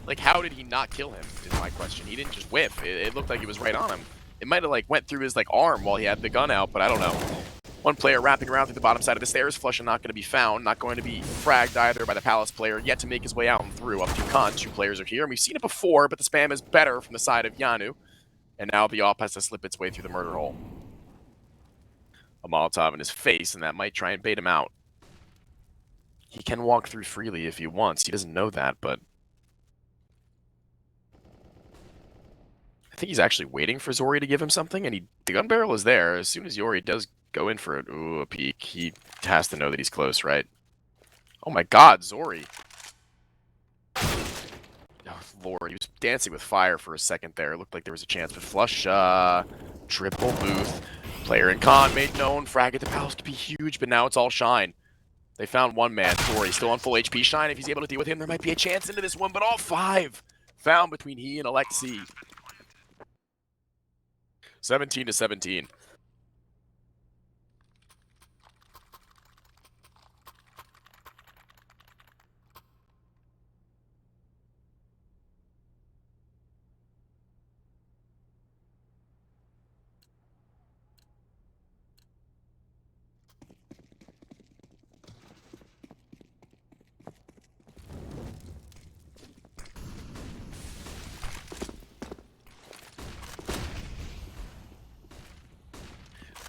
Like, how did he not kill him, is my question. He didn't just whiff, it looked like it was right on him. It might have, like, went through his, like, arm while he had the gun out, but I don't know. One player wrapping around through the bottom side of the stairs. Flusha not going to be found. Not going to be fragged either by the Palace player. Yet to make his way out and through. Up to Khan. 2 players are here. And we've seen it before, but the spam is better from the side of Jano. And now the op has to slip its way through the murder hole. A Molotov in his face, and that might try and bait him out. He can walk through freely if he wants. He doesn't know that, but I think he's actually waiting for Zori to give him something, and the gun barrel is there. As soon as Yori does go in for it, ooh, a peek, he has to know that he's close, right? Oh my god, Zori. Oh, Lord, he was dancing with fire for a second there. It looked like there was a chance, but Flush, triple booth. Player in Khan made known. Frag at the Palace could be huge, but now it's all Shine. They found one man, Zori, still on full HP. Shine, if he's able to deal with him, there might be a chance into this one, but all 5 found between he and Alexi. 17-17.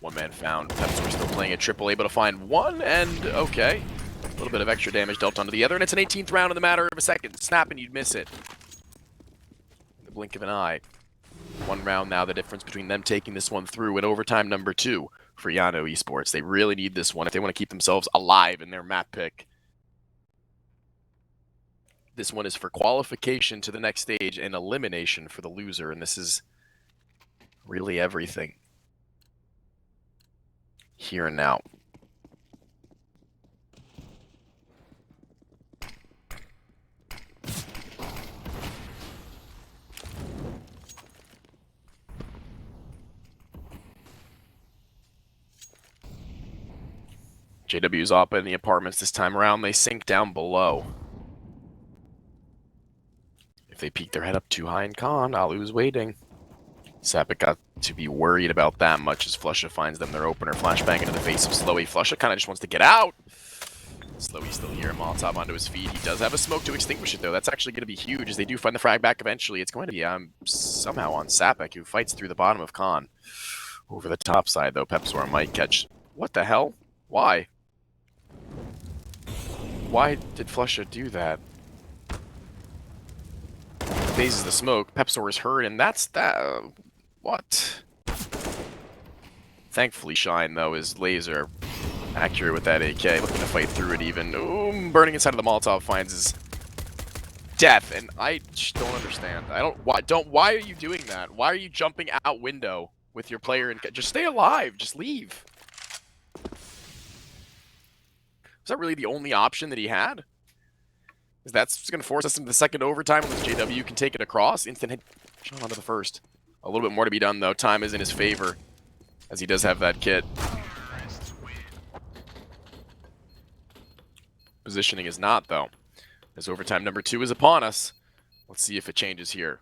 One man found. Pepsor still playing at triple, able to find one, and okay. A little bit of extra damage dealt onto the other, and it's an 18th round in the matter of a second. Snap and you'd miss it. In the blink of an eye. 1 round now, the difference between them taking this one through in overtime number 2 for Jano Esports. They really need this one if they want to keep themselves alive in their map pick. This one is for qualification to the next stage and elimination for the loser, and this is really everything. Here and now. JW's up in the apartments this time around. They sink down below. If they peek their head up too high in Khan, Alu's waiting. Sapik got to be worried about that much as Flusha finds them their opener. Flashbang into the face of Slowy. Flusha kind of just wants to get out. Slowy's still here. Molotov onto his feet. He does have a smoke to extinguish it, though. That's actually going to be huge as they do find the frag back eventually. It's going to be somehow on Sapik, who fights through the bottom of Khan. Over the top side, though, Pepsor might catch... What the hell? Why? Why did Flusha do that? Phases the smoke. Pepsor is hurt, and that's that... what? Thankfully, Shine, though, is laser accurate with that AK. Looking to fight through it even. Ooh, burning inside of the Molotov finds his death, and I just don't understand. Why are you doing that? Why are you jumping out window with your player and just stay alive? Just leave. Was that really the only option that he had? Because that's going to force us into the second overtime unless JW can take it across. Instant hit shot onto the first. A little bit more to be done, though. Time is in his favor, as he does have that kit. Positioning is not, though. As overtime number 2 is upon us. Let's see if it changes here.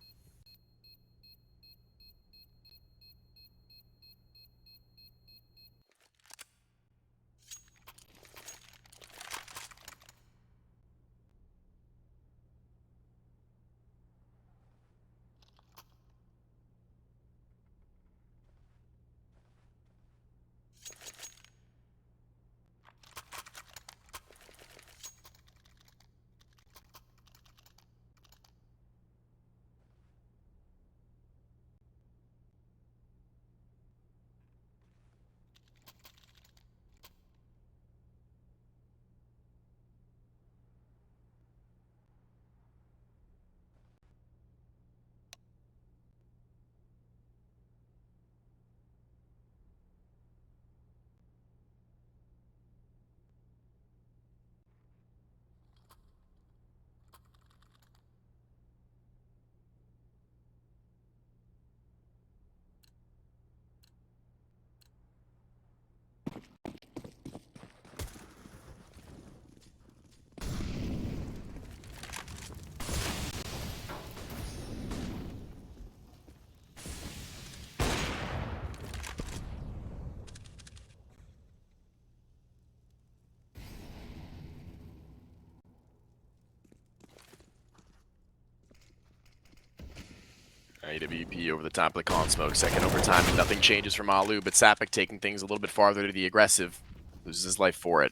AWP over the top of the con smoke. Second overtime, and nothing changes from Alu, but Sapik taking things a little bit farther to the aggressive. Loses his life for it.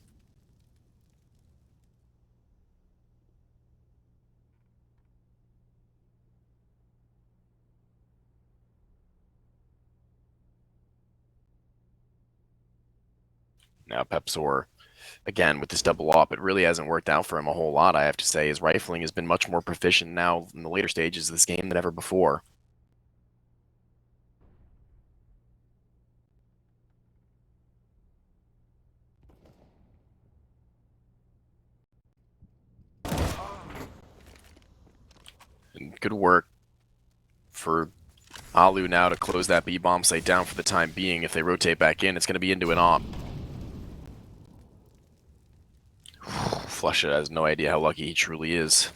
Now Pepsor, again, with this double op, it really hasn't worked out for him a whole lot, I have to say. His rifling has been much more proficient now in the later stages of this game than ever before. And good work for Alu now to close that B bomb site down for the time being. If they rotate back in, it's going to be into an op. Flusha has no idea how lucky he truly is.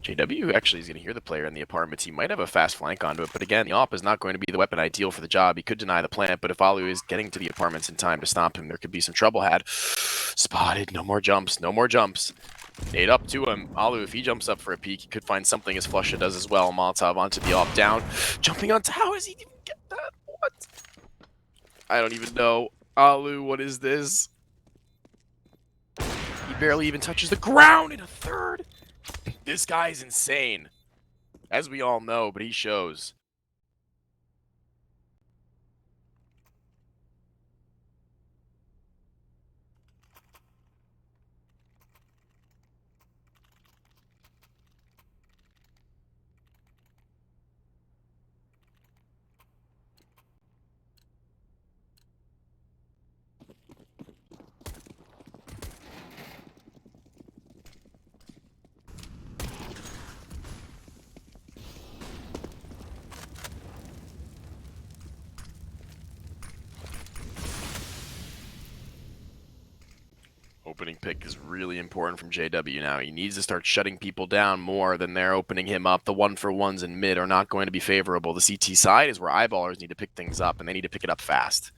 JW actually is going to hear the player in the apartments. He might have a fast flank onto it, but again, the op is not going to be the weapon ideal for the job. He could deny the plant, but if Alu is getting to the apartments in time to stop him, there could be some trouble had. Spotted. No more jumps. No more jumps. Nade up to him. Alu, if he jumps up for a peek, he could find something as Flusha does as well. Molotov onto the op down. Jumping on how does he even get that? What? I don't even know. Alu, what is this? He barely even touches the ground in a third. This guy's insane. As we all know, but he shows. Opening pick is really important from JW now. He needs to start shutting people down more than they're opening him up. The 1-for-1s in mid are not going to be favorable. The CT side is where eyeballers need to pick things up, and they need to pick it up fast.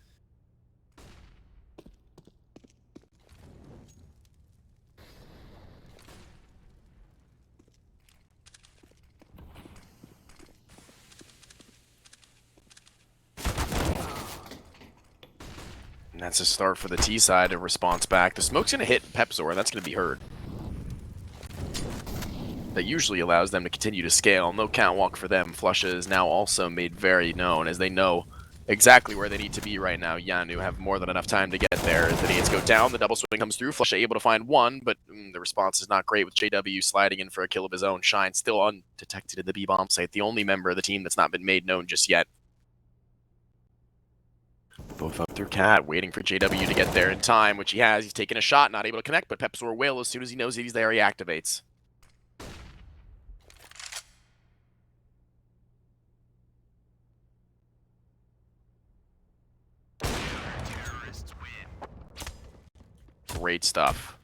And that's a start for the T side, a response back. The smoke's going to hit Pepsor, and that's going to be heard. That usually allows them to continue to scale. No catwalk for them. Flusha is now also made very known, as they know exactly where they need to be right now. Jano have more than enough time to get there. The needs go down. The double swing comes through. Flush able to find one, but the response is not great with JW sliding in for a kill of his own. Shine still undetected in the B-bomb site. The only member of the team that's not been made known just yet. Both up through Cat, waiting for JW to get there in time, which he has. He's taking a shot, not able to connect, but Pepsor will. As soon as he knows he's there, he activates. Great stuff.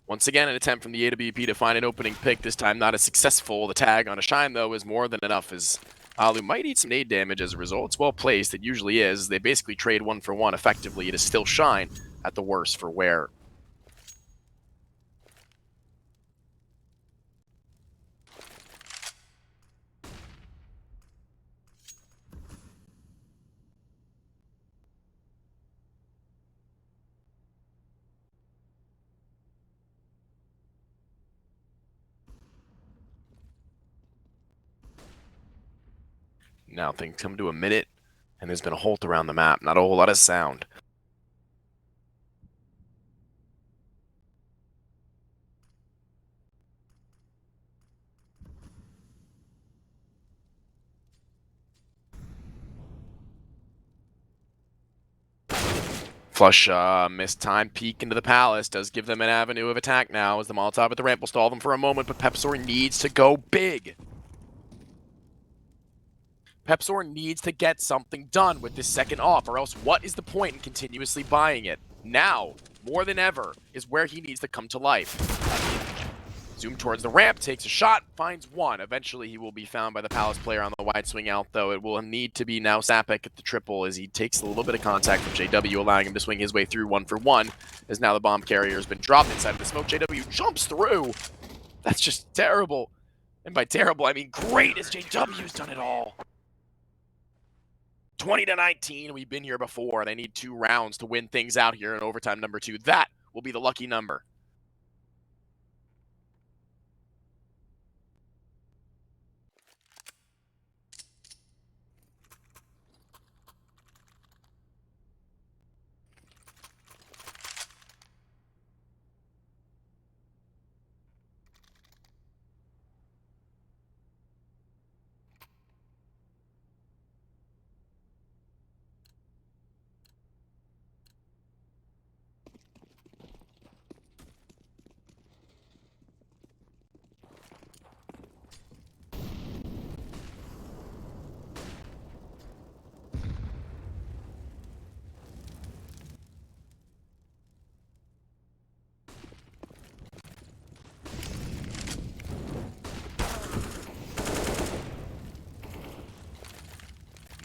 Once again, an attempt from the AWP to find an opening pick, this time not as successful. The tag on a Shine, though, is more than enough, as Alu might eat some nade damage as a result. It's well placed, it usually is. They basically trade one for one effectively. It is still Shine at the worst for wear. Now things come to a minute, and there's been a halt around the map. Not a whole lot of sound. Flush, missed time, peek into the palace, does give them an avenue of attack now, as the Molotov at the ramp will stall them for a moment, but Pepsor needs to go big. Pepsor needs to get something done with this second off, or else what is the point in continuously buying it? Now, more than ever, is where he needs to come to life. Zoom towards the ramp, takes a shot, finds one. Eventually, he will be found by the Palace player on the wide swing out, though. It will need to be now Sapek at the triple as he takes a little bit of contact from JW, allowing him to swing his way through 1-for-1, as now the bomb carrier has been dropped inside of the smoke. JW jumps through. That's just terrible. And by terrible, I mean great, as JW's done it all. 20-19, we've been here before. They need 2 rounds to win things out here in overtime number 2. That will be the lucky number.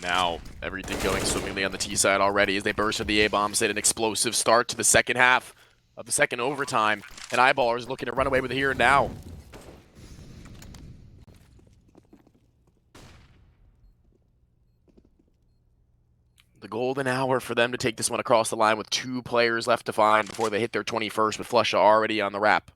Now, everything going swimmingly on the T side already as they burst into the A-bombs, hit an explosive start to the second half of the second overtime, and Eyeballers looking to run away with it here and now. The golden hour for them to take this one across the line with 2 players left to find before they hit their 21st, with Flusha already on the wrap.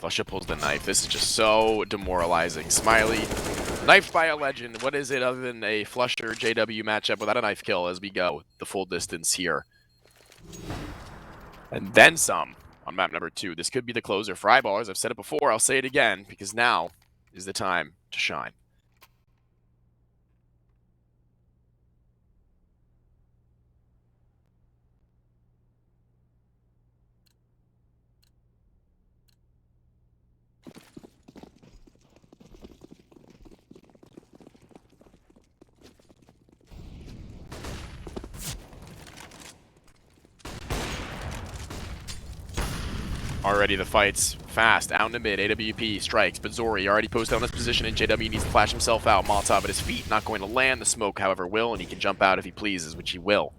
Flusha pulls the knife. This is just so demoralizing. Smiley, knifed by a legend. What is it other than a Flusher JW matchup without a knife kill as we go the full distance here? And then some on map number 2. This could be the closer for Eyeballers. I've said it before. I'll say it again because now is the time to shine. Already the fight's fast. Out in the mid, AWP strikes, but Zori already posted on his position, and JW needs to flash himself out. Molotov at his feet, not going to land. The smoke, however, will, and he can jump out if he pleases, which he will.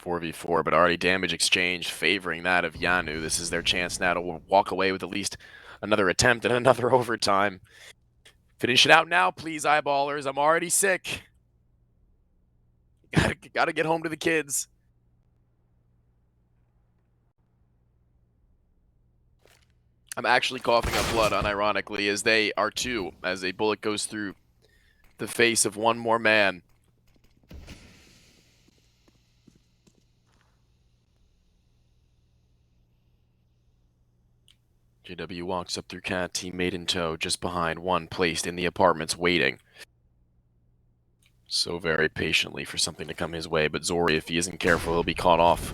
.4v4, but already damage exchange favoring that of Jano. This is their chance now to walk away with at least another attempt and another overtime. Finish it out now, please, eyeballers. I'm already sick. Gotta get home to the kids. I'm actually coughing up blood, unironically, as they are too, as a bullet goes through the face of one more man. JW walks up through cat, teammate in tow, just behind, one placed in the apartments, waiting. So very patiently for something to come his way, but Zori, if he isn't careful, he'll be caught off.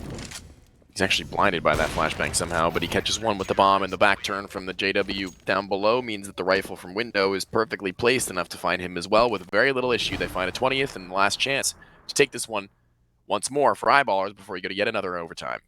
He's actually blinded by that flashbang somehow, but he catches one with the bomb, and the back turn from the JW down below means that the rifle from window is perfectly placed enough to find him as well with very little issue. They find a 20th and the last chance to take this one once more for eyeballers before you go to yet another overtime.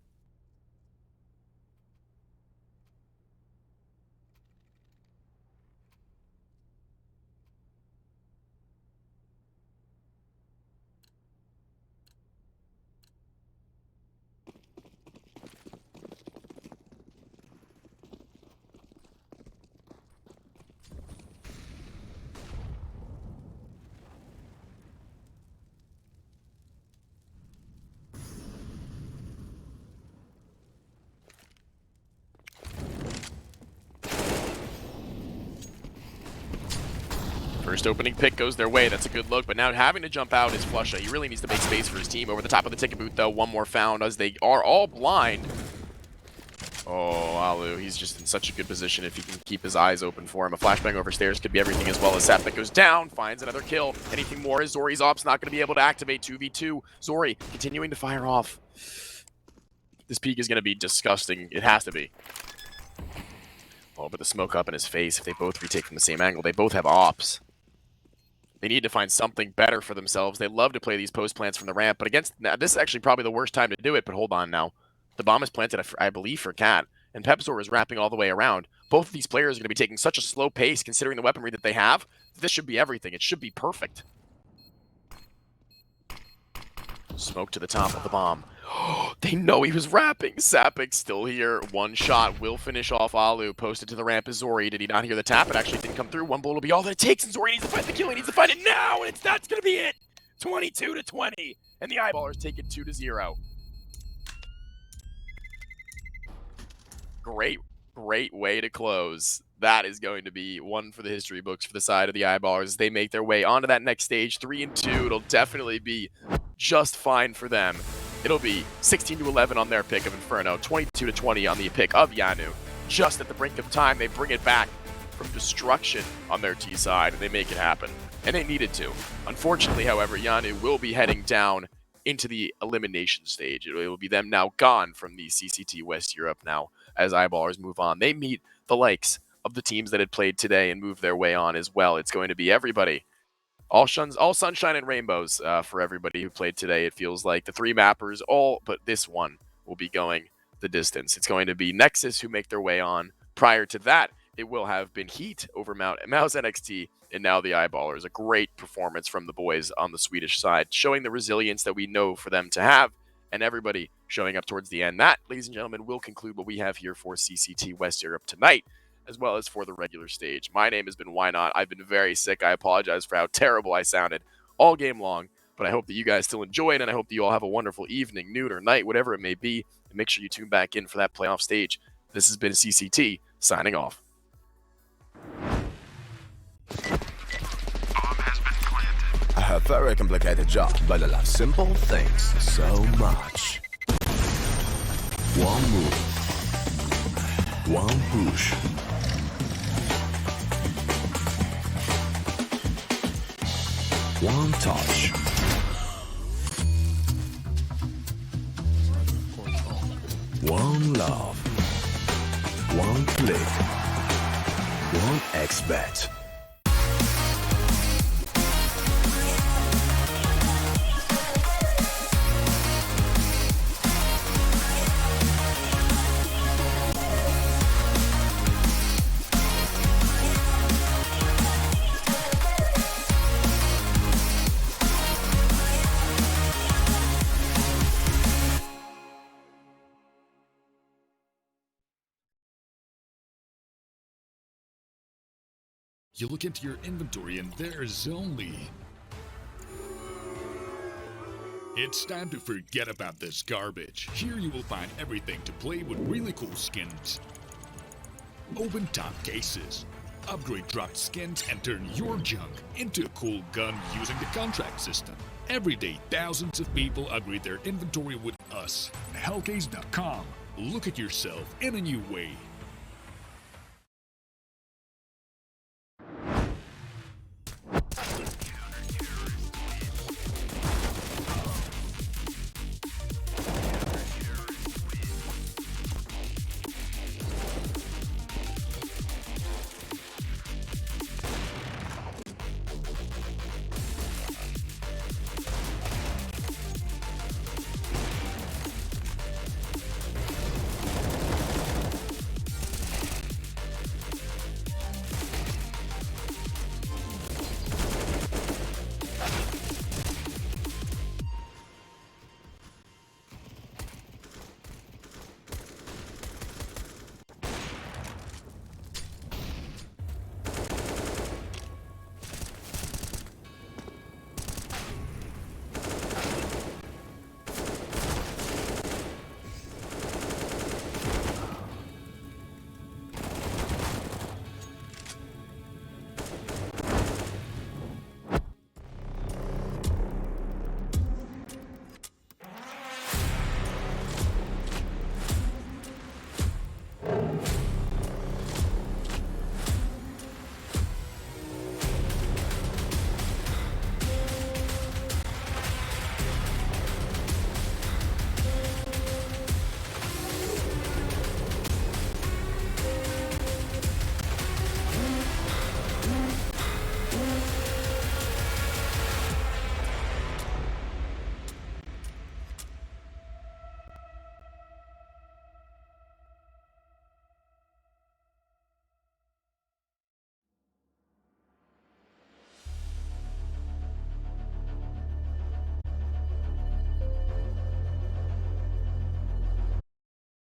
First opening pick goes their way. That's a good look, but now having to jump out is Flusha. He really needs to make space for his team. Over the top of the ticket booth, though, one more found as they are all blind. Oh, Alu, he's just in such a good position if he can keep his eyes open for him. A flashbang over stairs could be everything as well as Sap that goes down, finds another kill. Anything more is Zori's ops not going to be able to activate 2v2. Zori continuing to fire off. This peak is going to be disgusting. It has to be. Oh, but the smoke up in his face, if they both retake from the same angle, they both have ops. They need to find something better for themselves. They love to play these post plants from the ramp, but against this is actually probably the worst time to do it, but hold on now. The bomb is planted, I believe, for Cat, and Pepzor is wrapping all the way around. Both of these players are going to be taking such a slow pace, considering the weaponry that they have. This should be everything. It should be perfect. Smoke to the top of the bomb. They know he was wrapping. Sapik still here. One shot will finish off Alu. Posted to the ramp is Zori. Did he not hear the tap? It actually didn't come through. One bullet will be all that it takes, and Zori needs to find the kill. He needs to find it now, and that's going to be it. 22-20, and the eyeballers take it 2-0. Great way to close. That is going to be one for the history books for the side of the eyeballers as they make their way onto that next stage. 3-2. It'll definitely be just fine for them. It'll be 16-11 on their pick of Inferno, 22-20 on the pick of Jano. Just at the brink of time, they bring it back from destruction on their T side, and they make it happen. And they needed to. Unfortunately, however, Jano will be heading down into the elimination stage. It will be them now gone from the CCT West Europe now as eyeballers move on. They meet the likes of the teams that had played today and move their way on as well. It's going to be everybody. All sunshine and rainbows for everybody who played today. It feels like the three mappers, but this one will be going the distance. It's going to be Nexus who make their way on. Prior to that, it will have been Heat over Mouse NXT, and now the eyeballers. A great performance from the boys on the Swedish side, showing the resilience that we know for them to have, and everybody showing up towards the end. That, ladies and gentlemen, will conclude what we have here for CCT West Europe tonight, as well as for the regular stage. My name has been Why Not. I've been very sick. I apologize for how terrible I sounded all game long, but I hope that you guys still enjoyed, and I hope that you all have a wonderful evening, noon, or night, whatever it may be, and make sure you tune back in for that playoff stage. This has been CCT, signing off. A very complicated job, but I love simple things so much. One move, one push. One touch. One love. One click. One XBet. You look into your inventory and there's only... It's time to forget about this garbage. Here you will find everything to play with really cool skins. Open top cases. Upgrade dropped skins and turn your junk into a cool gun using the contract system. Every day, thousands of people upgrade their inventory with us. Hellcase.com. Look at yourself in a new way.